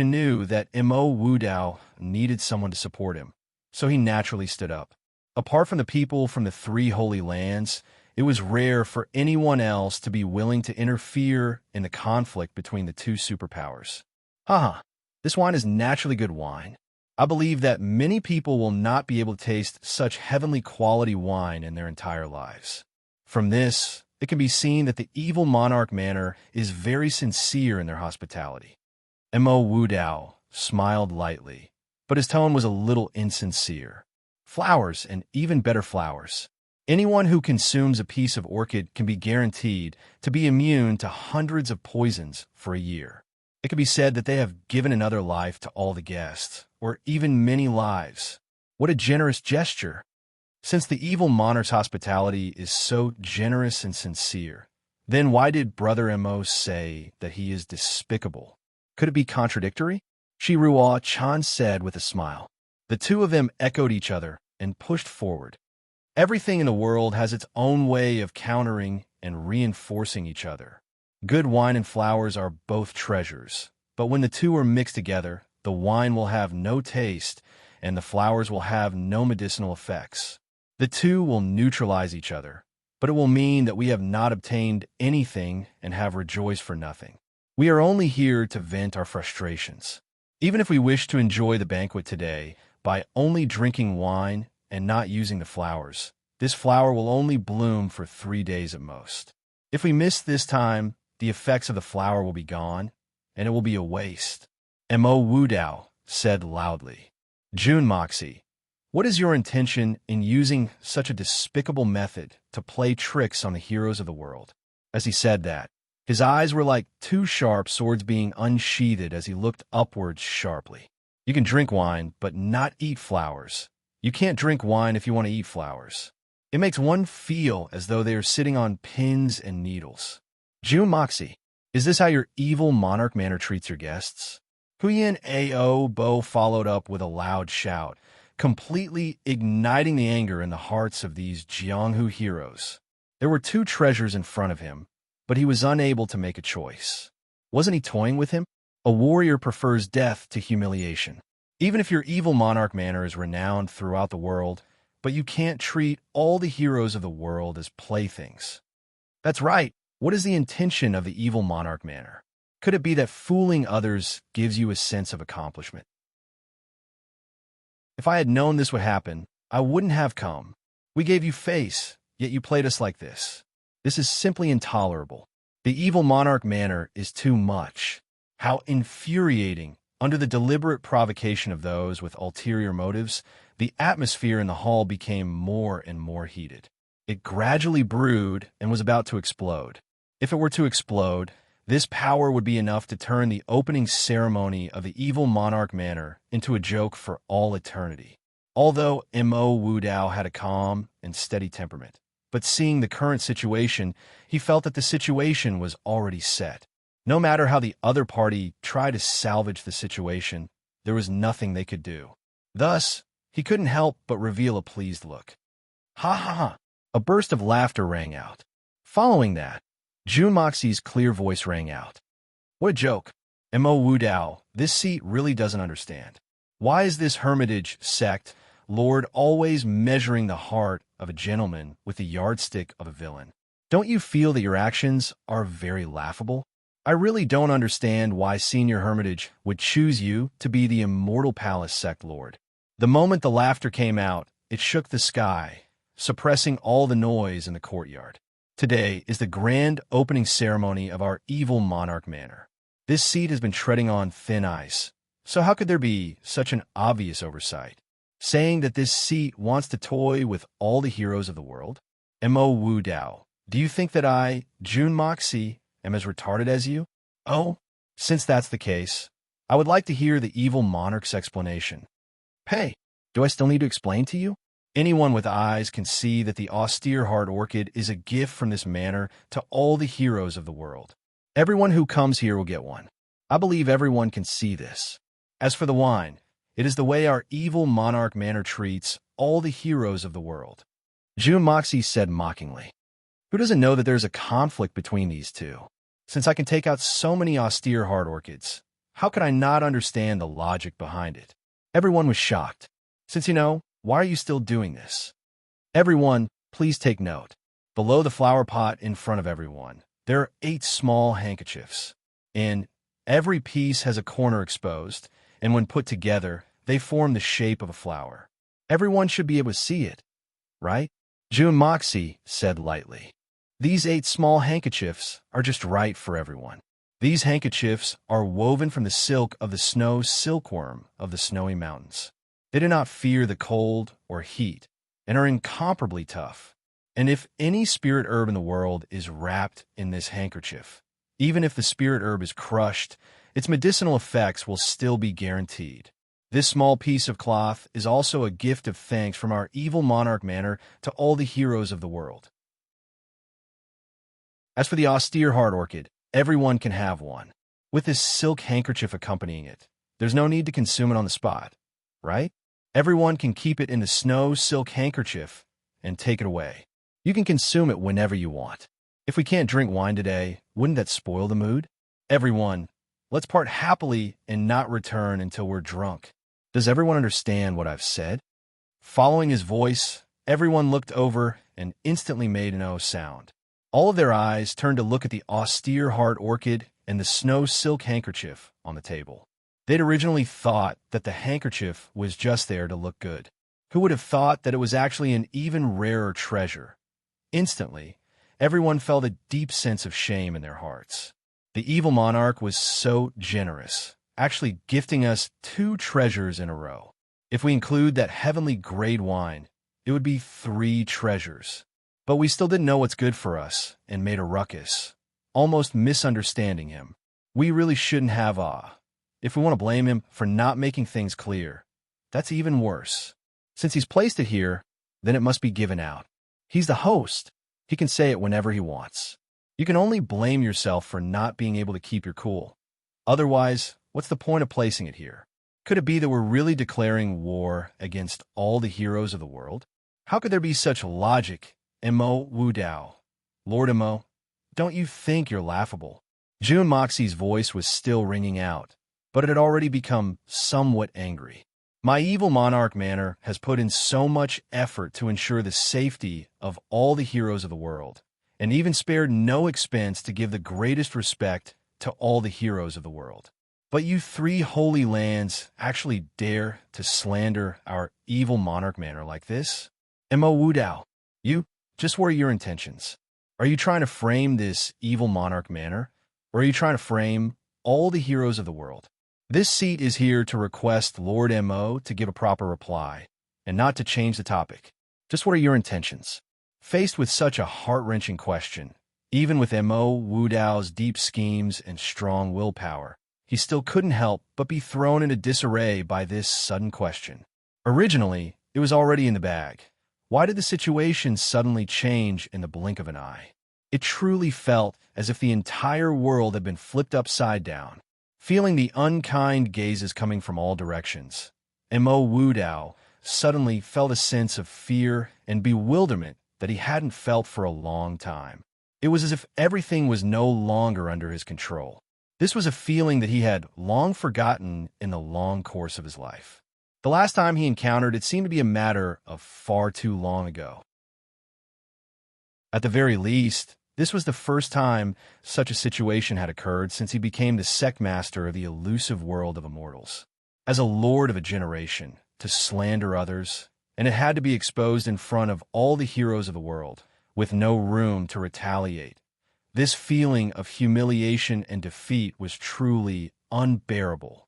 knew that Mo Wudao needed someone to support him, so he naturally stood up. Apart from the people from the three holy lands, it was rare for anyone else to be willing to interfere in the conflict between the two superpowers. Haha, this wine is naturally good wine. I believe that many people will not be able to taste such heavenly quality wine in their entire lives. From this, it can be seen that the evil monarch manor is very sincere in their hospitality. Mo Wudao smiled lightly, but his tone was a little insincere. Flowers, and even better flowers. Anyone who consumes a piece of orchid can be guaranteed to be immune to hundreds of poisons for a year. It can be said that they have given another life to all the guests, or even many lives. What a generous gesture! Since the evil monarch's hospitality is so generous and sincere, then why did Brother Mo say that he is despicable? Could it be contradictory? Shiruo Chan said with a smile. The two of them echoed each other and pushed forward. Everything in the world has its own way of countering and reinforcing each other. Good wine and flowers are both treasures, but when the two are mixed together, the wine will have no taste and the flowers will have no medicinal effects. The two will neutralize each other, but it will mean that we have not obtained anything and have rejoiced for nothing. We are only here to vent our frustrations. Even if we wish to enjoy the banquet today by only drinking wine and not using the flowers, this flower will only bloom for 3 days at most. If we miss this time, the effects of the flower will be gone, and it will be a waste. Mo Wudao said loudly. Jun Moxie, what is your intention in using such a despicable method to play tricks on the heroes of the world? As he said that, his eyes were like two sharp swords being unsheathed as he looked upwards sharply. You can drink wine, but not eat flowers. You can't drink wine if you want to eat flowers. It makes one feel as though they are sitting on pins and needles. Jun Moxie, is this how your evil monarch manor treats your guests? Huyen Ao Bo followed up with a loud shout, completely igniting the anger in the hearts of these Jianghu heroes. There were two treasures in front of him, but he was unable to make a choice. Wasn't he toying with him? A warrior prefers death to humiliation. Even if your evil monarch manor is renowned throughout the world, but you can't treat all the heroes of the world as playthings. That's right. What is the intention of the evil monarch manor? Could it be that fooling others gives you a sense of accomplishment? If I had known this would happen, I wouldn't have come. We gave you face, yet you played us like this. This is simply intolerable. The evil monarch manor is too much. How infuriating. Under the deliberate provocation of those with ulterior motives, the atmosphere in the hall became more and more heated. It gradually brewed and was about to explode. If it were to explode, this power would be enough to turn the opening ceremony of the evil monarch manor into a joke for all eternity. Although Mo Wudao had a calm and steady temperament, but seeing the current situation, he felt that the situation was already set. No matter how the other party tried to salvage the situation, there was nothing they could do. Thus, he couldn't help but reveal a pleased look. Ha ha ha! A burst of laughter rang out. Following that, Jun Moxie's clear voice rang out. What a joke! Mo Wudao, this seat really doesn't understand. Why is this hermitage sect lord always measuring the heart of a gentleman with the yardstick of a villain? Don't you feel that your actions are very laughable? I really don't understand why Senior Hermitage would choose you to be the Immortal Palace sect lord. The moment the laughter came out, it shook the sky, suppressing all the noise in the courtyard. Today is the grand opening ceremony of our evil monarch manor. This seat has been treading on thin ice, so how could there be such an obvious oversight? Saying that this seat wants to toy with all the heroes of the world? Mo Wudao, do you think that I, Jun Moxie, am as retarded as you? Oh, since that's the case, I would like to hear the evil monarch's explanation. Hey, do I still need to explain to you? Anyone with eyes can see that the austere heart orchid is a gift from this manor to all the heroes of the world. Everyone who comes here will get one. I believe everyone can see this. As for the wine, it is the way our evil monarch manor treats all the heroes of the world. Jun Moxie said mockingly. Who doesn't know that there's a conflict between these two? Since I can take out so many austere heart orchids, How could I not understand the logic behind it? Everyone was shocked. Since you know, why are you still doing this? Everyone, please take note. Below the flower pot in front of everyone, there are 8 small handkerchiefs. And every piece has a corner exposed, and when put together, they form the shape of a flower. Everyone should be able to see it, right? June Moxie said lightly. These 8 small handkerchiefs are just right for everyone. These handkerchiefs are woven from the silk of the snow silkworm of the snowy mountains. They do not fear the cold or heat and are incomparably tough. And if any spirit herb in the world is wrapped in this handkerchief, even if the spirit herb is crushed, its medicinal effects will still be guaranteed. This small piece of cloth is also a gift of thanks from our evil monarch manor to all the heroes of the world. As for the austere heart orchid, everyone can have one. With this silk handkerchief accompanying it, there's no need to consume it on the spot, right? Everyone can keep it in the snow silk handkerchief and take it away. You can consume it whenever you want. If we can't drink wine today, wouldn't that spoil the mood? Everyone, let's part happily and not return until we're drunk. Does everyone understand what I've said? Following his voice, everyone looked over and instantly made an O sound. All of their eyes turned to look at the austere heart orchid and the snow silk handkerchief on the table. They'd originally thought that the handkerchief was just there to look good. Who would have thought that it was actually an even rarer treasure? Instantly, everyone felt a deep sense of shame in their hearts. The evil monarch was so generous, actually gifting us 2 treasures in a row. If we include that heavenly grade wine, it would be 3 treasures. But we still didn't know what's good for us and made a ruckus, almost misunderstanding him. We really shouldn't have If we want to blame him for not making things clear, that's even worse. Since he's placed it here, then it must be given out. He's the host. He can say it whenever he wants. You can only blame yourself for not being able to keep your cool. Otherwise, what's the point of placing it here? Could it be that we're really declaring war against all the heroes of the world? How could there be such logic? Mo Wu Dao. Lord Mo, don't you think you're laughable? June Moxie's voice was still ringing out, but it had already become somewhat angry. My evil monarch manor has put in so much effort to ensure the safety of all the heroes of the world, and even spared no expense to give the greatest respect to all the heroes of the world. But you 3 holy lands actually dare to slander our evil monarch manor like this? Mo Wu Dao, just what are your intentions? Are you trying to frame this evil monarch manor, or are you trying to frame all the heroes of the world? This seat is here to request Lord Mo to give a proper reply, and not to change the topic. Just what are your intentions? Faced with such a heart-wrenching question, even with Mo Wu Dao's deep schemes and strong willpower, he still couldn't help but be thrown into disarray by this sudden question. Originally, it was already in the bag. Why did the situation suddenly change in the blink of an eye? It truly felt as if the entire world had been flipped upside down. Feeling the unkind gazes coming from all directions, Mo Wu Dao suddenly felt a sense of fear and bewilderment that he hadn't felt for a long time. It was as if everything was no longer under his control. This was a feeling that he had long forgotten in the long course of his life. The last time he encountered it seemed to be a matter of far too long ago. At the very least, this was the first time such a situation had occurred since he became the sect master of the elusive world of immortals. As a lord of a generation, to slander others, and it had to be exposed in front of all the heroes of the world, with no room to retaliate. This feeling of humiliation and defeat was truly unbearable.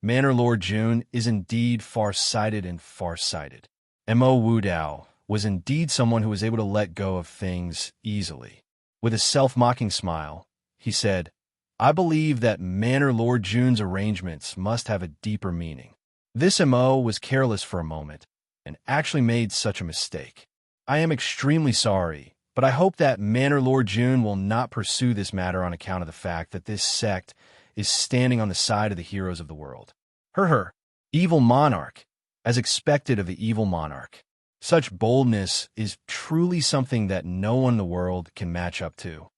Manor Lord June is indeed far-sighted and far-sighted. Mo Wu Dao was indeed someone who was able to let go of things easily. With a self-mocking smile, he said, I believe that Manor Lord June's arrangements must have a deeper meaning. This Mo was careless for a moment and actually made such a mistake. I am extremely sorry, but I hope that Manor Lord June will not pursue this matter on account of the fact that this sect is standing on the side of the heroes of the world. Evil monarch, as expected of the evil monarch. Such boldness is truly something that no one in the world can match up to.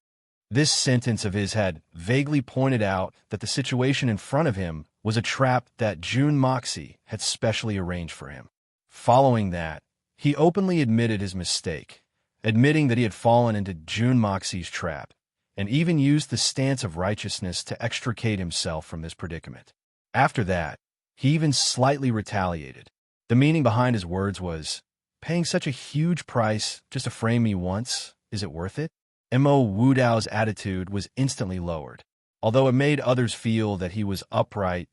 This sentence of his had vaguely pointed out that the situation in front of him was a trap that June Moxie had specially arranged for him. Following that, he openly admitted his mistake, admitting that he had fallen into June Moxie's trap, and even used the stance of righteousness to extricate himself from this predicament. After that, he even slightly retaliated. The meaning behind his words was, "Paying such a huge price just to frame me once, is it worth it?" Mo Wu Dao's attitude was instantly lowered. Although it made others feel that he was upright,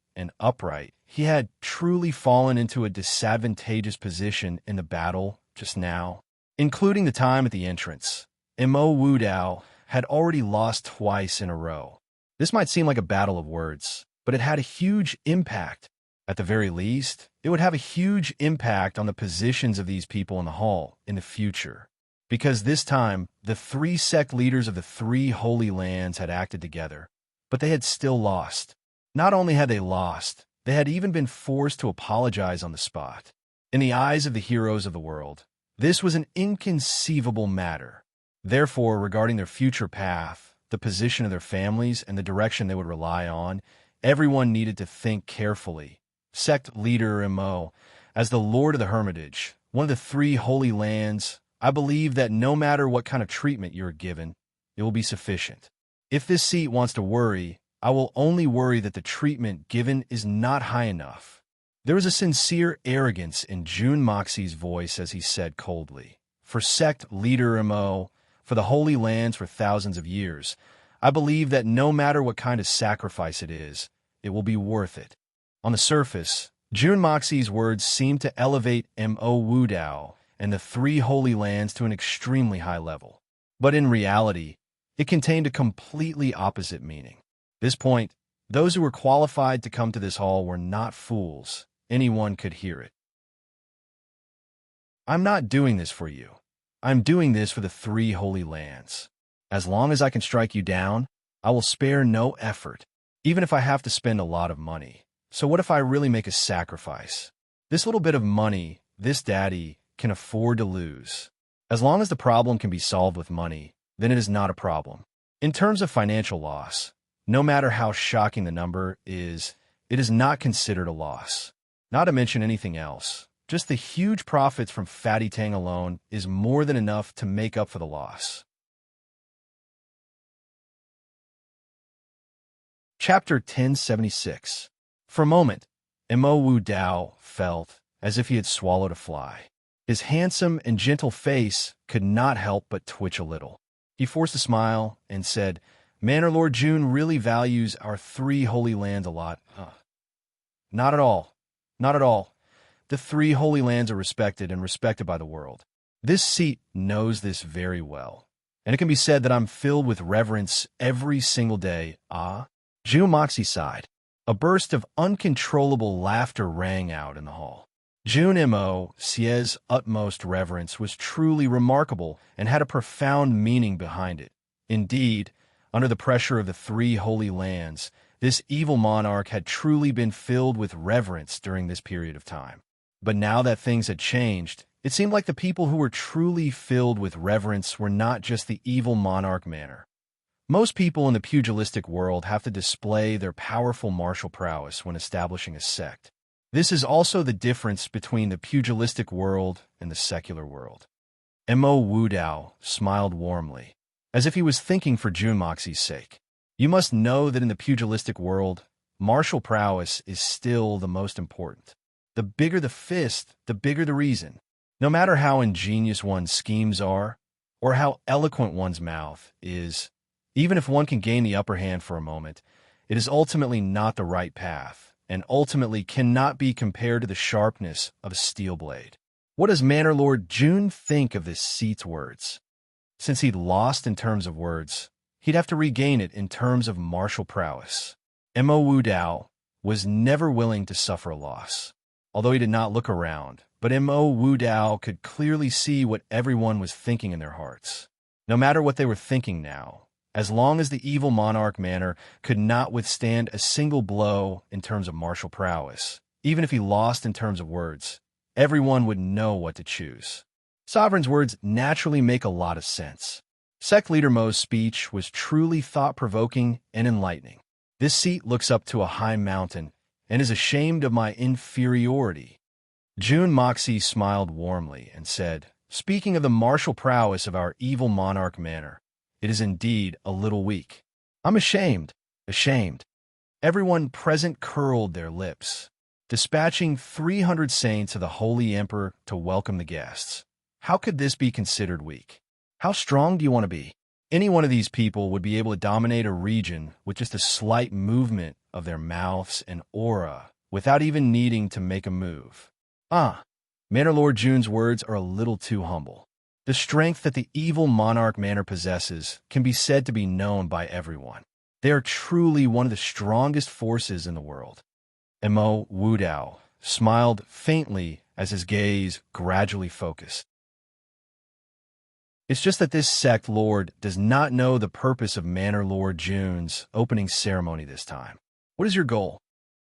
he had truly fallen into a disadvantageous position in the battle just now. Including the time at the entrance, Mo Wu Dao had already lost twice in a row. This might seem like a battle of words, but it had a huge impact. At the very least, it would have a huge impact on the positions of these people in the hall in the future. Because this time, the three sect leaders of the three holy lands had acted together, but they had still lost. Not only had they lost, they had even been forced to apologize on the spot. In the eyes of the heroes of the world, this was an inconceivable matter. Therefore, regarding their future path, the position of their families, and the direction they would rely on, everyone needed to think carefully. Sect leader Mo, as the Lord of the Hermitage, one of the three holy lands, I believe that no matter what kind of treatment you are given, it will be sufficient. If this seat wants to worry, I will only worry that the treatment given is not high enough. There was a sincere arrogance in June Moxie's voice as he said coldly, "For sect leader Mo, for the holy lands for thousands of years, I believe that no matter what kind of sacrifice it will be worth it." On the surface, June Moxie's words seemed to elevate Mo Wu Dao and the three holy lands to an extremely high level. But in reality, it contained a completely opposite meaning. At this point, those who were qualified to come to this hall were not fools. Anyone could hear it. "I'm not doing this for you. I'm doing this for the three holy lands. As long as I can strike you down, I will spare no effort, even if I have to spend a lot of money. So what if I really make a sacrifice? This little bit of money, this daddy, can afford to lose. As long as the problem can be solved with money, then it is not a problem. In terms of financial loss, no matter how shocking the number is, it is not considered a loss. Not to mention anything else. Just the huge profits from Fatty Tang alone is more than enough to make up for the loss." Chapter 1076. For a moment, Mo Wu Dao felt as if he had swallowed a fly. His handsome and gentle face could not help but twitch a little. He forced a smile and said, "Manor Lord June really values our three holy lands a lot." Not at all. Not at all. The three holy lands are respected and respected by the world. This seat knows this very well. And it can be said that I'm filled with reverence every single day. June Moxie sighed. A burst of uncontrollable laughter rang out in the hall. June Mo Xie's utmost reverence was truly remarkable and had a profound meaning behind it. Indeed, under the pressure of the three holy lands, this evil monarch had truly been filled with reverence during this period of time. But now that things had changed, it seemed like the people who were truly filled with reverence were not just the evil monarch manor. Most people in the pugilistic world have to display their powerful martial prowess when establishing a sect. This is also the difference between the pugilistic world and the secular world. Mo Wu Dao smiled warmly, as if he was thinking for June Moxie's sake. You must know that in the pugilistic world, martial prowess is still the most important. The bigger the fist, the bigger the reason. No matter how ingenious one's schemes are, or how eloquent one's mouth is, even if one can gain the upper hand for a moment, it is ultimately not the right path, and ultimately cannot be compared to the sharpness of a steel blade. What does Manor Lord June think of this seat's words? Since he'd lost in terms of words, he'd have to regain it in terms of martial prowess. Mo Wu Dao was never willing to suffer a loss. Although he did not look around, but Mo Wu Dao could clearly see what everyone was thinking in their hearts. No matter what they were thinking now, as long as the evil monarch manor could not withstand a single blow in terms of martial prowess, even if he lost in terms of words, everyone would know what to choose. Sovereign's words naturally make a lot of sense. Sect Leader Mo's speech was truly thought-provoking and enlightening. This seat looks up to a high mountain and is ashamed of my inferiority. June Moxie smiled warmly and said, "Speaking of the martial prowess of our evil monarch manor, it is indeed a little weak. I'm ashamed, ashamed." Everyone present curled their lips, dispatching 300 saints of the Holy Emperor to welcome the guests. How could this be considered weak? How strong do you want to be? Any one of these people would be able to dominate a region with just a slight movement of their mouths and aura, without even needing to make a move. Manor Lord June's words are a little too humble. The strength that the evil monarch manor possesses can be said to be known by everyone. They are truly one of the strongest forces in the world. Mo Wudao smiled faintly as his gaze gradually focused. It's just that this sect lord does not know the purpose of Manor Lord June's opening ceremony this time. What is your goal?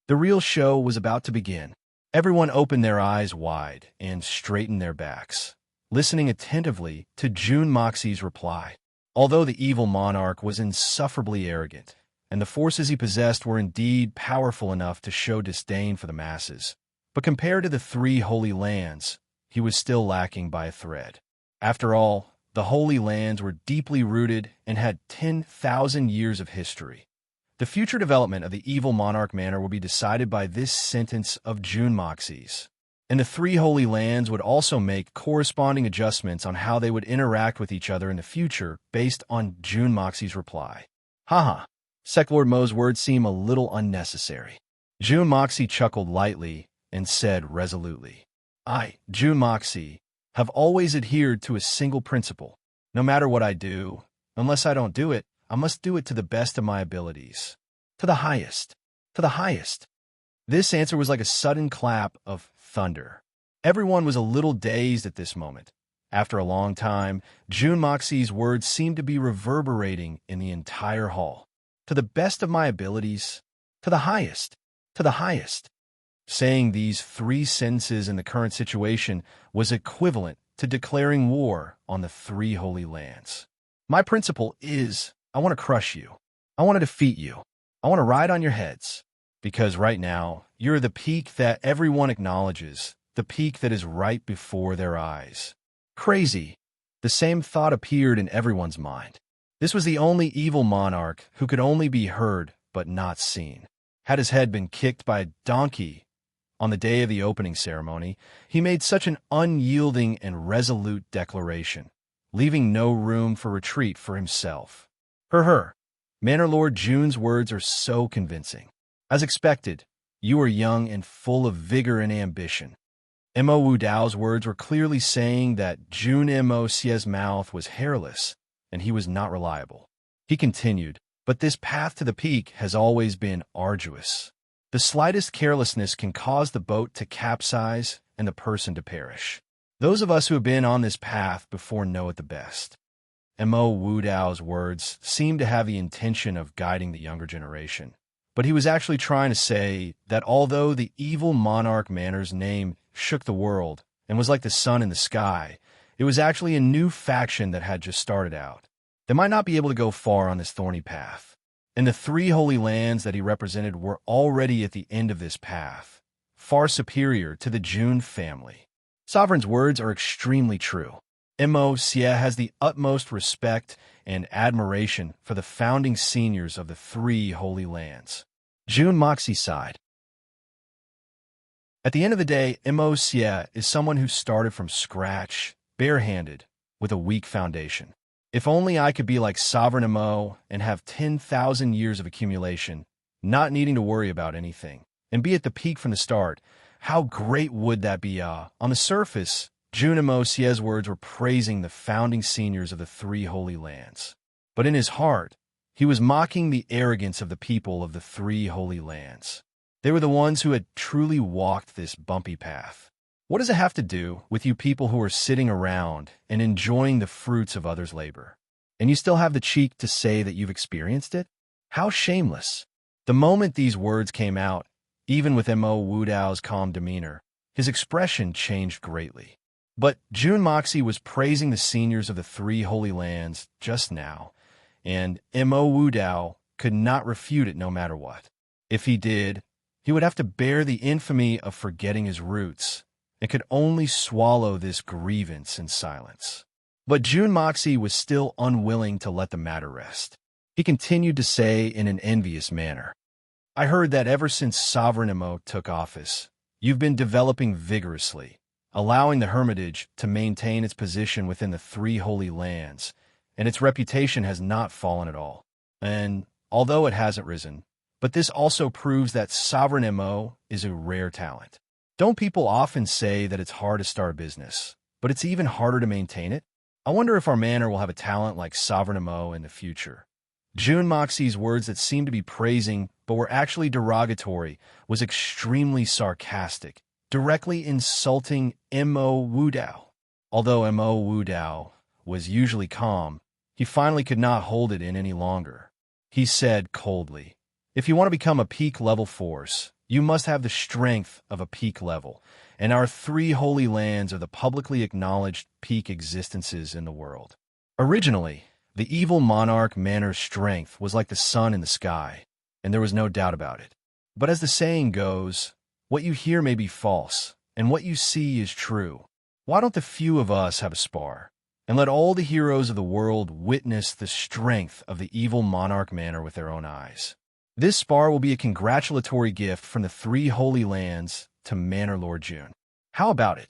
The real show was about to begin. Everyone opened their eyes wide and straightened their backs, listening attentively to June Moxie's reply. Although the evil monarch was insufferably arrogant, and the forces he possessed were indeed powerful enough to show disdain for the masses, but compared to the 3 holy lands, he was still lacking by a thread. After all, the Holy Lands were deeply rooted and had 10,000 years of history. The future development of the evil monarch manor will be decided by this sentence of June Moxie's. And the 3 Holy Lands would also make corresponding adjustments on how they would interact with each other in the future based on June Moxie's reply. Sect Lord Mo's words seem a little unnecessary. June Moxie chuckled lightly and said resolutely, "I, June Moxie, have always adhered to a single principle. No matter what I do, unless I don't do it, I must do it to the best of my abilities. To the highest. To the highest." This answer was like a sudden clap of thunder. Everyone was a little dazed at this moment. After a long time, June Moxie's words seemed to be reverberating in the entire hall. To the best of my abilities. To the highest. To the highest. Saying these 3 sentences in the current situation was equivalent to declaring war on the 3 Holy Lands. My principle is, I want to crush you. I want to defeat you. I want to ride on your heads. Because right now, you're the peak that everyone acknowledges, the peak that is right before their eyes. Crazy. The same thought appeared in everyone's mind. This was the only evil monarch who could only be heard but not seen. Had his head been kicked by a donkey on the day of the opening ceremony, he made such an unyielding and resolute declaration, leaving no room for retreat for himself. Manor Lord June's words are so convincing. As expected, you are young and full of vigor and ambition. Mo Wudao's words were clearly saying that June Mo Xie's mouth was hairless, and he was not reliable. He continued, "But this path to the peak has always been arduous. The slightest carelessness can cause the boat to capsize and the person to perish. Those of us who have been on this path before know it the best." Mo Wudao's words seemed to have the intention of guiding the younger generation, but he was actually trying to say that although the evil monarch manor's name shook the world and was like the sun in the sky, it was actually a new faction that had just started out. They might not be able to go far on this thorny path, and the 3 holy lands that he represented were already at the end of this path, far superior to the June family. Sovereign's words are extremely true. Mo Xie has the utmost respect and admiration for the founding seniors of the 3 holy lands. June Moxie sighed. At the end of the day, Mo Xie is someone who started from scratch, barehanded, with a weak foundation. If only I could be like Sovereign Mo and have 10,000 years of accumulation, not needing to worry about anything, and be at the peak from the start, how great would that be? On the surface, June Mo Xie's words were praising the founding seniors of the 3 holy lands. But in his heart, he was mocking the arrogance of the people of the 3 holy lands. They were the ones who had truly walked this bumpy path. What does it have to do with you people who are sitting around and enjoying the fruits of others' labor? And you still have the cheek to say that you've experienced it? How shameless. The moment these words came out, even with Mo Wudao's calm demeanor, his expression changed greatly. But Jun Moxie was praising the seniors of the three holy lands just now, and Mo Wudao could not refute it no matter what. If he did, he would have to bear the infamy of forgetting his roots, and could only swallow this grievance in silence. But Jun Moxie was still unwilling to let the matter rest. He continued to say in an envious manner, "I heard that ever since Sovereign Mo took office, you've been developing vigorously, allowing the Hermitage to maintain its position within the three holy lands, and its reputation has not fallen at all. And although it hasn't risen, but this also proves that Sovereign Mo is a rare talent. Don't people often say that it's hard to start a business, but it's even harder to maintain it? I wonder if our manor will have a talent like Sovereign Mo in the future." Jun Moxie's words that seemed to be praising but were actually derogatory was extremely sarcastic, directly insulting Mo Wudao. Although Mo Wudao was usually calm, he finally could not hold it in any longer. He said coldly, "If you want to become a peak-level force, you must have the strength of a peak level, and our three holy lands are the publicly acknowledged peak existences in the world." Originally, the evil monarch manor's strength was like the sun in the sky, and there was no doubt about it. But as the saying goes, what you hear may be false, and what you see is true. Why don't the few of us have a spar, and let all the heroes of the world witness the strength of the evil monarch manor with their own eyes? This spar will be a congratulatory gift from the three holy lands to Manor Lord Jun. How about it?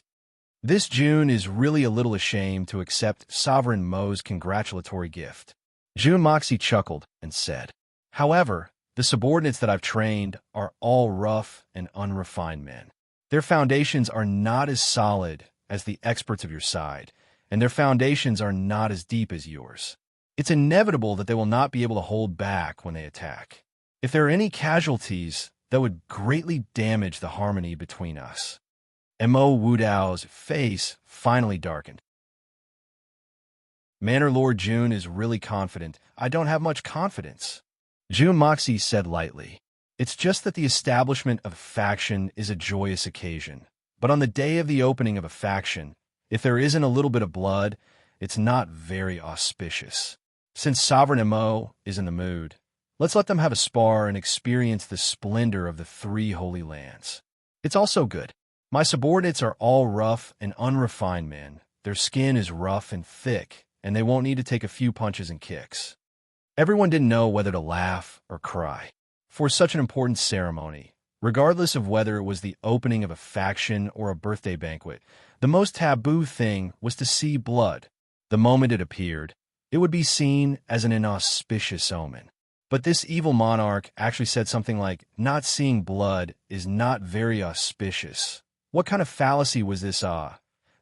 This Jun is really a little ashamed to accept Sovereign Mo's congratulatory gift. Jun Moxie chuckled and said, "However, the subordinates that I've trained are all rough and unrefined men. Their foundations are not as solid as the experts of your side, and their foundations are not as deep as yours. It's inevitable that they will not be able to hold back when they attack. If there are any casualties, that would greatly damage the harmony between us." Mo Wudao's face finally darkened. "Manor Lord Jun is really confident. I don't have much confidence," Jun Moxie said lightly. "It's just that the establishment of a faction is a joyous occasion. But on the day of the opening of a faction, if there isn't a little bit of blood, it's not very auspicious. Since Sovereign Mo is in the mood, let's let them have a spar and experience the splendor of the three holy lands. It's also good. My subordinates are all rough and unrefined men. Their skin is rough and thick, and they won't need to take a few punches and kicks." Everyone didn't know whether to laugh or cry. For such an important ceremony, regardless of whether it was the opening of a faction or a birthday banquet, the most taboo thing was to see blood. The moment it appeared, it would be seen as an inauspicious omen. But this evil monarch actually said something like, "Not seeing blood is not very auspicious." What kind of fallacy was this?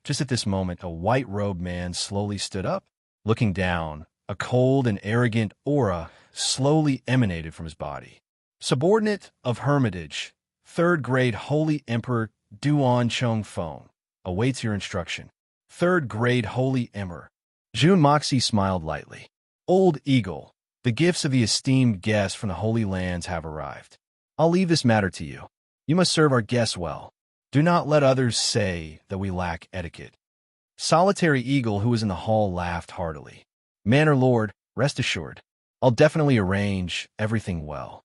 Just at this moment, a white-robed man slowly stood up. Looking down, a cold and arrogant aura slowly emanated from his body. "Subordinate of Hermitage, third-grade Holy Emperor Duan Chongfeng awaits your instruction." Third-grade Holy Emperor. Jun Moxie smiled lightly. "Old Eagle, the gifts of the esteemed guests from the Holy Lands have arrived. I'll leave this matter to you. You must serve our guests well. Do not let others say that we lack etiquette." Solitary Eagle, who was in the hall, laughed heartily. "Manor Lord, rest assured, I'll definitely arrange everything well."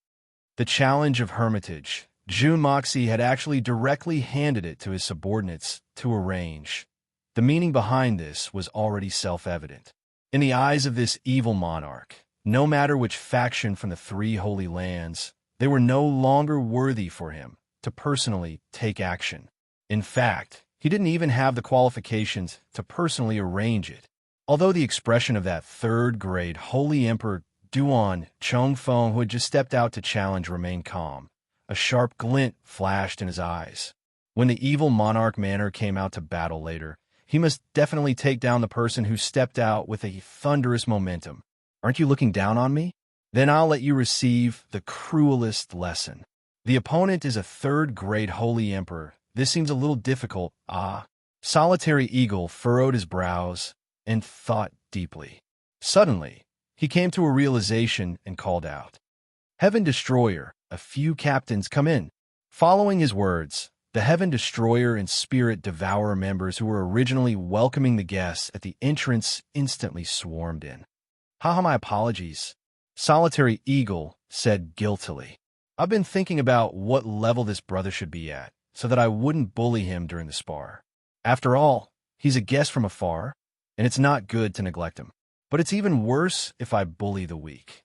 The challenge of Hermitage, Jun Moxie had actually directly handed it to his subordinates to arrange. The meaning behind this was already self-evident. In the eyes of this evil monarch, no matter which faction from the three holy lands, they were no longer worthy for him to personally take action. In fact, he didn't even have the qualifications to personally arrange it. Although the expression of that third-grade Holy Emperor Duan Chongfeng, who had just stepped out to challenge, remained calm, a sharp glint flashed in his eyes. When the evil monarch manor came out to battle later, he must definitely take down the person who stepped out with a thunderous momentum. "Aren't you looking down on me? Then I'll let you receive the cruelest lesson. The opponent is a third-grade Holy Emperor. This seems a little difficult, Solitary Eagle furrowed his brows and thought deeply. Suddenly, he came to a realization and called out, "Heaven Destroyer, a few captains come in." Following his words, The Heaven Destroyer and Spirit Devourer members who were originally welcoming the guests at the entrance instantly swarmed in. Haha, my apologies, Solitary Eagle said guiltily. I've been thinking about what level this brother should be at, so that I wouldn't bully him during the spar. After all, he's a guest from afar, and it's not good to neglect him. But it's even worse if I bully the weak.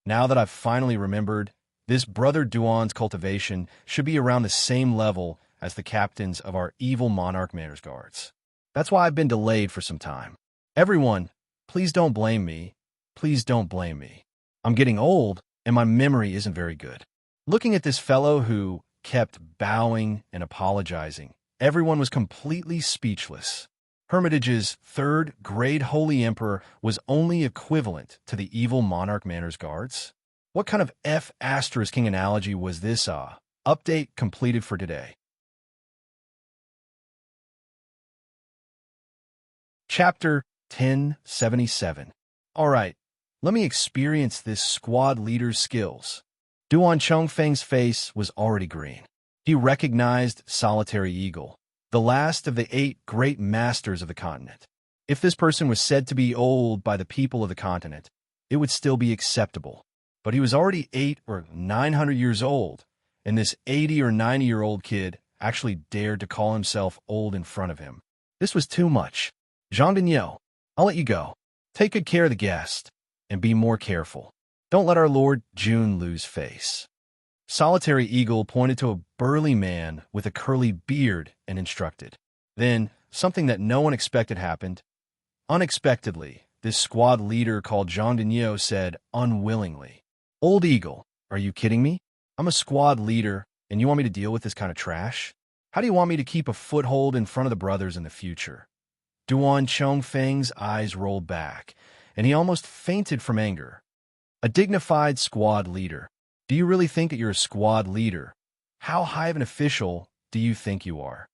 Now that I've finally remembered, this Brother Duan's cultivation should be around the same level as the captains of our evil monarch manners guards. That's why I've been delayed for some time. Everyone, please don't blame me. Please don't blame me. I'm getting old, and my memory isn't very good. Looking at this fellow who kept bowing and apologizing, everyone was completely speechless. Hermitage's third-grade Holy Emperor was only equivalent to the evil monarch manners guards? What kind of F***ing analogy was this? Update completed for today. Chapter 1077. Alright, let me experience this squad leader's skills. Duan Chongfeng's face was already green. He recognized Solitary Eagle, the last of the 8 great masters of the continent. If this person was said to be old by the people of the continent, it would still be acceptable. But he was already 800 or 900 years old, and this 80 or 90-year-old kid actually dared to call himself old in front of him. This was too much. Zhang Dinyo, I'll let you go. Take good care of the guest, and be more careful. Don't let our Lord Jun lose face. Solitary Eagle pointed to a burly man with a curly beard and instructed. Then, something that no one expected happened. Unexpectedly, this squad leader called Zhang Dinyo said unwillingly, "Old Eagle, are you kidding me? I'm a squad leader, and you want me to deal with this kind of trash? How do you want me to keep a foothold in front of the brothers in the future?" Duan Chongfeng's eyes rolled back, and he almost fainted from anger. A dignified squad leader. Do you really think that you're a squad leader? How high of an official do you think you are?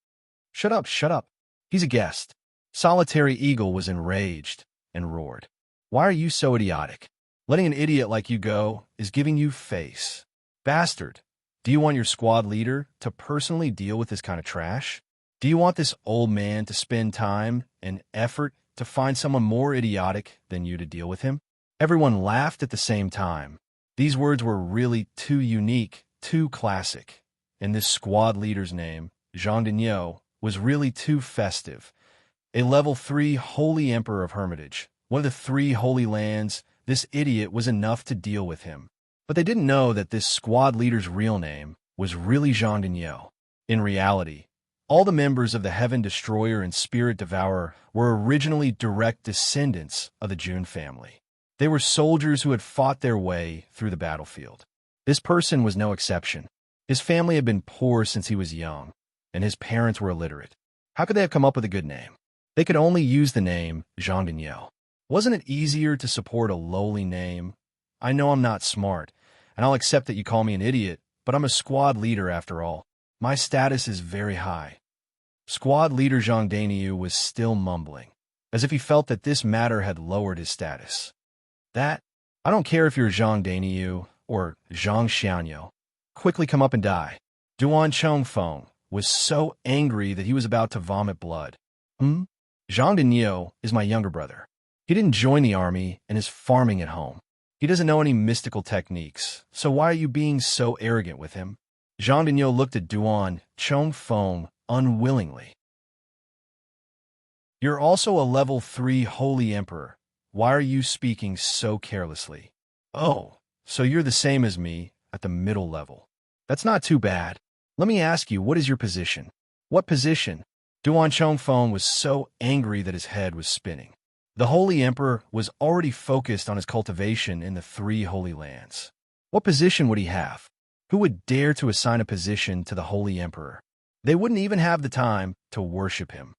Shut up, shut up. He's a guest. Solitary Eagle was enraged and roared. Why are you so idiotic? Letting an idiot like you go is giving you face. Bastard, do you want your squad leader to personally deal with this kind of trash? Do you want this old man to spend time and effort to find someone more idiotic than you to deal with him? Everyone laughed at the same time. These words were really too unique, too classic. And this squad leader's name, Zhang Dinyo, was really too festive. A level 3 Holy Emperor of Hermitage, one of the 3 Holy Lands, this idiot was enough to deal with him. But they didn't know that this squad leader's real name was really Zhang Dinyo. In reality, all the members of the Heaven Destroyer and Spirit Devourer were originally direct descendants of the Jun family. They were soldiers who had fought their way through the battlefield. This person was no exception. His family had been poor since he was young, and his parents were illiterate. How could they have come up with a good name? They could only use the name Zhang Dinyo. Wasn't it easier to support a lowly name? I know I'm not smart, and I'll accept that you call me an idiot, but I'm a squad leader after all. My status is very high. Squad leader Zhang Dinyo was still mumbling, as if he felt that this matter had lowered his status. I don't care if you're Zhang Dinyo or Zhang Xianyo. Quickly come up and die. Duan Chongfeng was so angry that he was about to vomit blood. Zhang Dinyo is my younger brother. He didn't join the army and is farming at home. He doesn't know any mystical techniques, so why are you being so arrogant with him? Zhang Dinyo looked at Duan Chongfeng unwillingly. You're also a level 3 Holy Emperor. Why are you speaking so carelessly? Oh, so you're the same as me at the middle level. That's not too bad. Let me ask you, what is your position? What position? Duan Chongfeng was so angry that his head was spinning. The Holy Emperor was already focused on his cultivation in the 3 Holy Lands. What position would he have? Who would dare to assign a position to the Holy Emperor? They wouldn't even have the time to worship him.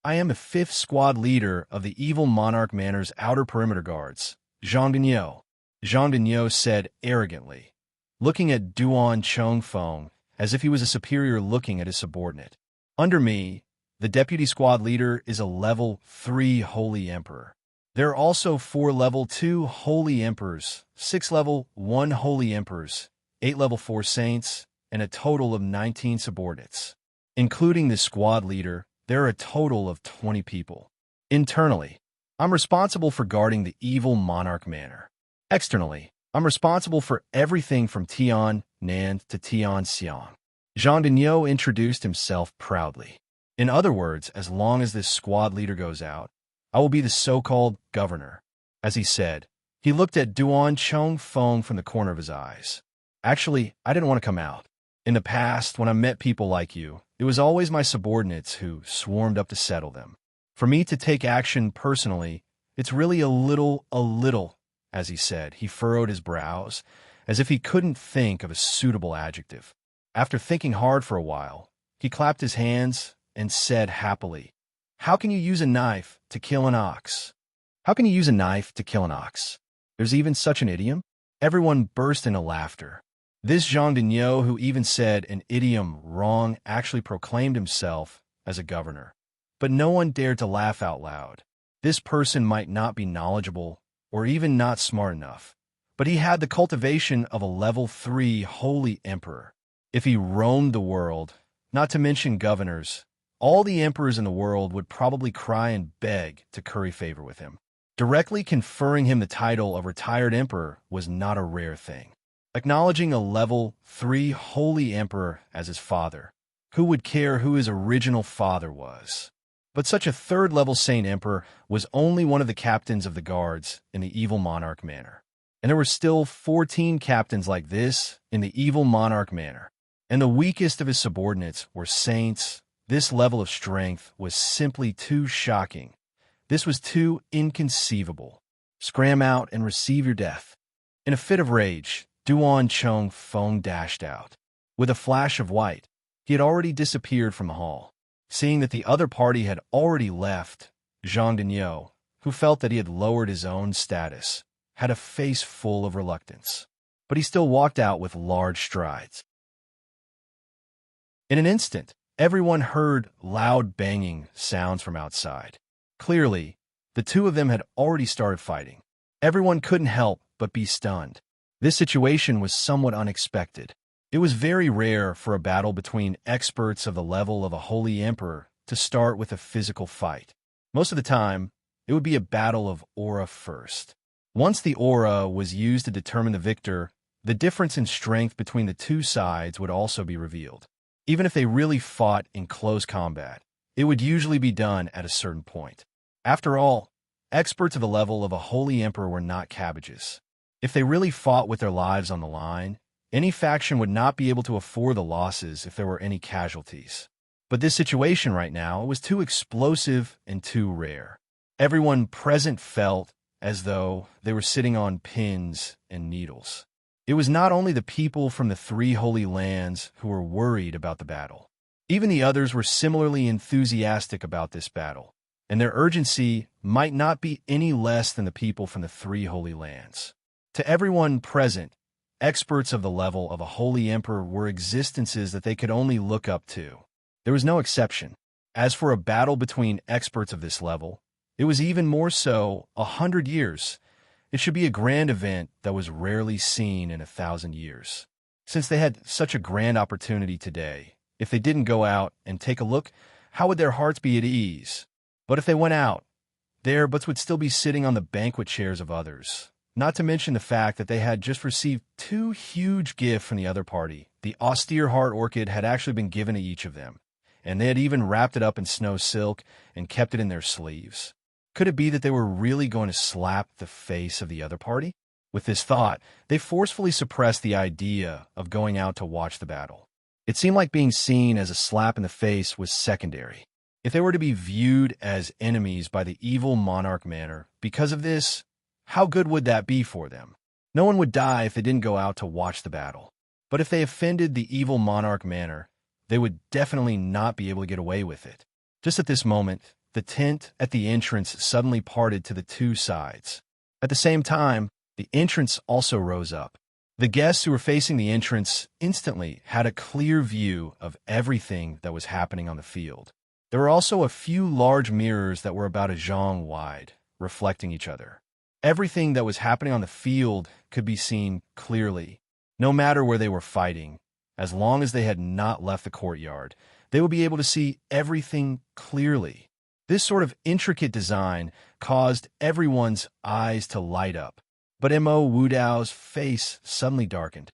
I am the 5th squad leader of the evil monarch manor's outer perimeter guards, Zhang Dinyo. Zhang Dinyo said arrogantly, looking at Duan Chongfeng as if he was a superior looking at his subordinate. Under me, the deputy squad leader is a level 3 Holy Emperor. There are also 4 level 2 Holy Emperors, 6 level 1 Holy Emperors, 8 level 4 Saints, and a total of 19 subordinates. Including the squad leader, there are a total of 20 people. Internally, I'm responsible for guarding the evil monarch manor. Externally, I'm responsible for everything from Tian Nan to Tian Xiang. Jean Degnaud introduced himself proudly. In other words, as long as this squad leader goes out, I will be the so-called governor. As he said, he looked at Duan Chong Feng from the corner of his eyes. Actually, I didn't want to come out. In the past, when I met people like you, it was always my subordinates who swarmed up to settle them. For me to take action personally, it's really a little, as he said. He furrowed his brows, as if he couldn't think of a suitable adjective. After thinking hard for a while, he clapped his hands and said happily, "How can you use a knife to kill an ox? How can you use a knife to kill an ox? There's even such an idiom?" Everyone burst into laughter. This Jean Degnaud, who even said an idiom wrong, actually proclaimed himself as a governor. But no one dared to laugh out loud. This person might not be knowledgeable or even not smart enough, but he had the cultivation of a level 3 holy emperor. If he roamed the world, not to mention governors, all the emperors in the world would probably cry and beg to curry favor with him. Directly conferring him the title of retired emperor was not a rare thing. Acknowledging a level 3 holy emperor as his father, who would care who his original father was? But such a third-level saint emperor was only one of the captains of the guards in the evil monarch manor. And there were still 14 captains like this in the evil monarch manor. And the weakest of his subordinates were saints. This level of strength was simply too shocking. This was too inconceivable. Scram out and receive your death. In a fit of rage, Duan Chong Feng dashed out. With a flash of white, he had already disappeared from the hall. Seeing that the other party had already left, Jean Degnaud, who felt that he had lowered his own status, had a face full of reluctance. But he still walked out with large strides. In an instant, everyone heard loud banging sounds from outside. Clearly, the two of them had already started fighting. Everyone couldn't help but be stunned. This situation was somewhat unexpected. It was very rare for a battle between experts of the level of a holy emperor to start with a physical fight. Most of the time, it would be a battle of aura first. Once the aura was used to determine the victor, the difference in strength between the two sides would also be revealed. Even if they really fought in close combat, it would usually be done at a certain point. After all, experts of the level of a holy emperor were not cabbages. If they really fought with their lives on the line, any faction would not be able to afford the losses if there were any casualties. But this situation right now was too explosive and too rare. Everyone present felt as though they were sitting on pins and needles. It was not only the people from the 3 holy lands who were worried about the battle. Even the others were similarly enthusiastic about this battle, and their urgency might not be any less than the people from the 3 holy lands. To everyone present, experts of the level of a holy emperor were existences that they could only look up to. There was no exception. As for a battle between experts of this level, it was even more so 100 years. It should be a grand event that was rarely seen in 1,000 years. Since they had such a grand opportunity today, if they didn't go out and take a look, how would their hearts be at ease? But if they went out, their butts would still be sitting on the banquet chairs of others. Not to mention the fact that they had just received 2 huge gifts from the other party. The austere heart orchid had actually been given to each of them, and they had even wrapped it up in snow silk and kept it in their sleeves. Could it be that they were really going to slap the face of the other party? With this thought, they forcefully suppressed the idea of going out to watch the battle. It seemed like being seen as a slap in the face was secondary. If they were to be viewed as enemies by the evil monarch manor because of this, how good would that be for them? No one would die if they didn't go out to watch the battle. But if they offended the evil monarch manor, they would definitely not be able to get away with it. Just at this moment, the tent at the entrance suddenly parted to the 2 sides. At the same time, the entrance also rose up. The guests who were facing the entrance instantly had a clear view of everything that was happening on the field. There were also a few large mirrors that were about a zhang wide, reflecting each other. Everything that was happening on the field could be seen clearly, no matter where they were fighting. as long as they had not left the courtyard, they would be able to see everything clearly. This sort of intricate design caused everyone's eyes to light up, but Mo Wudao's face suddenly darkened.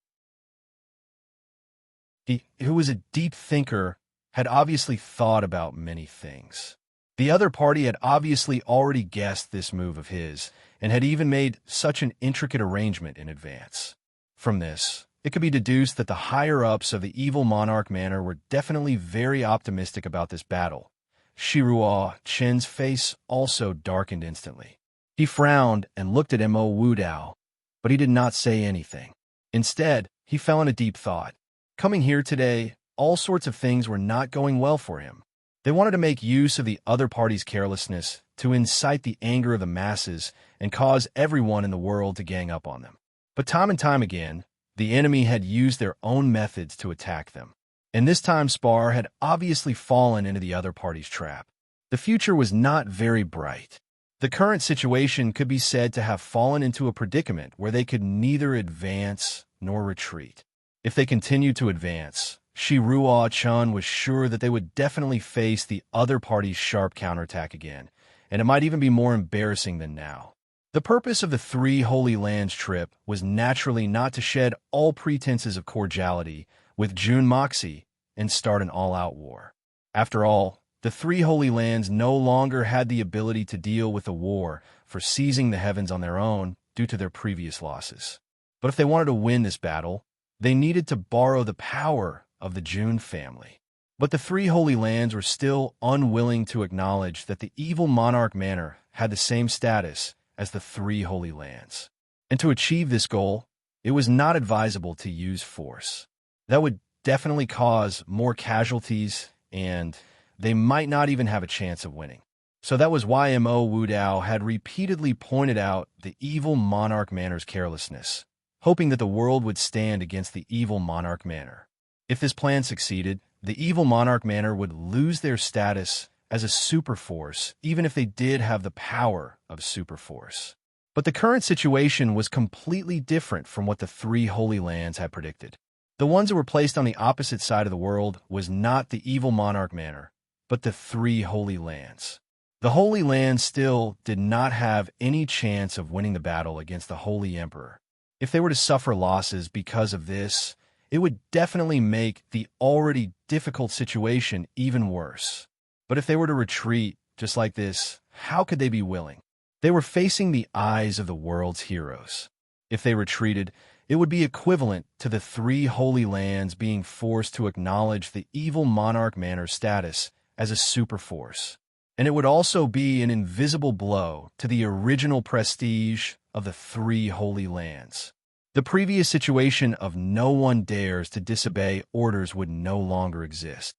He, who was a deep thinker, had obviously thought about many things. The other party had obviously already guessed this move of his, and had even made such an intricate arrangement in advance. From this, it could be deduced that the higher-ups of the evil monarch manor were definitely very optimistic about this battle. Shiruo Chen's face also darkened instantly. He frowned and looked at Mo Wudao, but he did not say anything. Instead, he fell in a deep thought. Coming here today, all sorts of things were not going well for him. They wanted to make use of the other party's carelessness to incite the anger of the masses and cause everyone in the world to gang up on them. But time and time again, the enemy had used their own methods to attack them. And this time Spar had obviously fallen into the other party's trap. The future was not very bright. The current situation could be said to have fallen into a predicament where they could neither advance nor retreat. If they continued to advance, Shiruo Chun was sure that they would definitely face the other party's sharp counterattack again, and it might even be more embarrassing than now. The purpose of the Three Holy Lands trip was naturally not to shed all pretenses of cordiality with Jun Moxie and start an all-out war. After all, the Three Holy Lands no longer had the ability to deal with a war for seizing the heavens on their own due to their previous losses. But if they wanted to win this battle, they needed to borrow the power of the Jun family. But the Three Holy Lands were still unwilling to acknowledge that the evil monarch manor had the same status as the Three Holy Lands. And to achieve this goal, it was not advisable to use force. That would definitely cause more casualties, and they might not even have a chance of winning. So that was why Mo Wudao had repeatedly pointed out the evil monarch manor's carelessness, hoping that the world would stand against the evil monarch manor. If this plan succeeded, the evil monarch manor would lose their status as a superforce, even if they did have the power of superforce. But the current situation was completely different from what the Three Holy Lands had predicted. The ones that were placed on the opposite side of the world was not the evil monarch manor, but the Three Holy Lands. The Holy Lands still did not have any chance of winning the battle against the Holy Emperor. If they were to suffer losses because of this, it would definitely make the already difficult situation even worse. But if they were to retreat just like this, how could they be willing? They were facing the eyes of the world's heroes. If they retreated, it would be equivalent to the Three Holy Lands being forced to acknowledge the evil monarch manor's status as a superforce. And it would also be an invisible blow to the original prestige of the Three Holy Lands. The previous situation of no one dares to disobey orders would no longer exist.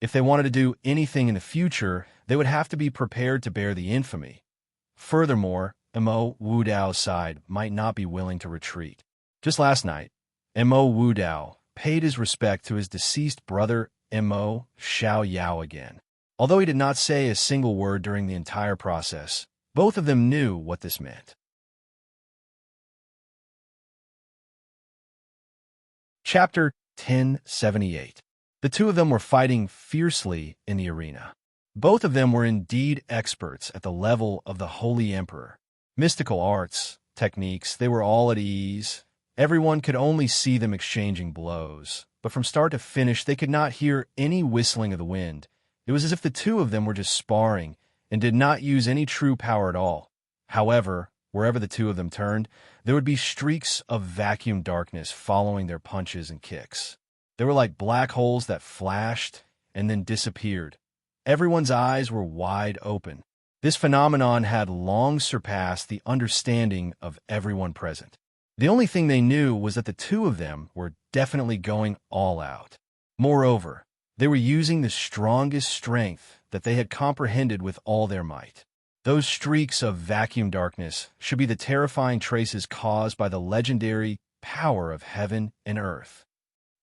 If they wanted to do anything in the future, they would have to be prepared to bear the infamy. Furthermore, Mo Wudao's side might not be willing to retreat. Just last night, Mo Wudao paid his respect to his deceased brother Mo Xiaoyao again. Although he did not say a single word during the entire process, both of them knew what this meant. Chapter 1078. The two of them were fighting fiercely in the arena. Both of them were indeed experts at the level of the Holy Emperor. Mystical arts, techniques, they were all at ease. Everyone could only see them exchanging blows, but from start to finish they could not hear any whistling of the wind. It was as if the two of them were just sparring and did not use any true power at all. However, wherever the two of them turned, there would be streaks of vacuum darkness following their punches and kicks. They were like black holes that flashed and then disappeared. Everyone's eyes were wide open. This phenomenon had long surpassed the understanding of everyone present. The only thing they knew was that the two of them were definitely going all out. Moreover, they were using the strongest strength that they had comprehended with all their might. Those streaks of vacuum darkness should be the terrifying traces caused by the legendary power of heaven and earth.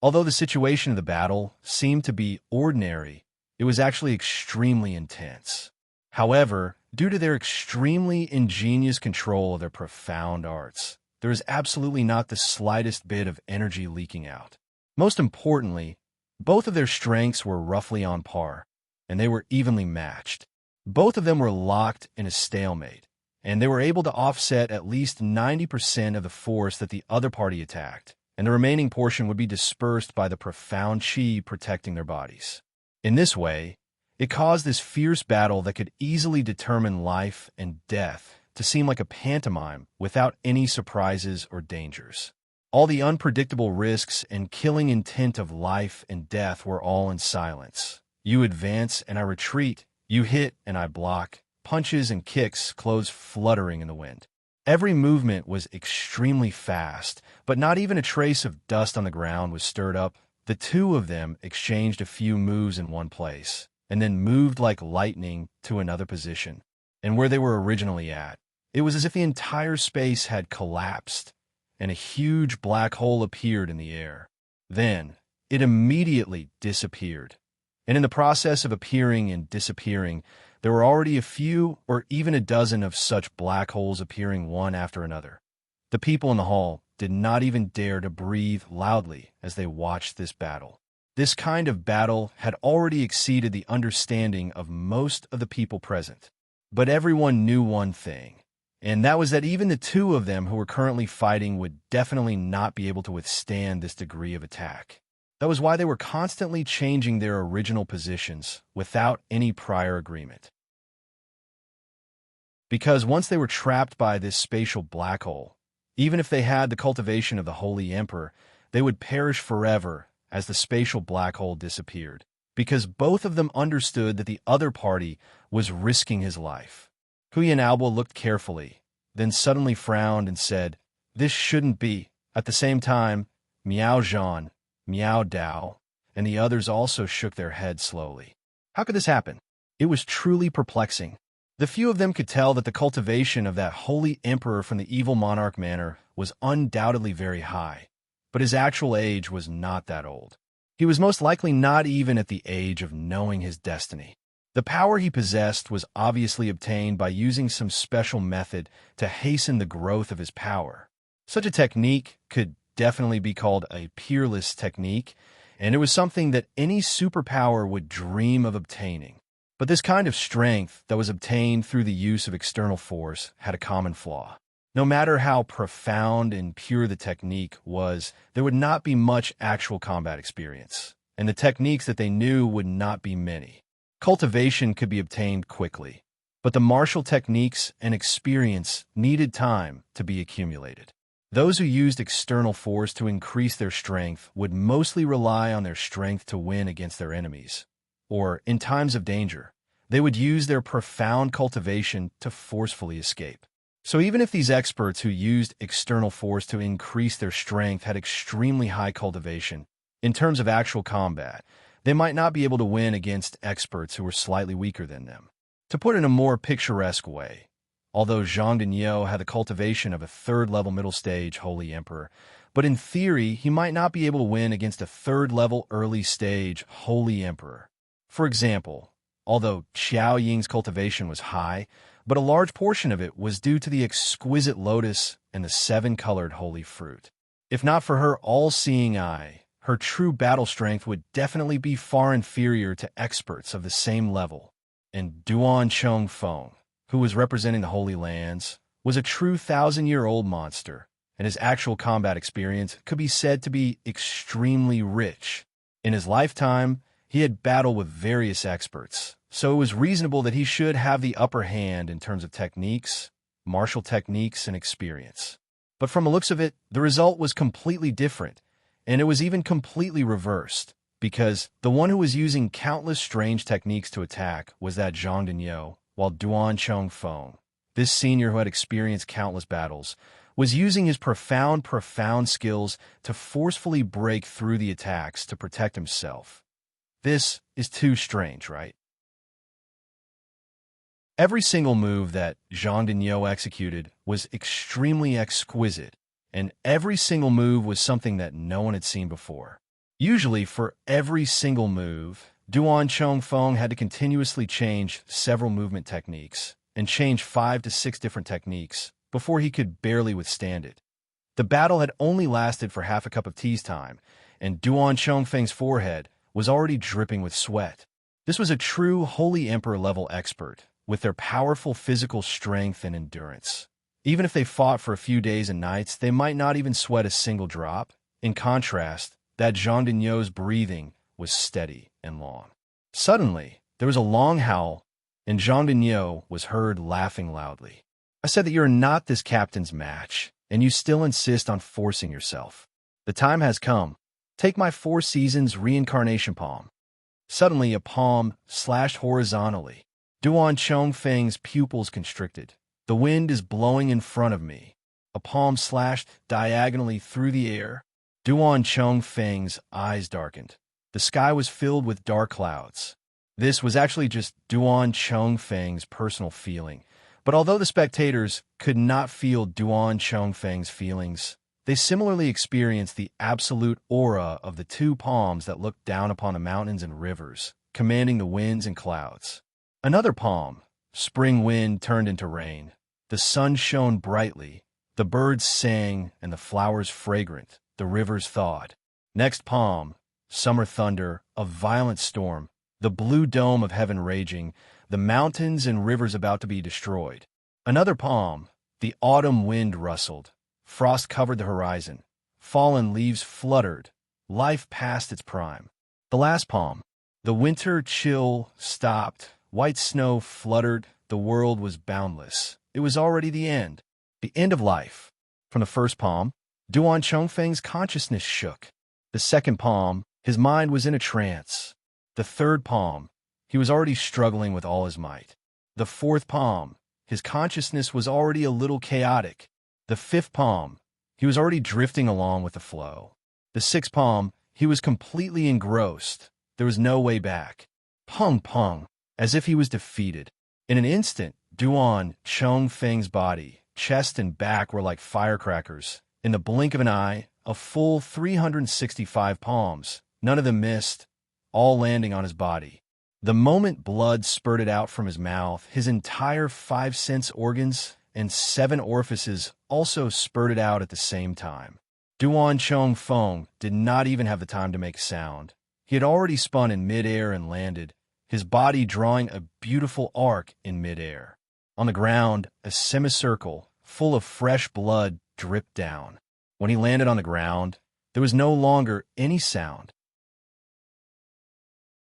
Although the situation of the battle seemed to be ordinary, it was actually extremely intense. However, due to their extremely ingenious control of their profound arts, there is absolutely not the slightest bit of energy leaking out. Most importantly, both of their strengths were roughly on par, and they were evenly matched. Both of them were locked in a stalemate, and they were able to offset at least 90% of the force that the other party attacked, and the remaining portion would be dispersed by the profound chi protecting their bodies. In this way, it caused this fierce battle that could easily determine life and death to seem like a pantomime without any surprises or dangers. All the unpredictable risks and killing intent of life and death were all in silence. You advance and I retreat, you hit and I block, punches and kicks, clothes fluttering in the wind. Every movement was extremely fast, but not even a trace of dust on the ground was stirred up. The two of them exchanged a few moves in one place, and then moved like lightning to another position. And where they were originally at, it was as if the entire space had collapsed, and a huge black hole appeared in the air. Then, it immediately disappeared. And in the process of appearing and disappearing, there were already a few or even a dozen of such black holes appearing one after another. The people in the hall did not even dare to breathe loudly as they watched this battle. This kind of battle had already exceeded the understanding of most of the people present. But everyone knew one thing, and that was that even the two of them who were currently fighting would definitely not be able to withstand this degree of attack. That was why they were constantly changing their original positions without any prior agreement. Because once they were trapped by this spatial black hole, even if they had the cultivation of the Holy Emperor, they would perish forever as the spatial black hole disappeared, because both of them understood that the other party was risking his life. Huyan Alba looked carefully, then suddenly frowned and said, "This shouldn't be." At the same time, Miao Zhan, Miao Dao, and the others also shook their heads slowly. How could this happen? It was truly perplexing. The few of them could tell that the cultivation of that holy emperor from the evil monarch manor was undoubtedly very high, but his actual age was not that old. He was most likely not even at the age of knowing his destiny. The power he possessed was obviously obtained by using some special method to hasten the growth of his power. Such a technique could definitely be called a peerless technique, and it was something that any superpower would dream of obtaining. But this kind of strength that was obtained through the use of external force had a common flaw. No matter how profound and pure the technique was, there would not be much actual combat experience, and the techniques that they knew would not be many. Cultivation could be obtained quickly, but the martial techniques and experience needed time to be accumulated. Those who used external force to increase their strength would mostly rely on their strength to win against their enemies, or, in times of danger, they would use their profound cultivation to forcefully escape. So even if these experts who used external force to increase their strength had extremely high cultivation, in terms of actual combat, they might not be able to win against experts who were slightly weaker than them. To put it in a more picturesque way, although Zhang Deniu had the cultivation of a third-level middle stage Holy Emperor, but in theory he might not be able to win against a third-level early stage Holy Emperor. For example, although Xiao Ying's cultivation was high, but a large portion of it was due to the exquisite lotus and the seven-colored holy fruit. If not for her all-seeing eye, her true battle strength would definitely be far inferior to experts of the same level. And Duan Chongfeng, who was representing the Holy Lands, was a true 1,000-year-old monster, and his actual combat experience could be said to be extremely rich. In his lifetime, he had battled with various experts, so it was reasonable that he should have the upper hand in terms of techniques, martial techniques, and experience. But from the looks of it, the result was completely different, and it was even completely reversed, because the one who was using countless strange techniques to attack was that Zhang Deniu, while Duan Chongfeng, this senior who had experienced countless battles, was using his profound skills to forcefully break through the attacks to protect himself. This is too strange, right? Every single move that Zhang Deniu executed was extremely exquisite, and every single move was something that no one had seen before. Usually, for every single move, Duan Chongfeng had to continuously change several movement techniques and change 5 to 6 different techniques before he could barely withstand it. The battle had only lasted for half a cup of tea's time, and Duan Chongfeng's forehead was already dripping with sweat. This was a true Holy Emperor-level expert, with their powerful physical strength and endurance. Even if they fought for a few days and nights, they might not even sweat a single drop. In contrast, that Jean Digneau's breathing was steady and long. Suddenly, there was a long howl, and Jean Digneau was heard laughing loudly. I said that you're not this captain's match, and you still insist on forcing yourself. The time has come. Take my 4 seasons reincarnation palm. Suddenly, a palm slashed horizontally. Duan Chongfeng's pupils constricted. The wind is blowing in front of me. A palm slashed diagonally through the air. Duan Chongfeng's eyes darkened. The sky was filled with dark clouds. This was actually just Duan Chongfeng's personal feeling. But although the spectators could not feel Duan Chongfeng's feelings, they similarly experienced the absolute aura of the 2 palms that looked down upon the mountains and rivers, commanding the winds and clouds. Another palm, spring wind, turned into rain. The sun shone brightly, the birds sang, and the flowers fragrant, the rivers thawed. Next palm, summer thunder, a violent storm, the blue dome of heaven raging, the mountains and rivers about to be destroyed. Another palm, the autumn wind rustled, frost covered the horizon, fallen leaves fluttered, life past its prime. The last palm, the winter chill stopped, white snow fluttered, the world was boundless. It was already the end of life. From the first palm, Duan Chongfeng's consciousness shook. The second palm, his mind was in a trance. The third palm, he was already struggling with all his might. The fourth palm, his consciousness was already a little chaotic. The fifth palm, he was already drifting along with the flow. The sixth palm, he was completely engrossed. There was no way back. Pung pung, as if he was defeated. In an instant, Duan Chongfeng's body, chest and back were like firecrackers. In the blink of an eye, a full 365 palms, none of them missed, all landing on his body. The moment blood spurted out from his mouth, his entire 5 sense organs and 7 orifices also spurted out at the same time. Duan Chongfeng did not even have the time to make sound. He had already spun in midair and landed, his body drawing a beautiful arc in midair. On the ground, a semicircle full of fresh blood dripped down. When he landed on the ground, there was no longer any sound.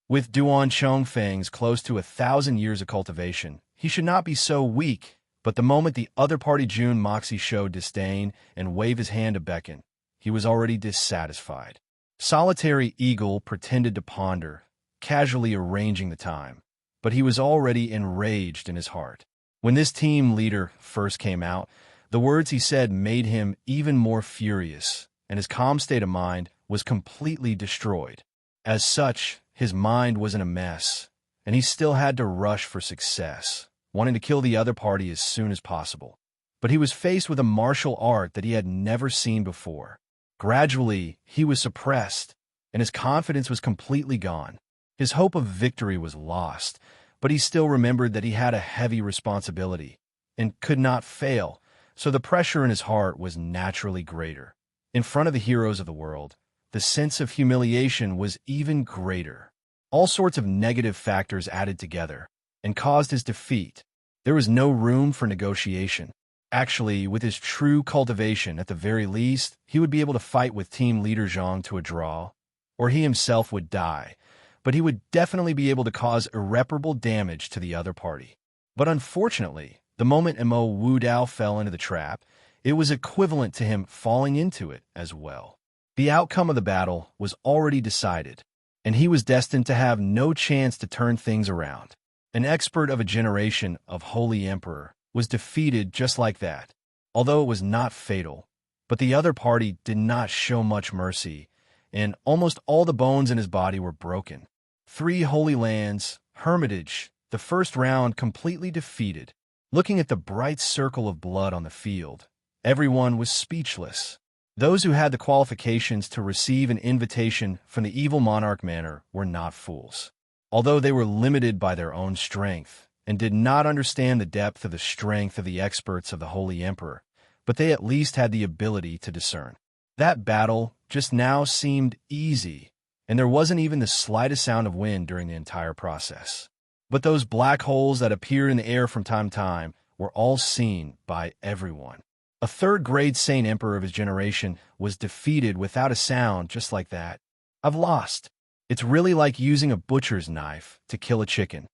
With Duan Chongfeng's close to 1,000 years of cultivation, he should not be so weak, but the moment the other party Jun Moxie showed disdain and waved his hand to beckon, he was already dissatisfied. Solitary Eagle pretended to ponder, casually arranging the time, but he was already enraged in his heart. When this team leader first came out, the words he said made him even more furious, and his calm state of mind was completely destroyed. As such, his mind was in a mess, and he still had to rush for success, wanting to kill the other party as soon as possible. But he was faced with a martial art that he had never seen before. Gradually, he was suppressed, and his confidence was completely gone. His hope of victory was lost, but he still remembered that he had a heavy responsibility and could not fail, so the pressure in his heart was naturally greater. In front of the heroes of the world, the sense of humiliation was even greater. All sorts of negative factors added together and caused his defeat. There was no room for negotiation. Actually, with his true cultivation, at the very least, he would be able to fight with team leader Zhang to a draw, or he himself would die, but he would definitely be able to cause irreparable damage to the other party. But unfortunately, the moment Mo Wu Dao fell into the trap, it was equivalent to him falling into it as well. The outcome of the battle was already decided, and he was destined to have no chance to turn things around. An expert of a generation of Holy Emperor was defeated just like that, although it was not fatal. But the other party did not show much mercy, and almost all the bones in his body were broken. 3 Holy Lands, Hermitage, the first round completely defeated. Looking at the bright circle of blood on the field, everyone was speechless. Those who had the qualifications to receive an invitation from the evil monarch manor were not fools. Although they were limited by their own strength and did not understand the depth of the strength of the experts of the Holy Emperor, but they at least had the ability to discern. That battle just now seemed easy, and there wasn't even the slightest sound of wind during the entire process. But those black holes that appeared in the air from time to time were all seen by everyone. A third-grade Saint Emperor of his generation was defeated without a sound just like that. I've lost. It's really like using a butcher's knife to kill a chicken.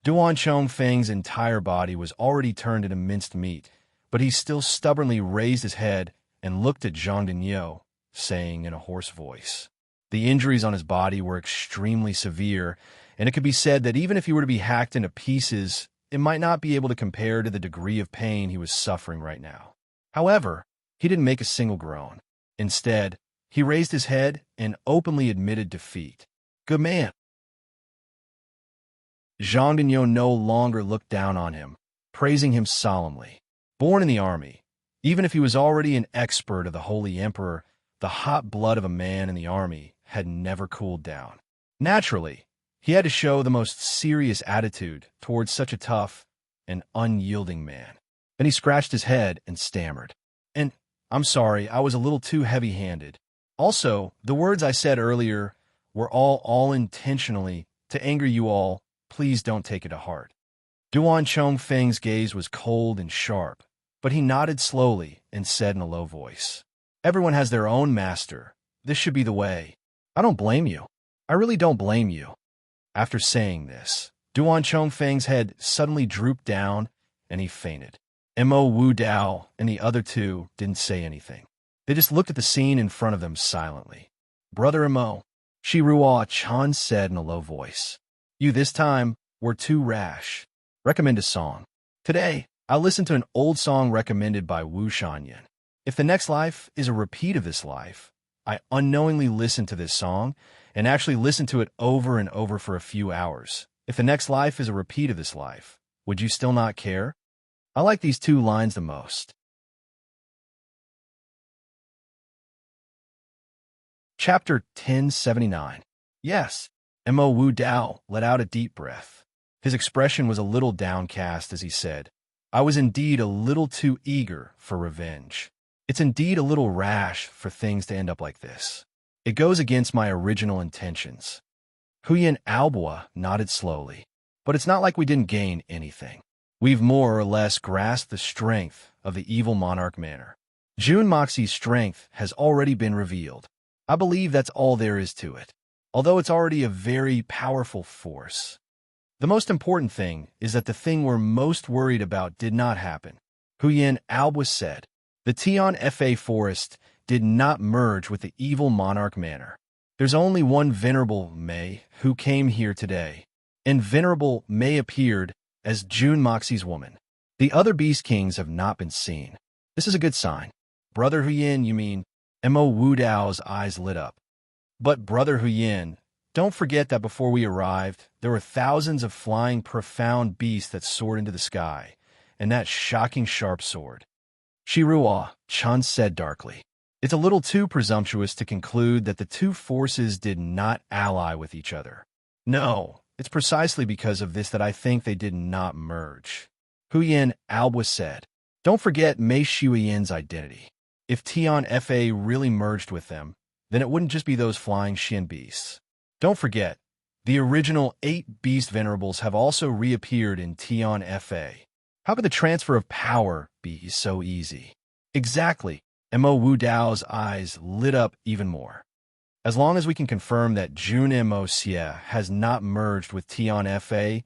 Duan Chongfeng's entire body was already turned into minced meat, but he still stubbornly raised his head and looked at Zhang Dinyo, saying in a hoarse voice. The injuries on his body were extremely severe, and it could be said that even if he were to be hacked into pieces, it might not be able to compare to the degree of pain he was suffering right now. However, he didn't make a single groan. Instead, he raised his head and openly admitted defeat. Good man. Zhang Dinyo no longer looked down on him, praising him solemnly. Born in the army, even if he was already an expert of the Holy Emperor, the hot blood of a man in the army had never cooled down. Naturally, he had to show the most serious attitude towards such a tough and unyielding man. Then he scratched his head and stammered. And I'm sorry, I was a little too heavy-handed. Also, the words I said earlier were all intentionally to anger you all. Please don't take it to heart. Duan Chongfeng's gaze was cold and sharp, but he nodded slowly and said in a low voice, Everyone has their own master. This should be the way. I don't blame you. I really don't blame you. After saying this, Duan Chongfeng's head suddenly drooped down and he fainted. Mo Wu Dao and the other two didn't say anything. They just looked at the scene in front of them silently. Brother Mo, Shi Ruo Chan said in a low voice, You this time were too rash. Recommend a song. Today, I'll listen to an old song recommended by Wu Shanyan. If the next life is a repeat of this life, I unknowingly listen to this song and actually listen to it over and over for a few hours. If the next life is a repeat of this life, would you still not care? I like these two lines the most. Chapter 1079. Yes, Mo Wu Dao let out a deep breath. His expression was a little downcast as he said, I was indeed a little too eager for revenge. It's indeed a little rash for things to end up like this. It goes against my original intentions. Huyan Alboa nodded slowly. But it's not like we didn't gain anything. We've more or less grasped the strength of the evil monarch manor. Jun Moxie's strength has already been revealed. I believe that's all there is to it, although it's already a very powerful force. The most important thing is that the thing we're most worried about did not happen. Huyan Alboa said, the Tian Fa forest did not merge with the evil monarch manor. There's only one Venerable Mei who came here today, and Venerable Mei appeared as Jun Moxie's woman. The other Beast Kings have not been seen. This is a good sign. Brother Huyin, you mean? Mo Wu Dao's eyes lit up. But Brother Huyin, don't forget that before we arrived, there were thousands of flying profound beasts that soared into the sky, and that shocking sharp sword. Shi Ruo Chan said darkly. It's a little too presumptuous to conclude that the two forces did not ally with each other. No, it's precisely because of this that I think they did not merge. Huyan Alboa said, Don't forget Mei Shuiyan's identity. If Tian Fa really merged with them, then it wouldn't just be those flying Shin beasts. Don't forget, the original 8 beast venerables have also reappeared in Tian Fa. How could the transfer of power be so easy? Exactly. Mo Wu Dao's eyes lit up even more. As long as we can confirm that Jun Mo Xie has not merged with Tian Fa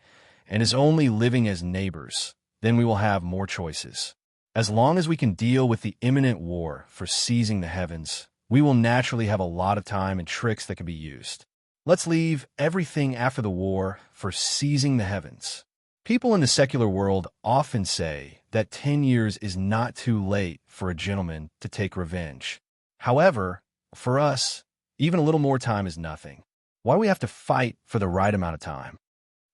and is only living as neighbors, then we will have more choices. As long as we can deal with the imminent war for seizing the heavens, we will naturally have a lot of time and tricks that can be used. Let's leave everything after the war for seizing the heavens. People in the secular world often say that 10 years is not too late for a gentleman to take revenge. However, for us, even a little more time is nothing. Why do we have to fight for the right amount of time?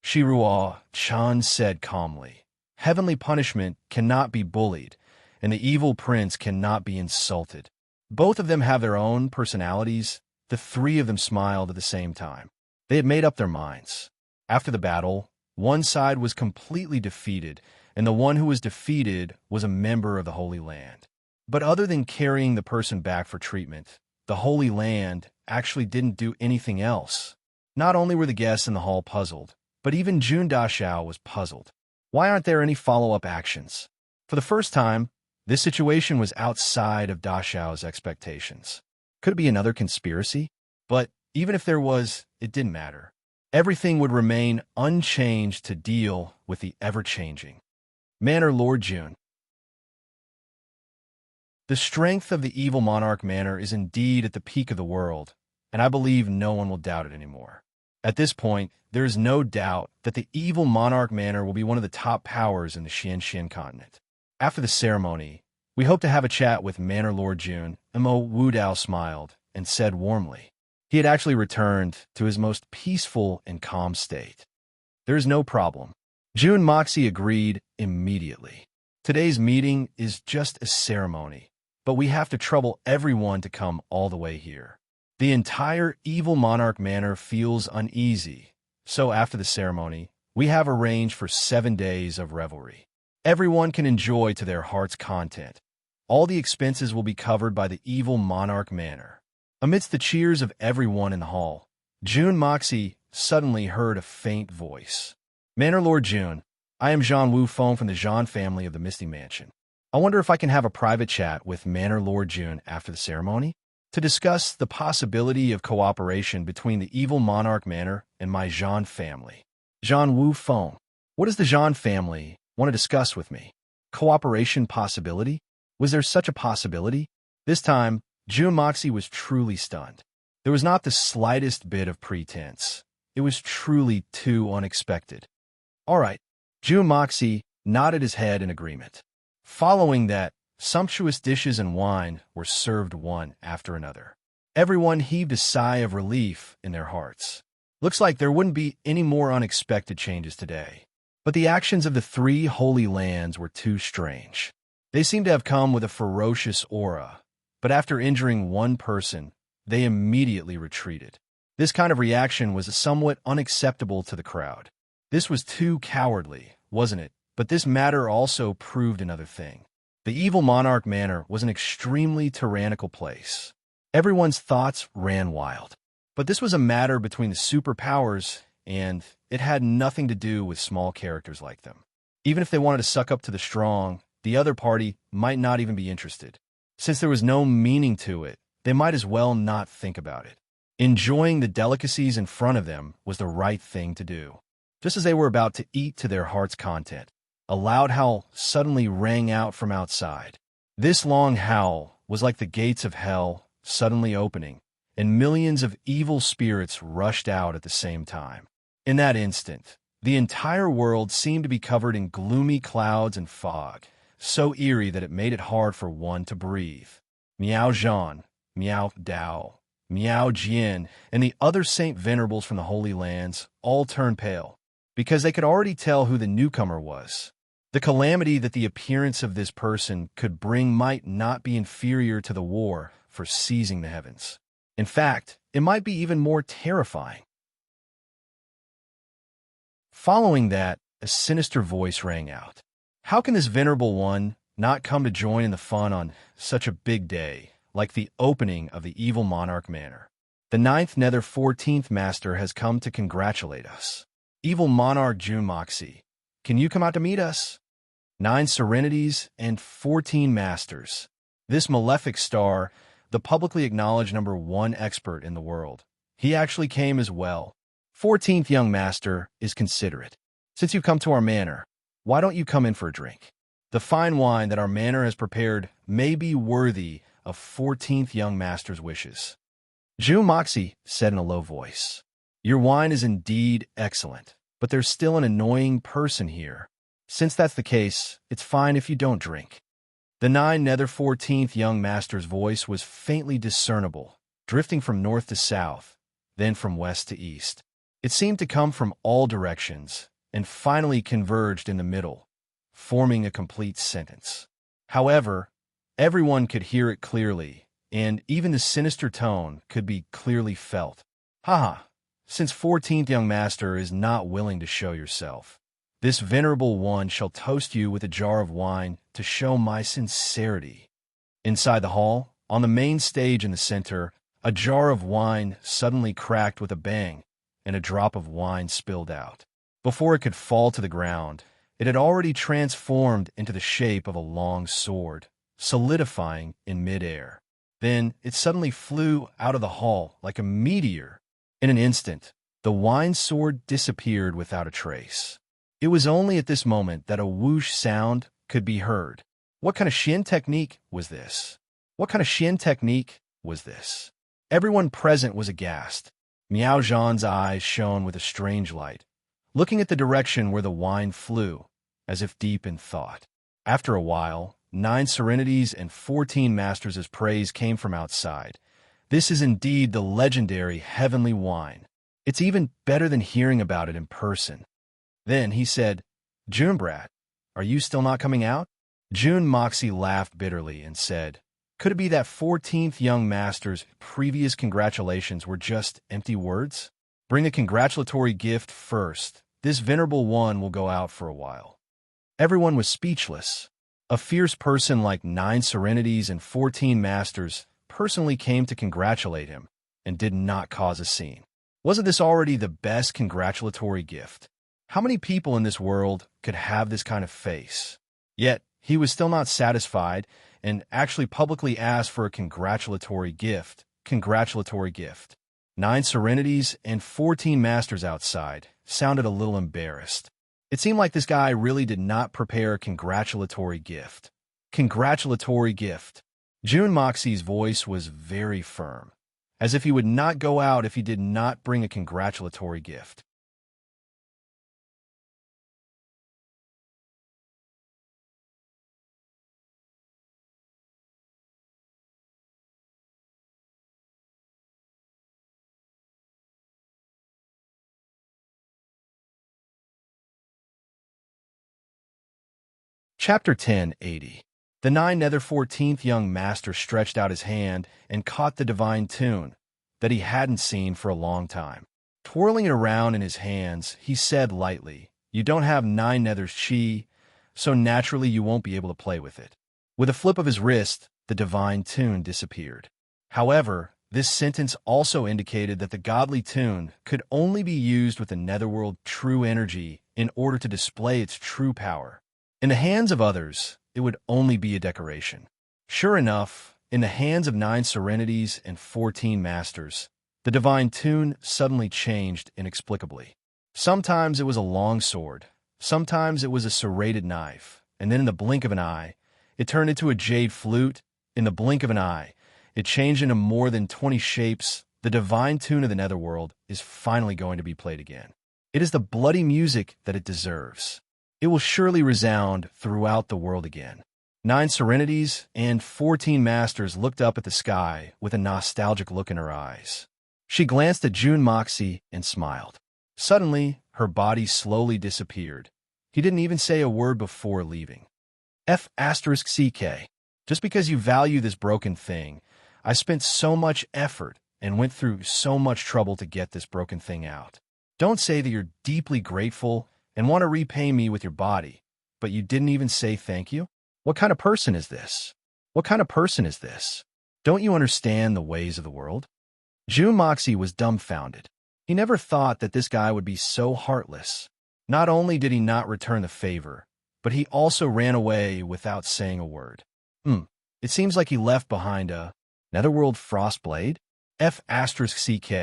Shi Ruo Chan said calmly, Heavenly punishment cannot be bullied, and the evil prince cannot be insulted. Both of them have their own personalities. The three of them smiled at the same time. They had made up their minds. After the battle, one side was completely defeated, and the one who was defeated was a member of the Holy Land. But other than carrying the person back for treatment, the Holy Land actually didn't do anything else. Not only were the guests in the hall puzzled, but even Jun Dashao was puzzled. Why aren't there any follow-up actions? For the first time, this situation was outside of Dashao's expectations. Could it be another conspiracy? But even if there was, it didn't matter. Everything would remain unchanged to deal with the ever-changing Manor Lord Jun. The strength of the evil monarch manor is indeed at the peak of the world, and I believe no one will doubt it anymore. At this point, there is no doubt that the evil monarch manor will be one of the top powers in the Xianxian continent. After the ceremony, we hope to have a chat with Manor Lord Jun, and Mo Wudao smiled and said warmly, he had actually returned to his most peaceful and calm state. There is no problem. Jun Moxie agreed immediately. Today's meeting is just a ceremony, but we have to trouble everyone to come all the way here. The entire evil monarch manor feels uneasy, so after the ceremony, we have arranged for 7 days of revelry. Everyone can enjoy to their heart's content. All the expenses will be covered by the evil monarch manor. Amidst the cheers of everyone in the hall, Jun Moxie suddenly heard a faint voice. Manor Lord Jun, I am Jean Wu Feng from the Jean family of the Misty Mansion. I wonder if I can have a private chat with Manor Lord Jun after the ceremony to discuss the possibility of cooperation between the evil monarch manor and my Jean family. Jean Wu Feng, what does the Jean family want to discuss with me? Cooperation possibility? Was there such a possibility? This time, Jun Moxie was truly stunned. There was not the slightest bit of pretense. It was truly too unexpected. All right, Jun Moxie nodded his head in agreement. Following that, sumptuous dishes and wine were served one after another. Everyone heaved a sigh of relief in their hearts. Looks like there wouldn't be any more unexpected changes today. But the actions of the 3 holy lands were too strange. They seemed to have come with a ferocious aura, but after injuring one person, they immediately retreated. This kind of reaction was somewhat unacceptable to the crowd. This was too cowardly, wasn't it? But this matter also proved another thing. The evil monarch manor was an extremely tyrannical place. Everyone's thoughts ran wild. But this was a matter between the superpowers, and it had nothing to do with small characters like them. Even if they wanted to suck up to the strong, the other party might not even be interested. Since there was no meaning to it, they might as well not think about it. Enjoying the delicacies in front of them was the right thing to do. Just as they were about to eat to their heart's content, a loud howl suddenly rang out from outside. This long howl was like the gates of hell suddenly opening, and millions of evil spirits rushed out at the same time. In that instant, the entire world seemed to be covered in gloomy clouds and fog, so eerie that it made it hard for one to breathe. Miao Zhan, Miao Dao, Miao Jian, and the other saint venerables from the Holy Lands all turned pale, because they could already tell who the newcomer was. The calamity that the appearance of this person could bring might not be inferior to the war for seizing the heavens. In fact, it might be even more terrifying. Following that, a sinister voice rang out. How can this venerable one not come to join in the fun on such a big day, like the opening of the evil monarch manor? The 9th Nether 14th Master has come to congratulate us. Evil monarch Jun Moxie, can you come out to meet us? 9 serenities and 14 masters. This malefic star, the publicly acknowledged #1 expert in the world. He actually came as well. 14th young master is considerate. Since you've come to our manor, why don't you come in for a drink? The fine wine that our manor has prepared may be worthy of 14th young master's wishes. Jun Moxie said in a low voice, your wine is indeed excellent, but there's still an annoying person here. Since that's the case, it's fine if you don't drink. The 9 Nether 14th young master's voice was faintly discernible, drifting from north to south, then from west to east. It seemed to come from all directions, and finally converged in the middle, forming a complete sentence. However, everyone could hear it clearly, and even the sinister tone could be clearly felt. Haha, since 14th young master is not willing to show yourself, this venerable one shall toast you with a jar of wine to show my sincerity. Inside the hall, on the main stage in the center, a jar of wine suddenly cracked with a bang, and a drop of wine spilled out. Before it could fall to the ground, it had already transformed into the shape of a long sword, solidifying in midair. Then it suddenly flew out of the hall like a meteor. In an instant, the wine sword disappeared without a trace. It was only at this moment that a whoosh sound could be heard. What kind of Shin technique was this? What kind of Shin technique was this? Everyone present was aghast. Miao Zhan's eyes shone with a strange light, looking at the direction where the wine flew, as if deep in thought. After a while, 9 serenities and 14 masters of praise came from outside. This is indeed the legendary heavenly wine. It's even better than hearing about it in person. Then he said, Junebrat, are you still not coming out? Jun Moxie laughed bitterly and said, could it be that 14th young master's previous congratulations were just empty words? Bring a congratulatory gift first. This venerable one will go out for a while. Everyone was speechless. A fierce person like 9 serenities and 14 masters personally came to congratulate him and did not cause a scene. Wasn't this already the best congratulatory gift? How many people in this world could have this kind of face? Yet, he was still not satisfied and actually publicly asked for a congratulatory gift. 9 serenities and 14 masters outside sounded a little embarrassed. It seemed like this guy really did not prepare a congratulatory gift. Congratulatory gift. Jun Moxie's voice was very firm, as if he would not go out if he did not bring a congratulatory gift. Chapter 1080. The 9 nether 14th young master stretched out his hand and caught the divine tune that he hadn't seen for a long time. Twirling it around in his hands, he said lightly, you don't have 9 nether's chi, so naturally you won't be able to play with it. With a flip of his wrist, the divine tune disappeared. However, this sentence also indicated that the godly tune could only be used with the netherworld true energy in order to display its true power. In the hands of others, it would only be a decoration. Sure enough, in the hands of 9 serenities and 14 masters, the divine tune suddenly changed inexplicably. Sometimes it was a long sword, sometimes it was a serrated knife, and then in the blink of an eye, it turned into a jade flute. In the blink of an eye, it changed into more than 20 shapes. The divine tune of the netherworld is finally going to be played again. It is the bloody music that it deserves. It will surely resound throughout the world again. 9 serenities and 14 masters looked up at the sky with a nostalgic look in her eyes. She glanced at Jun Moxie and smiled. Suddenly, her body slowly disappeared. He didn't even say a word before leaving. F***CK. Just because you value this broken thing, I spent so much effort and went through so much trouble to get this broken thing out. Don't say that you're deeply grateful and want to repay me with your body, but you didn't even say thank you? What kind of person is this? What kind of person is this? Don't you understand the ways of the world? Jun Moxie was dumbfounded. He never thought that this guy would be so heartless. Not only did he not return the favor, but he also ran away without saying a word. It seems like he left behind a netherworld frostblade? F***CK.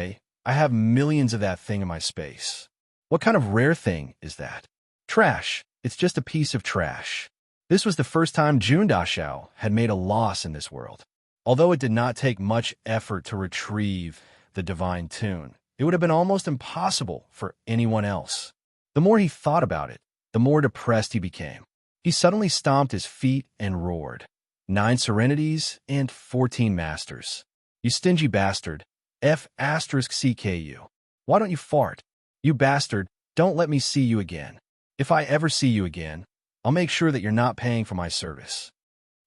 I have millions of that thing in my space. What kind of rare thing is that? Trash. It's just a piece of trash. This was the first time Jun Dashao had made a loss in this world. Although it did not take much effort to retrieve the divine tune, it would have been almost impossible for anyone else. The more he thought about it, the more depressed he became. He suddenly stomped his feet and roared. 9 serenities and 14 masters. You stingy bastard. F***CKU. Why don't you fart? You bastard, don't let me see you again. If I ever see you again, I'll make sure that you're not paying for my service.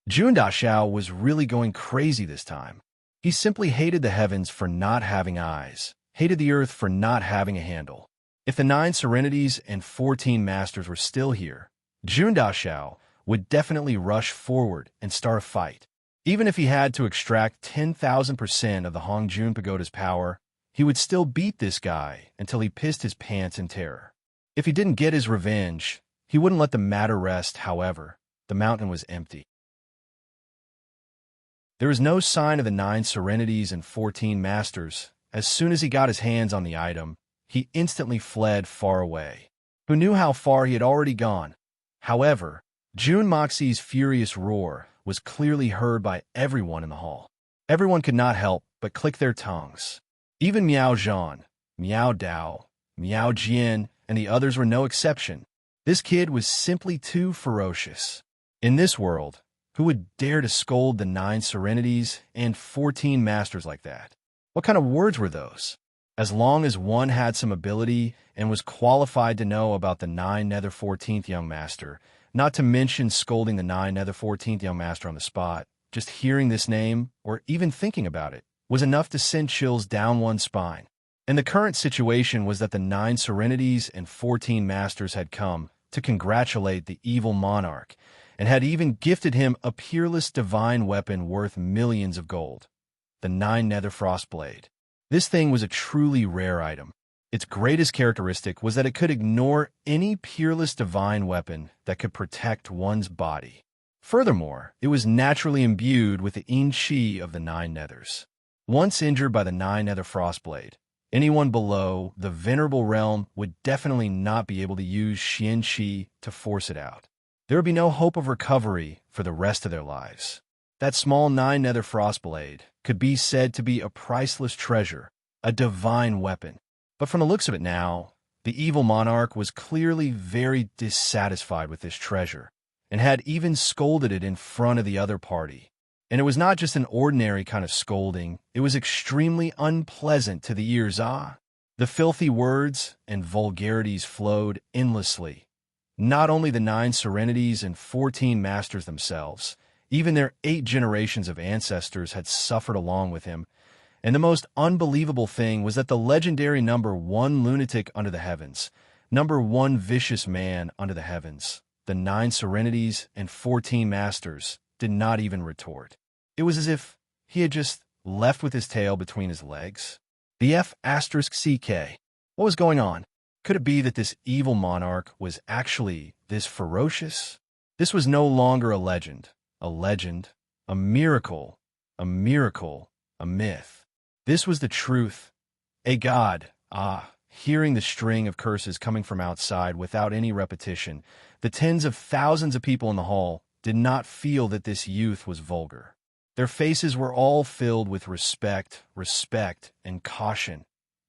Jun Dashao was really going crazy this time. He simply hated the heavens for not having eyes, hated the earth for not having a handle. If the 9 serenities and 14 masters were still here, Jun Dashao would definitely rush forward and start a fight. Even if he had to extract 10,000% of the Hongjun Pagoda's power, he would still beat this guy until he pissed his pants in terror. If he didn't get his revenge, he wouldn't let the matter rest. However, the mountain was empty. There was no sign of the 9 Serenities and 14 Masters. As soon as he got his hands on the item, he instantly fled far away. Who knew how far he had already gone? However, Jun Moxie's furious roar was clearly heard by everyone in the hall. Everyone could not help but click their tongues. Even Miao Zhan, Miao Dao, Miao Jian, and the others were no exception. This kid was simply too ferocious. In this world, who would dare to scold the 9 Serenities and 14 Masters like that? What kind of words were those? As long as one had some ability and was qualified to know about the 9 Nether 14th Young Master, not to mention scolding the 9 Nether 14th Young Master on the spot, just hearing this name, or even thinking about it, was enough to send chills down one's spine. And the current situation was that the 9 Serenities and 14 Masters had come to congratulate the evil monarch, and had even gifted him a peerless divine weapon worth millions of gold, the 9 Nether Frostblade. This thing was a truly rare item. Its greatest characteristic was that it could ignore any peerless divine weapon that could protect one's body. Furthermore, it was naturally imbued with the yin qi of the 9 Nethers. Once injured by the 9 Nether Frostblade, anyone below the Venerable Realm would definitely not be able to use Xian Qi to force it out. There would be no hope of recovery for the rest of their lives. That small 9 Nether Frostblade could be said to be a priceless treasure, a divine weapon. But from the looks of it now, the evil monarch was clearly very dissatisfied with this treasure, and had even scolded it in front of the other party. And it was not just an ordinary kind of scolding, it was extremely unpleasant to the ears. The filthy words and vulgarities flowed endlessly. Not only the 9 Serenities and 14 Masters themselves, even their 8 generations of ancestors had suffered along with him. And the most unbelievable thing was that the legendary number 1 lunatic under the heavens, number 1 vicious man under the heavens, the 9 Serenities and 14 Masters, did not even retort. It was as if he had just left with his tail between his legs. The F***CK. What was going on? Could it be that this evil monarch was actually this ferocious? This was no longer a legend, a miracle, a myth. This was the truth. A god. Hearing the string of curses coming from outside without any repetition, the tens of thousands of people in the hall did not feel that this youth was vulgar. Their faces were all filled with respect, and caution.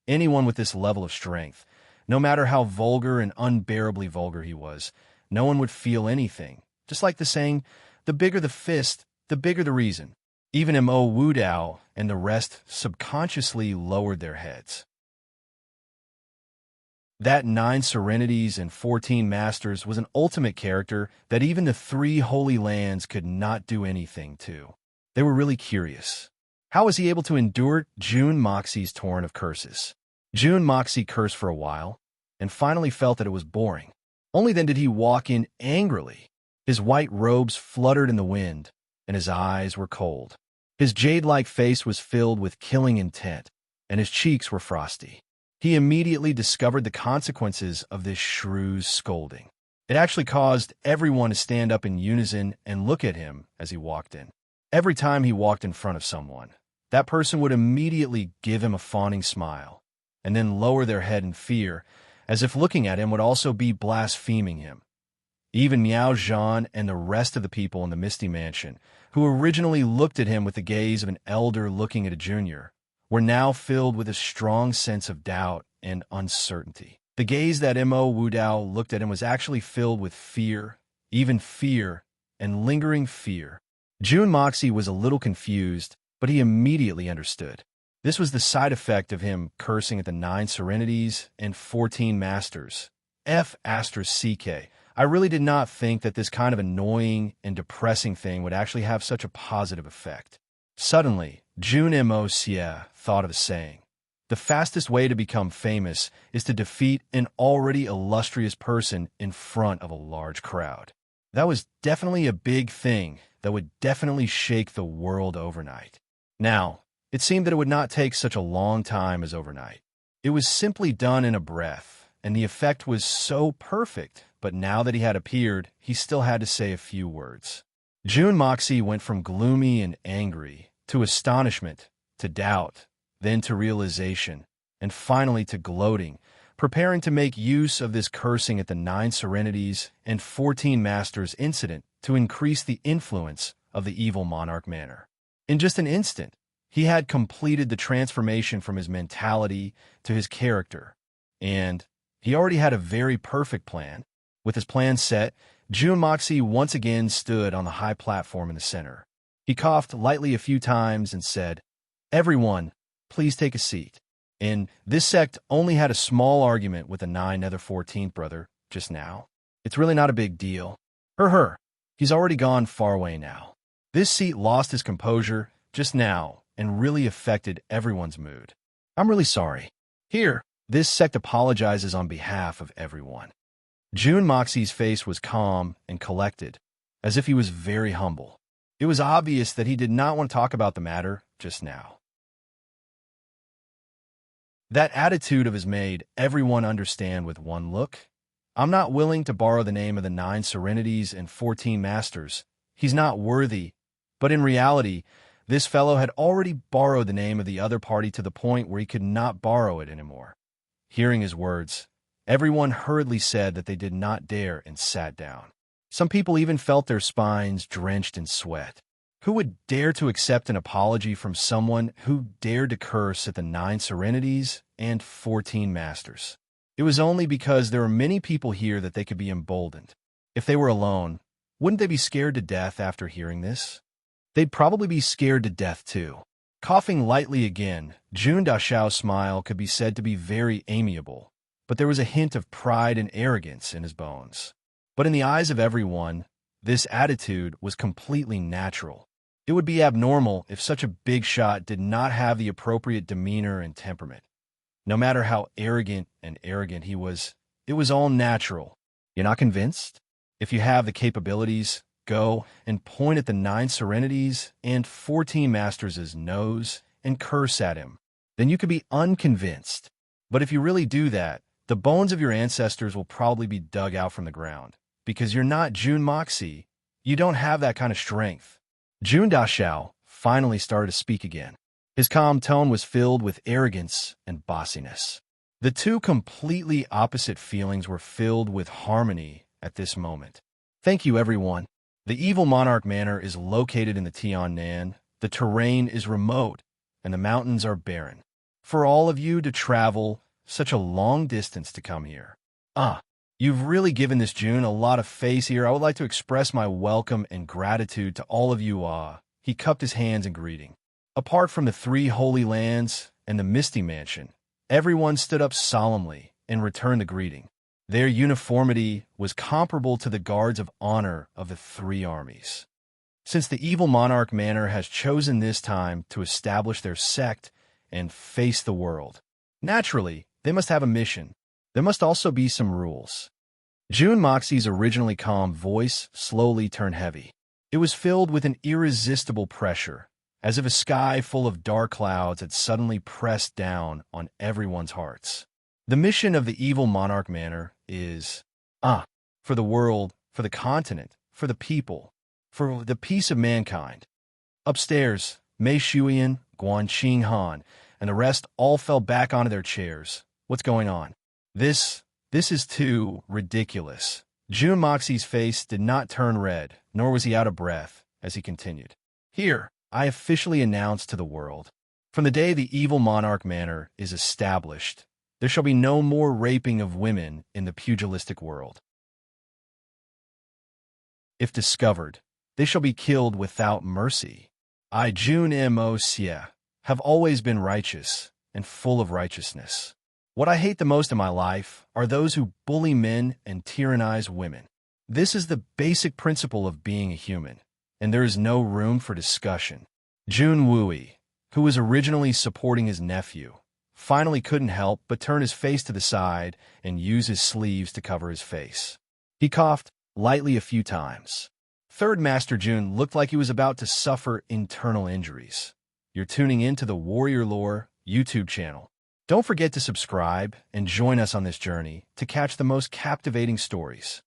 Anyone with this level of strength, no matter how vulgar and unbearably vulgar he was, no one would feel anything. Just like the saying, the bigger the fist, the bigger the reason. Even Mo Wudao and the rest subconsciously lowered their heads. That 9 Serenities and 14 Masters was an ultimate character that even the 3 Holy Lands could not do anything to. They were really curious. How was he able to endure Jun Moxie's torrent of curses? Jun Moxie cursed for a while, and finally felt that it was boring. Only then did he walk in angrily. His white robes fluttered in the wind, and his eyes were cold. His jade-like face was filled with killing intent, and his cheeks were frosty. He immediately discovered the consequences of this shrewd scolding. It actually caused everyone to stand up in unison and look at him as he walked in. Every time he walked in front of someone, that person would immediately give him a fawning smile, and then lower their head in fear, as if looking at him would also be blaspheming him. Even Miao Zhan and the rest of the people in the Misty Mansion, who originally looked at him with the gaze of an elder looking at a junior, were now filled with a strong sense of doubt and uncertainty. The gaze that Mo Wudao looked at him was actually filled with fear, even fear, and lingering fear. Jun Moxie was a little confused, but he immediately understood. This was the side effect of him cursing at the 9 Serenities and 14 Masters. F***CK. I really did not think that this kind of annoying and depressing thing would actually have such a positive effect. Suddenly, Jun Moxie thought of a saying. The fastest way to become famous is to defeat an already illustrious person in front of a large crowd. That was definitely a big thing that would definitely shake the world overnight. Now, it seemed that it would not take such a long time as overnight. It was simply done in a breath, and the effect was so perfect, but now that he had appeared, he still had to say a few words. June Moxie went from gloomy and angry to astonishment, to doubt, then to realization, and finally to gloating, preparing to make use of this cursing at the 9 Serenities and 14 Masters incident to increase the influence of the evil monarch manor. In just an instant, he had completed the transformation from his mentality to his character, and he already had a very perfect plan. With his plan set, June Moxie once again stood on the high platform in the center. He coughed lightly a few times and said, "Everyone, please take a seat." And this sect only had a small argument with the 9 Nether 14th brother just now. It's really not a big deal. He's already gone far away now. This seat lost his composure just now and really affected everyone's mood. I'm really sorry. Here, this sect apologizes on behalf of everyone. June Moxie's face was calm and collected, as if he was very humble. It was obvious that he did not want to talk about the matter just now. That attitude of his made everyone understand with one look. I'm not willing to borrow the name of the 9 Serenities and 14 Masters. He's not worthy. But in reality, this fellow had already borrowed the name of the other party to the point where he could not borrow it anymore. Hearing his words, everyone hurriedly said that they did not dare and sat down. Some people even felt their spines drenched in sweat. Who would dare to accept an apology from someone who dared to curse at the 9 Serenities and 14 Masters? It was only because there were many people here that they could be emboldened. If they were alone, wouldn't they be scared to death after hearing this? They'd probably be scared to death too. Coughing lightly again, June Dashao's smile could be said to be very amiable, but there was a hint of pride and arrogance in his bones. But in the eyes of everyone, this attitude was completely natural. It would be abnormal if such a big shot did not have the appropriate demeanor and temperament. No matter how arrogant he was, it was all natural. You're not convinced? If you have the capabilities, go and point at the 9 Serenities and 14 Masters' nose and curse at him. Then you could be unconvinced. But if you really do that, the bones of your ancestors will probably be dug out from the ground. Because you're not June Moxie. You don't have that kind of strength. June Dashao finally started to speak again. His calm tone was filled with arrogance and bossiness. The two completely opposite feelings were filled with harmony at this moment. Thank you, everyone. The evil monarch manor is located in the Tiannan. The terrain is remote, and the mountains are barren. For all of you to travel such a long distance to come here. You've really given this June a lot of face here. I would like to express my welcome and gratitude to all of you. He cupped his hands in greeting. Apart from the 3 Holy Lands and the Misty Mansion, everyone stood up solemnly and returned the greeting. Their uniformity was comparable to the guards of honor of the 3 armies. Since the evil monarch manor has chosen this time to establish their sect and face the world, naturally, they must have a mission. There must also be some rules. June Moxie's originally calm voice slowly turned heavy. It was filled with an irresistible pressure, as if a sky full of dark clouds had suddenly pressed down on everyone's hearts. The mission of the evil monarch manor is, for the world, for the continent, for the people, for the peace of mankind. Upstairs, Mei Shuian, Guan Qinghan, and the rest all fell back onto their chairs. What's going on? This is too ridiculous. June Moxie's face did not turn red, nor was he out of breath, as he continued. Here, I officially announce to the world, from the day the evil monarch manor is established, there shall be no more raping of women in the pugilistic world. If discovered, they shall be killed without mercy. I, June Mo Xie, have always been righteous and full of righteousness. What I hate the most in my life are those who bully men and tyrannize women. This is the basic principle of being a human, and there is no room for discussion. Jun Wui, who was originally supporting his nephew, finally couldn't help but turn his face to the side and use his sleeves to cover his face. He coughed lightly a few times. Third Master June looked like he was about to suffer internal injuries. You're tuning in to the Warrior Lore YouTube channel. Don't forget to subscribe and join us on this journey to catch the most captivating stories.